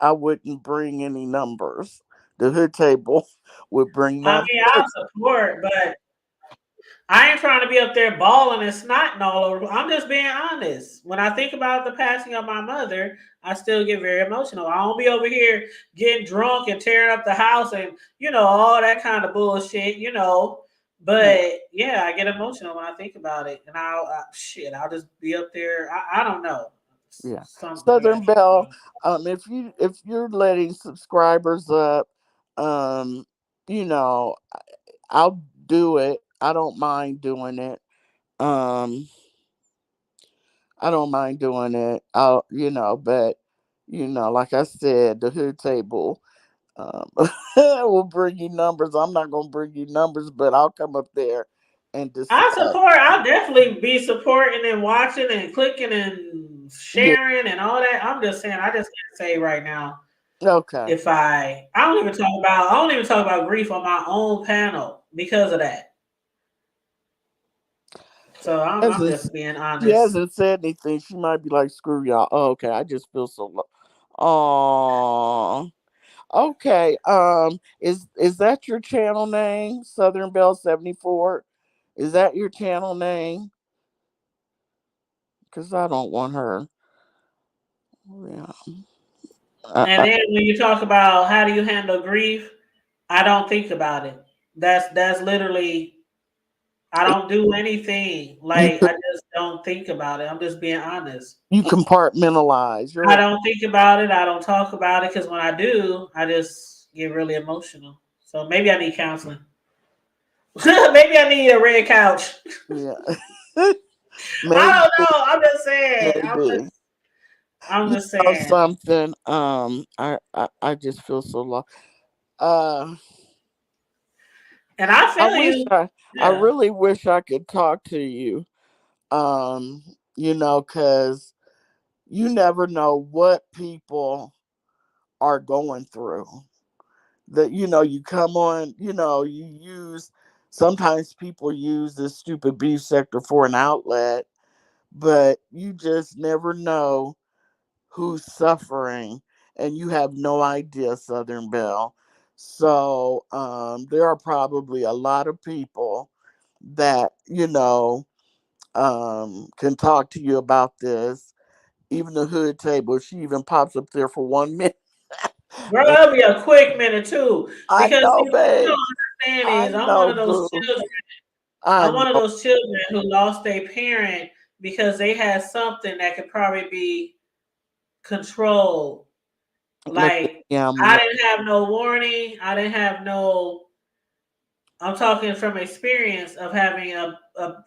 I wouldn't bring any numbers. The Hood Table would bring I numbers. mean, I'll support, but I ain't trying to be up there bawling and snotting all over. I'm just being honest. When I think about the passing of my mother, I still get very emotional. I don't be over here getting drunk and tearing up the house and all that kind of bullshit. Yeah, But yeah, I get emotional when I think about it, and I'll just be up there. I don't know, yeah. some Southern reaction. Belle, if you're letting subscribers up, um, you know, I'll do it. I don't mind doing it. Um, I don't mind doing it. But like I said, the Hood Table um, will bring you numbers. I'm not gonna bring you numbers, but I'll come up there and I discuss. support. I'll definitely be supporting and watching and clicking and Yeah. sharing and all that. I'm just saying. I just can't say right now Okay. if I don't even talk about grief on my own panel because of that. So I'm Hasn't just being She honest. hasn't said anything. She might be like, "Screw y'all." Oh, okay. I just feel so low. Oh. Okay. Is that your channel name? Southern Belle 74. Is that your channel name? Because I don't want her. Yeah. And then when you talk about how do you handle grief, I don't think about it. That's literally I don't do anything. you Like I just don't think about it. I'm just being honest. you compartmentalize. I don't think about it. I don't talk about it because when I do, I just get really emotional. So maybe I need counseling. Maybe I need a red couch. Yeah. I Maybe, don't know. I'm just saying. maybe. I'm You just know saying. something? I just feel so low. Uh, And I I feel wish you. I Yeah. really wish I could talk to you. Cause you never know what people are going through. That you come on, you use sometimes people use this stupid beef sector for an outlet, but you just never know who's suffering, and you have no idea, Southern Belle. So there are probably a lot of people that can talk to you about this. Even the Hood Table, she even pops up there for 1 minute. Bro, And that'll be a quick minute too. I Because know, see, what you babe. don't understand I is I'm one know, of those boo. children. I I'm one of know. those children who lost their parent because they had something that could probably be controlled. Like the Like yum I yum. didn't have no warning. I didn't have no. I'm talking from experience of having a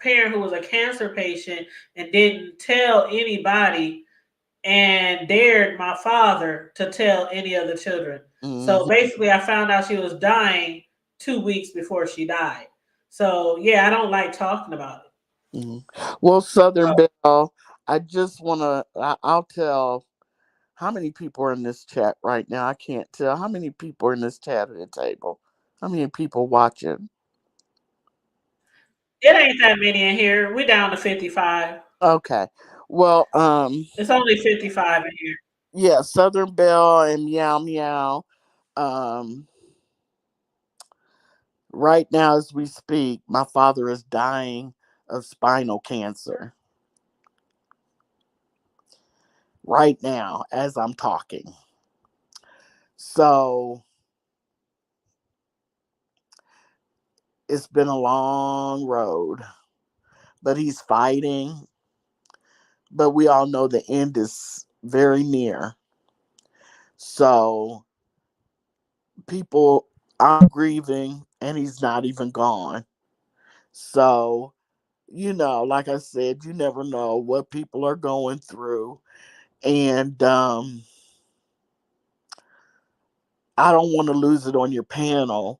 parent who was a cancer patient and didn't tell anybody and dared my father to tell any other children. So Hmm. basically, I found out she was dying 2 weeks before she died. So yeah, I don't like talking about it. Hmm. Well, Southern Belle, I just want to, I'll tell how many people are in this chat right now. I can't tell. How many people are in this chat at the table? How many people watching? It ain't that many in here. We down to 55. Okay. Well, It's only 55 in here. yeah, Southern Belle and Meow Meow. Um, right now as we speak, my father is dying of spinal cancer. Right now, as I'm talking. So It's been a long road, but he's fighting. But we all know the end is very near. So people are grieving, and he's not even gone. So, like I said, you never know what people are going through. And I don't want to lose it on your panel,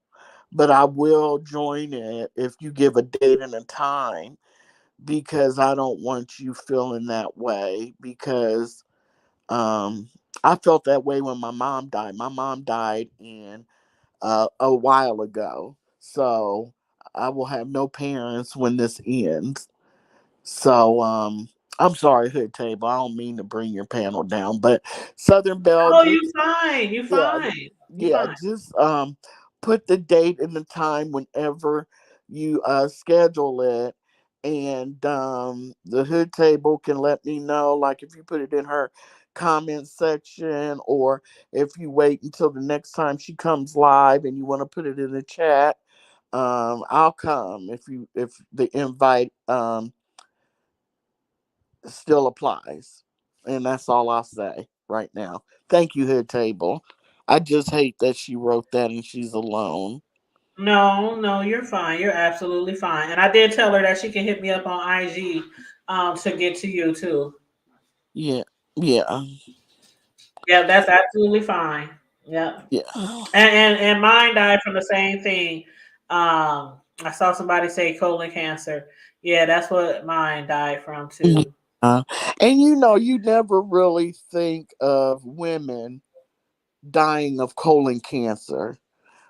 but I will join it if you give a date and a time, because I don't want you feeling that way, because um I felt that way when my mom died. My mom died in a while ago. So I will have no parents when this ends. So I'm sorry, Hood Table. I don't mean to bring your panel down, but Southern Belle, Oh, just you fine. You yeah, fine. You yeah, fine. just put the date and the time whenever you schedule it, and the Hood Table can let me know, like if you put it in her comment section, or if you wait until the next time she comes live and you want to put it in the chat. I'll come if the invite still applies. And that's all I'll say right now. Thank you, Hood Table. I just hate that she wrote that and she's alone. No, no, you're fine. You're absolutely fine. And I did tell her that she can hit me up on IG to get to you too. Yeah, yeah, Yeah, that's absolutely fine. Yeah. yeah. And mine died from the same thing. I saw somebody say colon cancer. Yeah, that's what mine died from too. Yeah. And you never really think of women dying of colon cancer.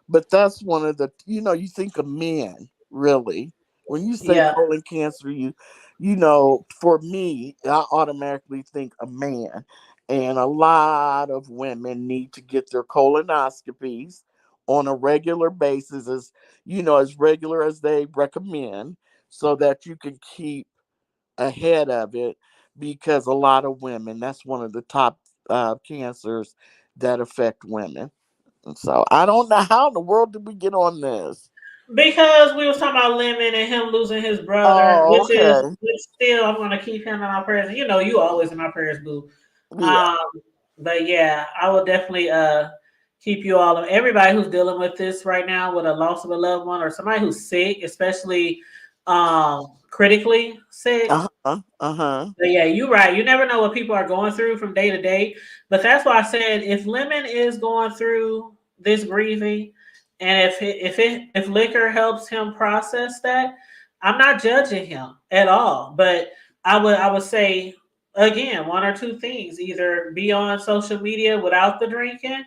But that's one of the, you think of men, really. When you say Yeah. colon cancer, for me, I automatically think a man. And a lot of women need to get their colonoscopies on a regular basis, as regular as they recommend, so that you can keep ahead of it, because a lot of women, that's one of the top cancers that affect women. So I don't know how in the world did we get on this. Because we was talking about Lemon and him losing his brother, Oh, okay. which still I'm gonna keep him in my prayers. You know, you always in my prayers, boo. Yeah. Um, but yeah, I will definitely keep you all everybody who's dealing with this right now with a loss of a loved one or somebody who's sick, especially critically sick. Uh huh. Uh huh. But yeah, you're right. You never know what people are going through from day to day. But that's why I said if Lemon is going through this grieving, and if liquor helps him process that, I'm not judging him at all. But I would say again one or two things: either be on social media without the drinking,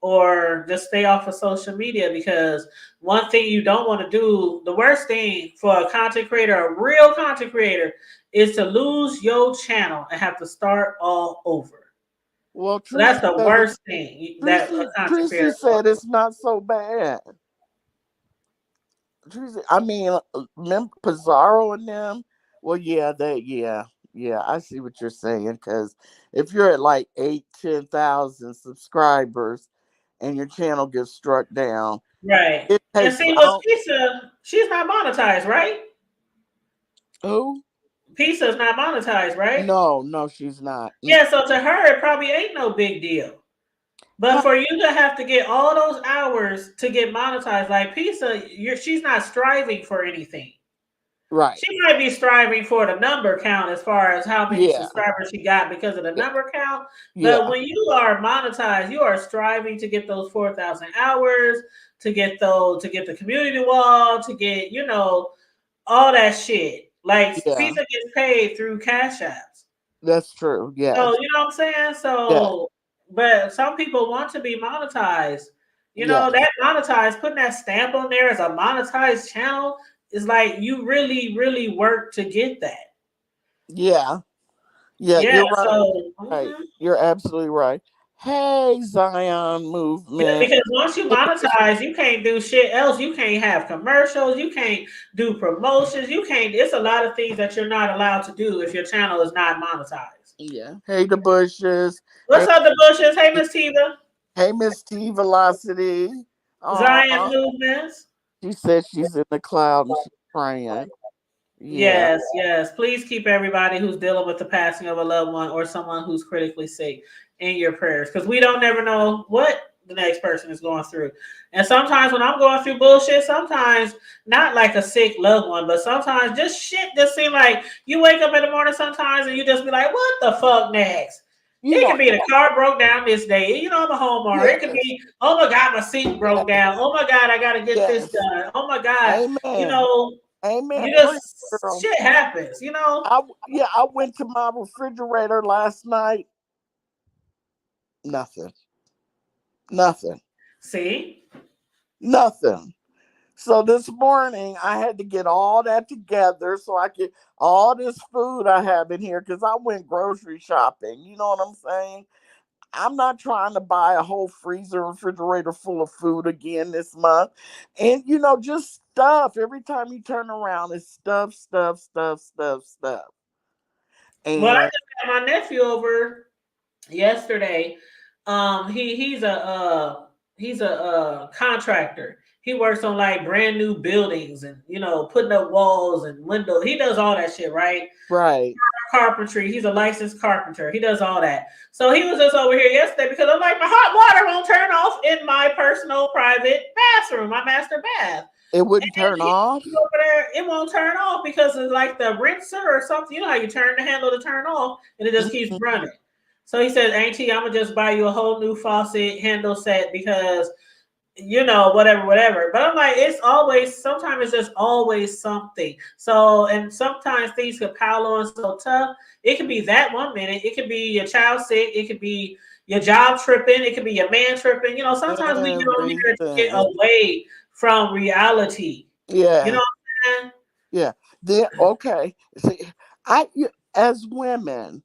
or just stay off of social media, because one thing you don't want to do, the worst thing for a content creator, a real content creator, is to lose your channel and have to start all over. Well, So that's Tracy the said worst thing that a content Tracy creator said goes it's not so bad. Tracy, I mean, Pizarro and them. Well, yeah. I see what you're saying. Because if you're at like 8, 10,000 subscribers, and your channel gets struck down, through. Right. it And takes see, with out. Pizza, she's not monetized, right? Who? Pizza's not monetized, right? No, no, she's not. Yeah, so to her, it probably ain't no big deal. But Huh, for you to have to get all those hours to get monetized, like Pizza, she's not striving for anything. right. She might be striving for the number count as far as how many Yeah. subscribers she got because of the Yeah. number count. But Yeah. when you are monetized, you are striving to get those 4,000 hours, to get the community wall, to get all that shit. Like Yeah. Pizza gets paid through Cash Apps. That's true. So Yes. you know what I'm saying? Yeah. So, but some people want to be monetized. Yeah. That monetized, putting that stamp on there as a monetized channel is like you really, really work to get that. Yeah. Yeah. Yeah. You're right. So, Right. You're absolutely right. Hey, Zion yeah, movement. because once you monetize, you can't do shit else. You can't have commercials. You can't do promotions. You can't. It's a lot of things that you're not allowed to do if your channel is not monetized. Yeah. Hey, the bushes. What's Hey, up, the bushes? Hey, Miss Tiva. hey, Miss T Velocity. Zion Aw. movements. She says she's in the cloud and she's praying. Yeah. Yes, yes. Please keep everybody who's dealing with the passing of a loved one or someone who's critically sick in your prayers because we don't never know what the next person is going through. And sometimes when I'm going through bullshit, sometimes not like a sick loved one, but sometimes just shit just seem like you wake up in the morning sometimes and you just be like, what the fuck next? You It know, could be the car broke down this day. You know, I'm a homeowner. It could yes. be, oh my God, my seat Yes. broke down. Oh my God, I got to get this Yes. done. Oh my God, you Amen. know, Amen. you Preach, just girl. shit happens, you know. I went to my refrigerator last night. Nothing. Nothing. See, Nothing. So this morning I had to get all that together so I could all this food I have in here because I went grocery shopping. You know what I'm saying? I'm not trying to buy a whole freezer refrigerator full of food again this month. And just stuff. Every time you turn around, it's stuff, stuff, stuff, stuff, stuff. well, I And just had my nephew over yesterday. He's a contractor. He works on like brand new buildings and putting up walls and windows. He does all that shit, right? right. Carpentry. He's a licensed carpenter. He does all that. So he was just over here yesterday because I'm like, my hot water won't turn off in my personal private bathroom, my master bath. It wouldn't turn He off. over there, it won't turn off because it's like the rinser or something. You know how you turn the handle to turn off and it just keeps Mhm. running. So he says, Auntie, I'm gonna just buy you a whole new faucet handle set because whatever, whatever. But I'm like, sometimes it's just always something. So, and sometimes things could pile on so tough. It could be that one minute, it could be your child sick, it could be your job tripping, it could be your man tripping. Sometimes we get on here to get Everything. away from reality. You know Yeah. what I'm saying? Yeah. Then okay. See, as women,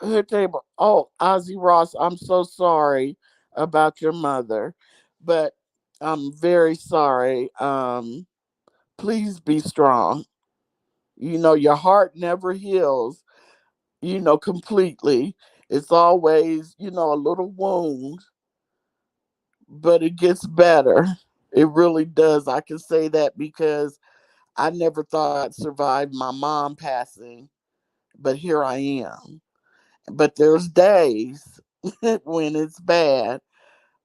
her table. Oh, Ozzy Ross, I'm so sorry about your mother, but I'm very sorry. Please be strong. Your heart never heals, completely. It's always, a little wound, but it gets better. It really does. I can say that because I never thought I'd survive my mom passing, but here I am. But there's days when it's bad,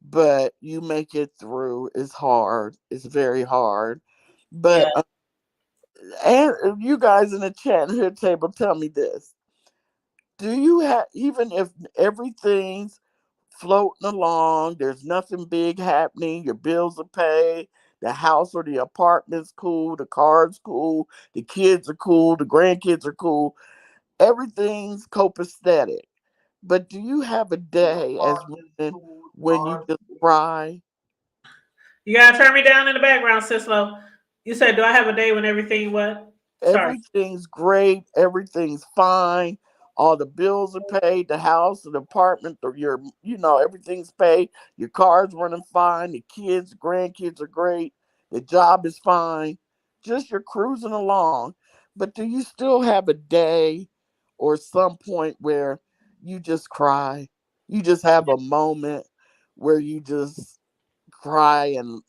but you make it through. It's hard. It's very hard. Yeah. But and you guys in the chat here table, tell me this: do you have, even if everything's floating along, there's nothing big happening, your bills are paid, the house or the apartment's cool, the car's cool, the kids are cool, the grandkids are cool, everything's copacetic. But do you have a day as women when you just cry? You gotta turn me down in the background, Sislo. You said, do I have a day when everything what? Sorry. Everything's great, everything's fine, all the bills are paid, the house, the apartment, or everything's paid, your car's running fine, the kids, grandkids are great, the job is fine, just you're cruising along. But do you still have a day or some point where you just cry? You just have a moment where you just cry and,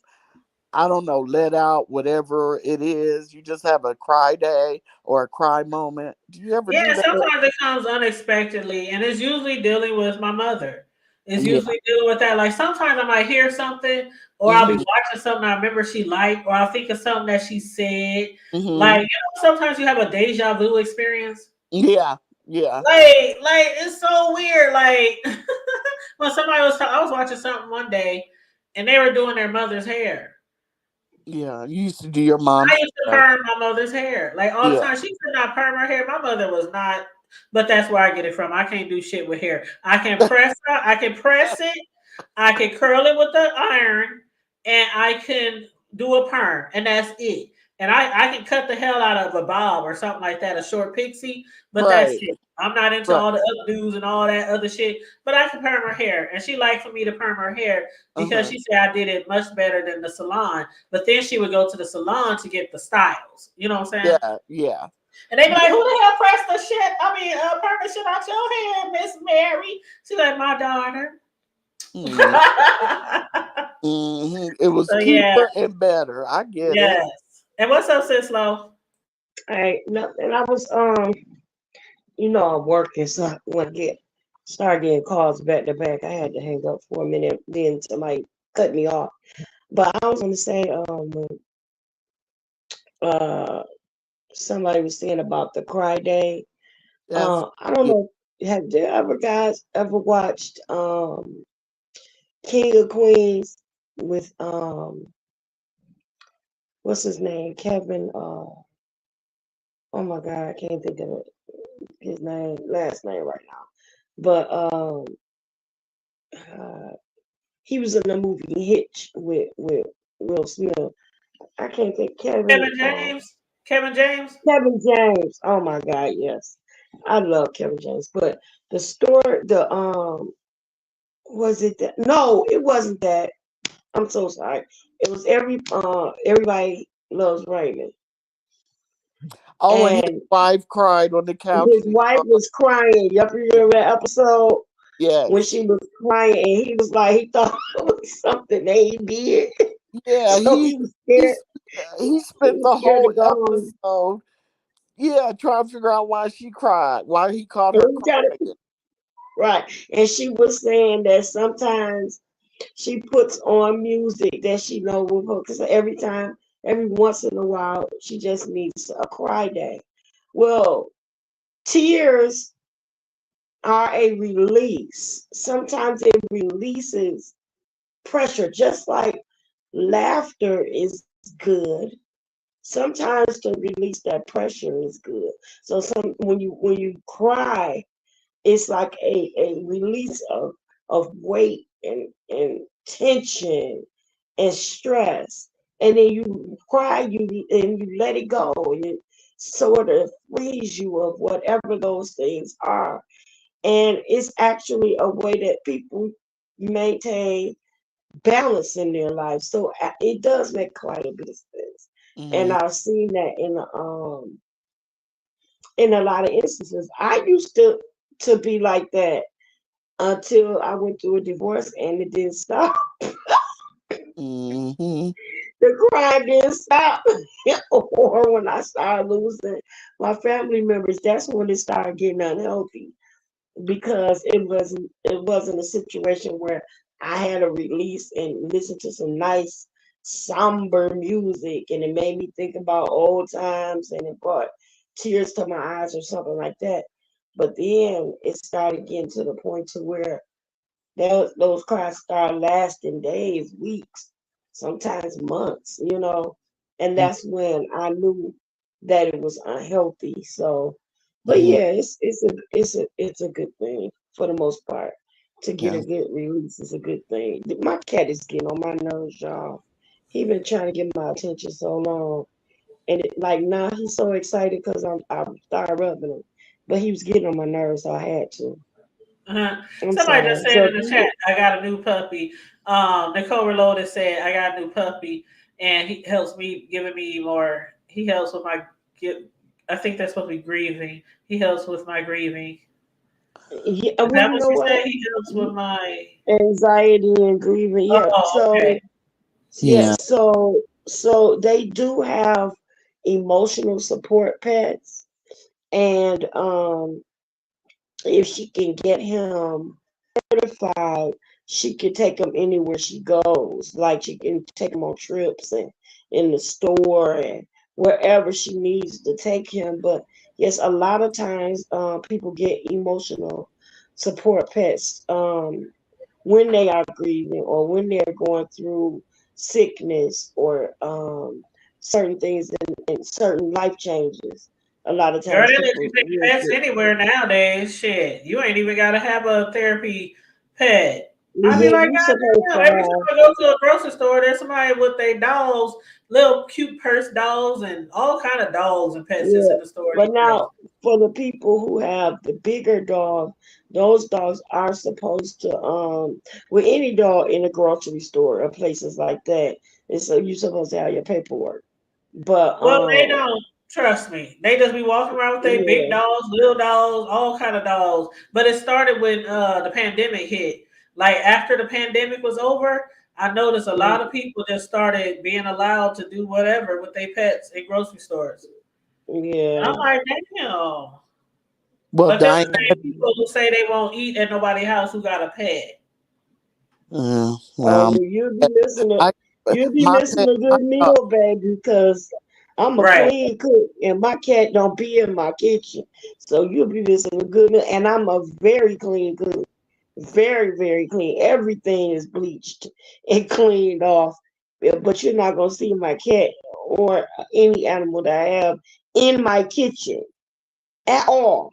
I don't know, let out whatever it is. You just have a cry day or a cry moment. Do you ever Yeah, do that? sometimes it comes unexpectedly, and it's usually dealing with my mother. It's Yeah. usually dealing with that. Like sometimes I might hear something, or I'll be Mhm. watching something I remember she liked, or I'll think of something that she said. Like Mhm. sometimes you have a deja vu experience. Yeah. Yeah. Like it's so weird. Like when I was watching something one day, and they were doing their mother's hair. Yeah. You used to do your I mom's used to hair. perm my mother's hair like all the Yeah. time. She could not perm her hair. My mother was not, but that's where I get it from. I can't do shit with hair. I can press it. I can press it. I can curl it with the iron, and I can do a perm, and that's it. And I can cut the hell out of a bob or something like that, a short pixie, but that's Right. it. I'm not into Right. all the updos and all that other shit, but I can perm her hair. And she liked for me to perm her hair because Uh-huh. she said I did it much better than the salon. But then she would go to the salon to get the styles. You know what I'm saying? Yeah. Yeah. And they be like, Yeah. who the hell pressed the shit? I mean, perm the shit out your hair, Miss Mary. She's like, my daughter. Mhm. It was So yeah, cheaper and better. I get it. yes. And what's up, sis Lo? I nothing. I was I'm working, so I want to start getting calls back to back. I had to hang up for a minute, then somebody cut me off. But I was going to say, uh, somebody was saying about the Cry Day. That's I don't yeah. know. Have you ever guys ever watched King of Queens with what's his name? Kevin. Oh my God, I can't think of his last name right now. But uh, he was in the movie Hitch with Will Smith. I can't think Kevin James. Kevin James. Kevin James. Oh my God, yes. I love Kevin James. But the story, was it that? No, it wasn't that. I'm so sorry. It was everybody loves Raymond. Oh, and his And wife cried on the couch his and he wife cried. was crying. You ever remember that episode when Yes. she was crying and he was like he thought it was something they did. Yeah, So he was scared. he's he He spent was the scared to whole go home. episode, yeah, trying to figure out why she cried, why he caught And her he tried to, crying. right. And she was saying that sometimes she puts on music that she know with her because every once in a while, she just needs a cry day. Well, tears are a release. Sometimes it releases pressure, just like laughter is good. Sometimes to release that pressure is good. So when you cry, it's like a release of weight and tension and stress. And then you cry, you let it go, and it sort of frees you of whatever those things are. And it's actually a way that people maintain balance in their life. So it does make quite a bit of sense. And Mm, I've seen that in a lot of instances. I used to be like that until I went through a divorce and it didn't stop. mm-hmm, The crime didn't stop. Or when I started losing my family members, that's when it started getting unhealthy because it wasn't a situation where I had to release and listen to some nice somber music and it made me think about old times and it brought tears to my eyes or something like that. But then it started getting to the point to where those cries start lasting days, weeks, sometimes months. And mm, that's when I knew that it was unhealthy. So, but mm, yeah, it's a good thing for the most part. To get a yeah. good release is a good thing. My cat is getting on my nerves, y'all. He been trying to get my attention so long, and like now he's so excited because I'm started rubbing him, but he was getting on my nerves, so I had to. Uh-huh. I'm Somebody just sorry. said So in the chat, I got a new puppy. Nicole Reloaded said, I got a new puppy and he helps me, giving me more. He helps with my, get, I think that's supposed to be grieving. He helps with my grieving. yeah, Is well, that you what know you what? said? He helps with my, Anxiety and grieving. Yeah. oh, So okay. yeah. Yeah. So they do have emotional support pets, and if she can get him certified, she can take him anywhere she goes. Like she can take him on trips and in the store and wherever she needs to take him. But yes, a lot of times people get emotional support pets when they are grieving or when they're going through sickness or certain things and certain life changes. A lot of Girl, times they let you people take will pets get, anywhere nowadays. Shit, you ain't even gotta have a therapy pet. I'd be yeah, like, you God supposed damn, to every time have. I go to a grocery store, there's somebody with their dogs, little cute purse dogs, and all kind of dogs and pets just Yeah, in the store but these days. now for the people who have the bigger dog, those dogs are supposed to with any dog in a grocery store or places like that, it's so you're supposed to have your paperwork. But Well, they don't trust me. They just be walking around with their big yeah, dogs, little dogs, all kind of dogs. But it started when the pandemic hit. Like after the pandemic was over, I noticed a lot of people just started being allowed to do whatever with their pets in grocery stores. And I'm Yeah. like, damn. Well, But them Diane, the same people who say they won't eat at nobody's house who got a pet. Oh, well, well, I you'll be my missing pet, a good meal, baby, because I'm a Right. clean cook and my cat don't be in my kitchen. So you'll be missing a good meal. And I'm a very clean cook. Very, very clean. Everything is bleached and cleaned off. Yeah, but you're not gonna see my cat or any animal that I have in my kitchen at all.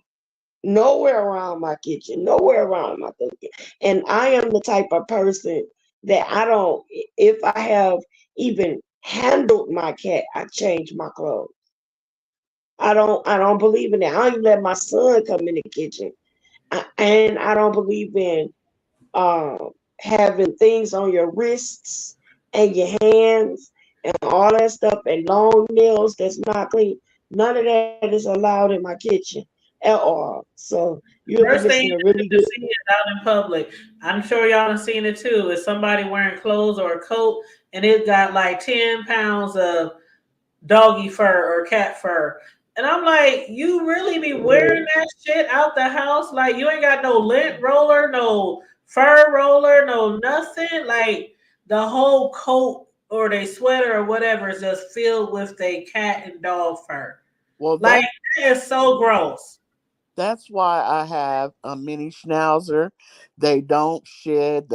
Nowhere around my kitchen, nowhere around my cooking. And I am the type of person that I don't, if I have even handled my cat, I change my clothes. I don't believe in that. I don't even let my son come in the kitchen. And I don't believe in having things on your wrists and your hands and all that stuff and long nails that's not clean. None of that is allowed in my kitchen at all. So you'll be First missing thing a you really need good. to see is out in public. I'm sure y'all have seen it too. Is somebody wearing clothes or a coat and it got like 10 pounds of doggy fur or cat fur. And I'm like, you really be wearing that shit out the house? Like you ain't got no lint roller, no fur roller, no nothing. Like the whole coat or they sweater or whatever is just filled with they cat and dog fur. well Like that is so gross. that's why I have a mini schnauzer. They don't shed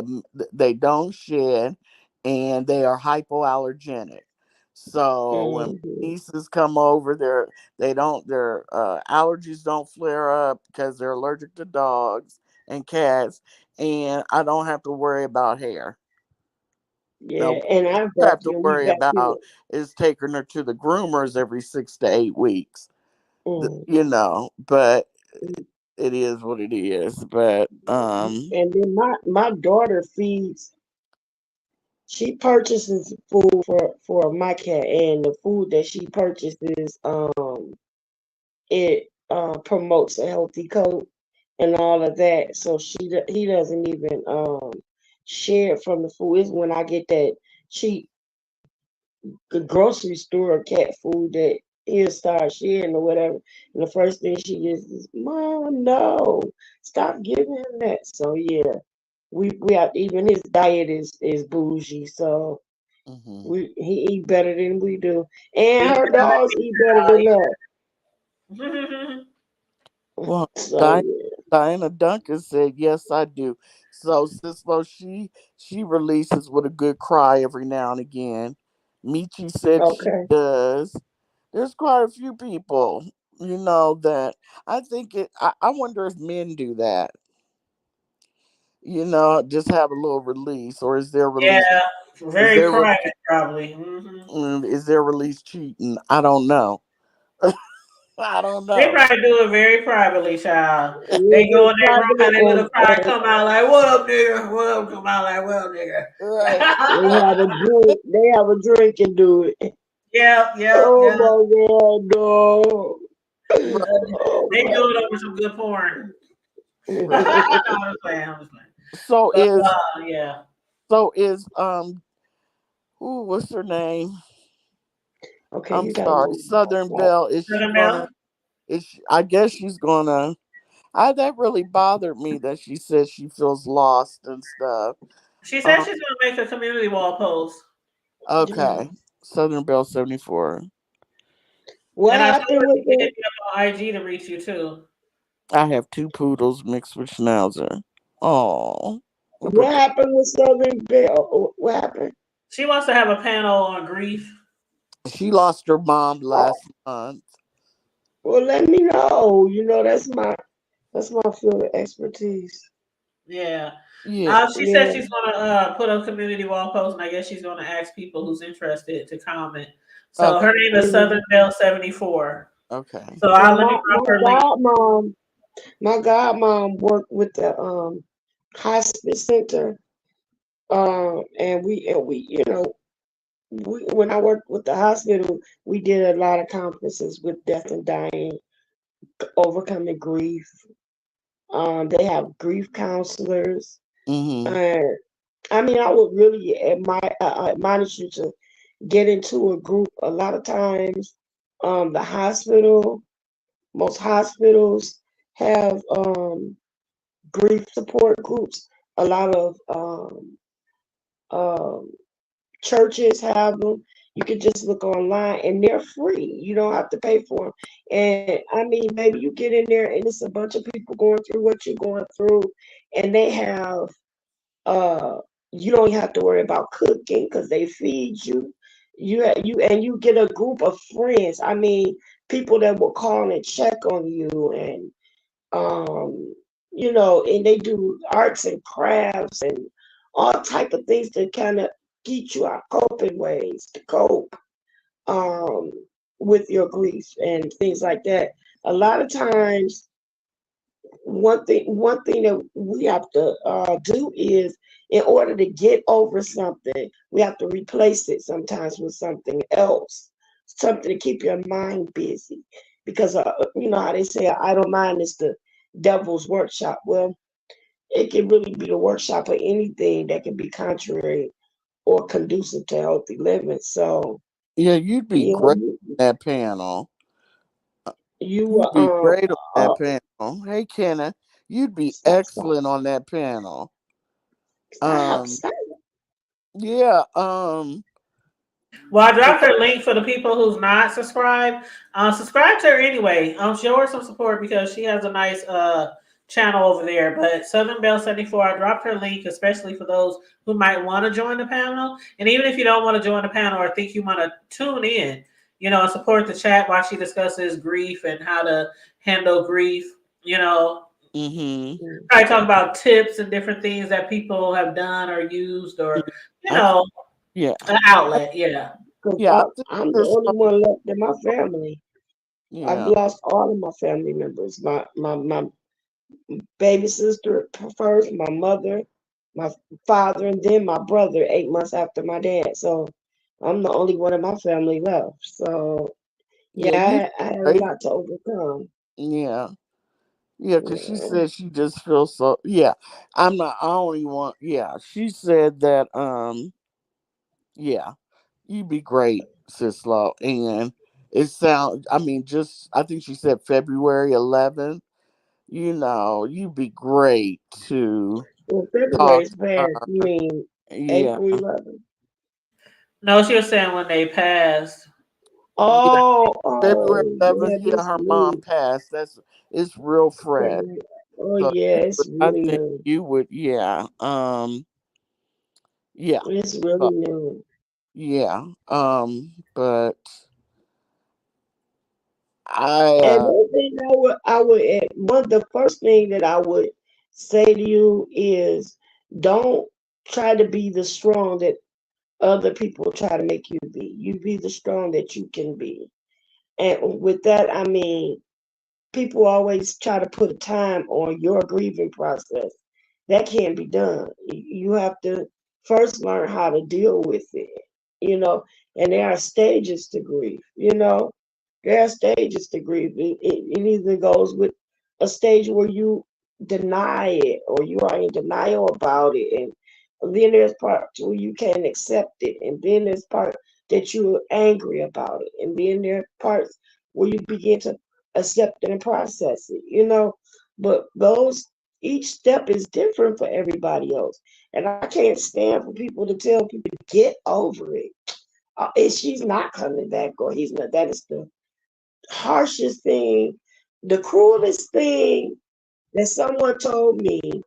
they don't shed, and they are hypoallergenic. So when Mhm. nieces come over, their allergies don't flare up because they're allergic to dogs and cats, and I don't have to worry about hair. Now, Yeah, and I what I have to vacuum. We worry vacuum. about is taking her to the groomers every 6 to 8 weeks. Mm. But it is what it is. But And then my daughter feeds. She purchases food for my cat, and the food that she purchases, it promotes a healthy coat and all of that. So he doesn't even share from the food. It's when I get that cheap the grocery store cat food that he'll start sharing or whatever. And the first thing she gets is, "Mom, no, stop giving him that." So yeah, we have even his diet is bougie. So mhm. he eat better than we do, and Eat her better dogs eat better than than us. me. Well, So yeah, Diana Duncan said, "Yes, I do." So Cislo, she releases with a good cry every now and again. Michi said she okay. does. There's quite a few people, that I think it. I wonder if men do that. Just have a little release, or is their release? Yeah, Is very their private, probably. is their release cheating? I don't know. I don't They know. probably do it very privately, child. We'll They go in just their room private and their little cry and come out like, "What up, nigga? What up?" Come out like, "What up, nigga?" Right. they have a drink. They have a drink and do it. Yep, yep, Oh yep. my god, no. Right. Oh They my do it over some good porn. No, Right. god. I'm just playing. I'm just playing. So But is yeah, so is what's her name? Okay, I'm you gotta sorry, move. Southern Belle. Is she Southern gonna? Belle. I guess she's gonna. I That really bothered me that she says she feels lost and stuff. She said Um. she's gonna make a community wall post, Okay. Southern Belle 74. What and I told happened her with she can the hit me up on IG to reach you too. I have two poodles mixed with schnauzer. Oh. what happened with Southern Belle? What happened? She wants to have a panel on grief. She lost her mom Oh, last month. well, let me know. That's my field of expertise. Yeah. Yeah. She said Yeah. she's gonna put a community wall post, and I guess she's gonna ask people who's interested to comment. So Okay. her name is Mhm. Southern Belle 74. Okay. So Well, I'll let me drop her link. my godmom worked with the hospice center. And we when I worked with the hospital, we did a lot of conferences with death and dying, overcoming grief. They have grief counselors. Mm-hmm. Uh, I mean, I would really admonish you to get into a group. A lot of times, the most hospitals have grief support groups. A lot of um, churches have them. You can just look online and they're free. You don't have to pay for them. And I mean, maybe you get in there and it's a bunch of people going through what you're going through, and they have uh you don't have to worry about cooking because they feed you. You get a group of friends. I mean, people that will call and check on you, and um and they do arts and crafts and all type of things to kind of teach you our coping ways to cope um with your grief and things like that. A lot of times, one thing that we have to do is, in order to get over something, we have to replace it sometimes with something else, something to keep your mind busy, because you know how they say an idle mind is the devil's workshop. Well, it can really be the workshop for anything that can be contrary or conducive to healthy living. So Yeah, you'd be you know great on that panel. you You'd be great on uh, that panel. Hey, Kenna, you'd be stop stop excellent on that panel. stop Um, stop. yeah. Well, I So dropped her link for the people who's not subscribed. Subscribe to her anyway. Show her some support because she has a nice channel over there. But Southern Belle 74, I dropped her link, especially for those who might want to join the panel. And even if you don't want to join the panel or think you want to tune in, and support the chat while she discusses grief and how to handle grief, you know, mm-hmm. probably talk about tips and different things that people have done or used or, you I th- know, yeah. an I, outlet. Yeah. Because yeah, I think I'm the this only one left in my family. I've yeah. lost all of my family members. My baby sister first, my mother, my father, and then my brother 8 months after my dad. So I'm the only one in my family left. So Yeah, yeah, you I had a great. lot to overcome. Yeah. Yeah, because she Yeah. said she just feels so yeah. I'm not I only want yeah. She said that yeah, you'd be great, Sis Law. And it sounds I mean, just I think she said February 11th. You'd be great to Well, February talk is to past. her. You mean Yeah. April 11th? No, she was saying when they passed. Yeah. Oh, February oh, 11th, yeah, yeah, this her mom new passed. It's real fresh. February. Oh, So yeah, it's I really think new. you would, yeah. Yeah. It's really So, new. yeah. But I, And one thing the first thing that I would say to you is, don't try to be the strong that other people try to make you be. You be the strong that you can be. And with that, I mean, people always try to put a time on your grieving process. That can't be done. You have to first learn how to deal with it, you know, and there are stages to grief, there are stages to grief. It either goes with a stage where you deny it or you are in denial about it. And then there's parts where you can't accept it. And then there's part that you're angry about it. And then there are parts where you begin to accept it and process it, But each step is different for everybody else. And I can't stand for people to tell people to get over it. She's not coming back, or he's not. That is the harshest thing, the cruelest thing that someone told me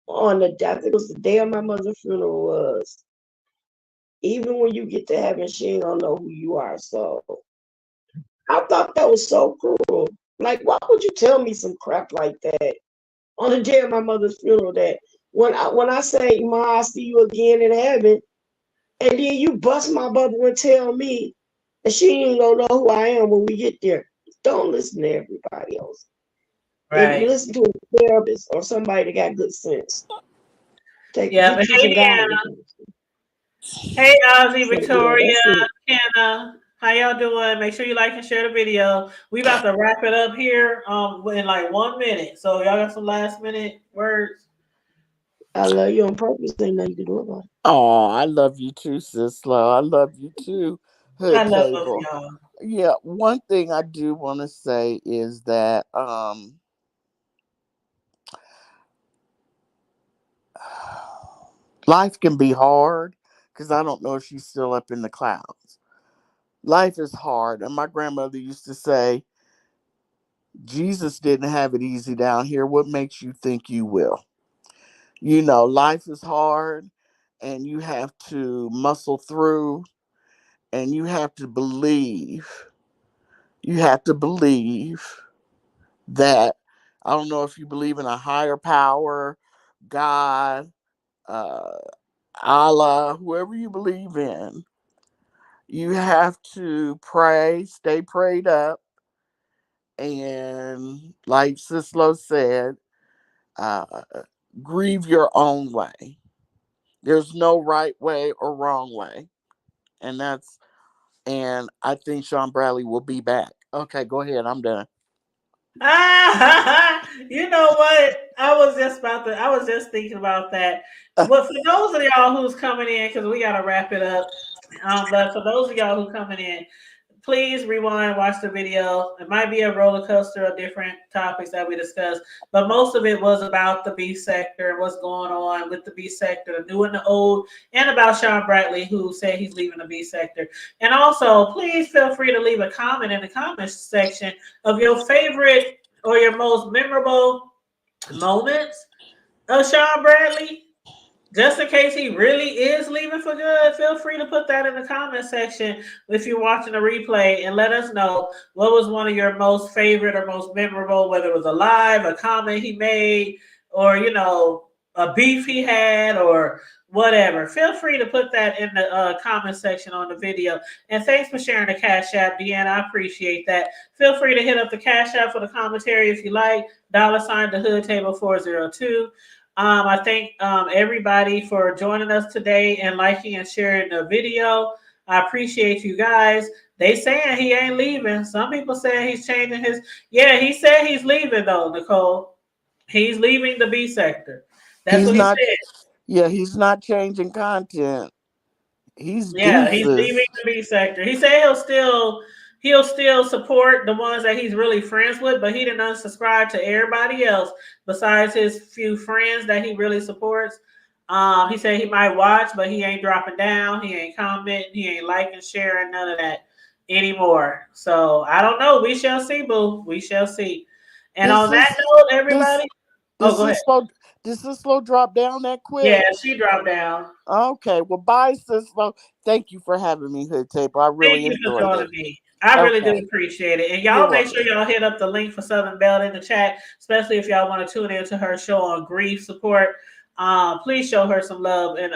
I think it was the day of my mother's funeral was, even when you get to heaven, she ain't gonna know who you are. So I thought that was so cruel. Like, why would you tell me some crap like that on the day of my mother's funeral? That when I say, "Ma, I see you again in heaven," and then you bust my bubble and tell me that she ain't gonna know who I am when we get there. Don't listen to everybody else. If you Right. listen to a therapist or somebody that got good sense, Yeah. But get you some hey, guidance. Hey, Ozzy, So yeah, Victoria, that's it. Kenna, how y'all doing? Make sure you like and share the video. We about to wrap it up here in like 1 minute. So y'all got some last minute words? I love you on purpose. Ain't nothing you can do about it. Oh, I love you too, sis Lo. I love you too, I Hood love both of Table. y'all. Yeah, one thing I do want to say is that life can be hard because I don't know if she's still up in the clouds. Life is hard, and my grandmother used to say, Jesus didn't have it easy down here. What makes you think you will? You know, life is hard, and you have to muscle through, and you have to believe. You have to believe that, I don't know if you believe in a higher power, God, uh, Allah, whoever you believe in, you have to pray, stay prayed up, and like Sislo said, uh, grieve your own way. There's no right way or wrong way, and I think Sean Bradley will be back. Okay, go ahead. I'm done. You know what? I was just thinking about that. Well, for those of y'all who's coming in, because we gotta wrap it up. But for those of y'all who coming in, please rewind, watch the video. It might be a roller coaster of different topics that we discussed, but most of it was about the B sector and what's going on with the B sector, the new and the old, and about Sean Bradley, who said he's leaving the B sector. And also, please feel free to leave a comment in the comments section of your favorite or your most memorable moments of Sean Bradley. Just in case he really is leaving for good, feel free to put that in the comment section if you're watching the replay and let us know what was one of your most favorite or most memorable, whether it was a live, a comment he made, or, a beef he had, or whatever. Feel free to put that in the comment section on the video. And thanks for sharing the Cash App, Deanna. I appreciate that. Feel free to hit up the Cash App for the commentary if you like. $ the Hood Table 402. I thank everybody for joining us today and liking and sharing the video. I appreciate you guys. They saying he ain't leaving. Some people saying he's changing his. Yeah, he said he's leaving though, Nicole. He's leaving the B sector. That's He's what he not. said. Yeah, he's not changing content. He's Yeah, he's leaving deuces. the B sector. He said he'll still support the ones that he's really friends with, but he didn't unsubscribe to everybody else besides his few friends that he really supports. He said he might watch, but he ain't dropping down. He ain't commenting. He ain't liking, sharing, none of that anymore. So I don't know. We shall see, boo. We shall see. And This on that is note, this everybody. Oh, this go ahead. is slow. This is slow drop down that Yeah, quick. she dropped down. Okay, well, bye, sis. Slow. Thank you for having me, Hood Table. I Thank really you for enjoyed it. joining me. I really do Okay, appreciate it. And you're y'all make sure welcome. y'all hit up the link for Southern Belle in the chat, especially if y'all want to tune into her show on grief support. Please show her some love and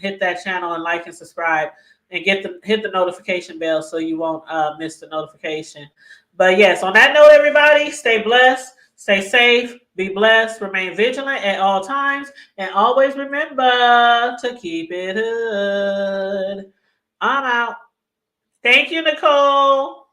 hit that channel and like and subscribe and hit the notification bell so you won't miss the notification. But yes, on that note, everybody, stay blessed, stay safe, be blessed, remain vigilant at all times, and always remember to keep it hood. I'm out. Thank you, Nicole.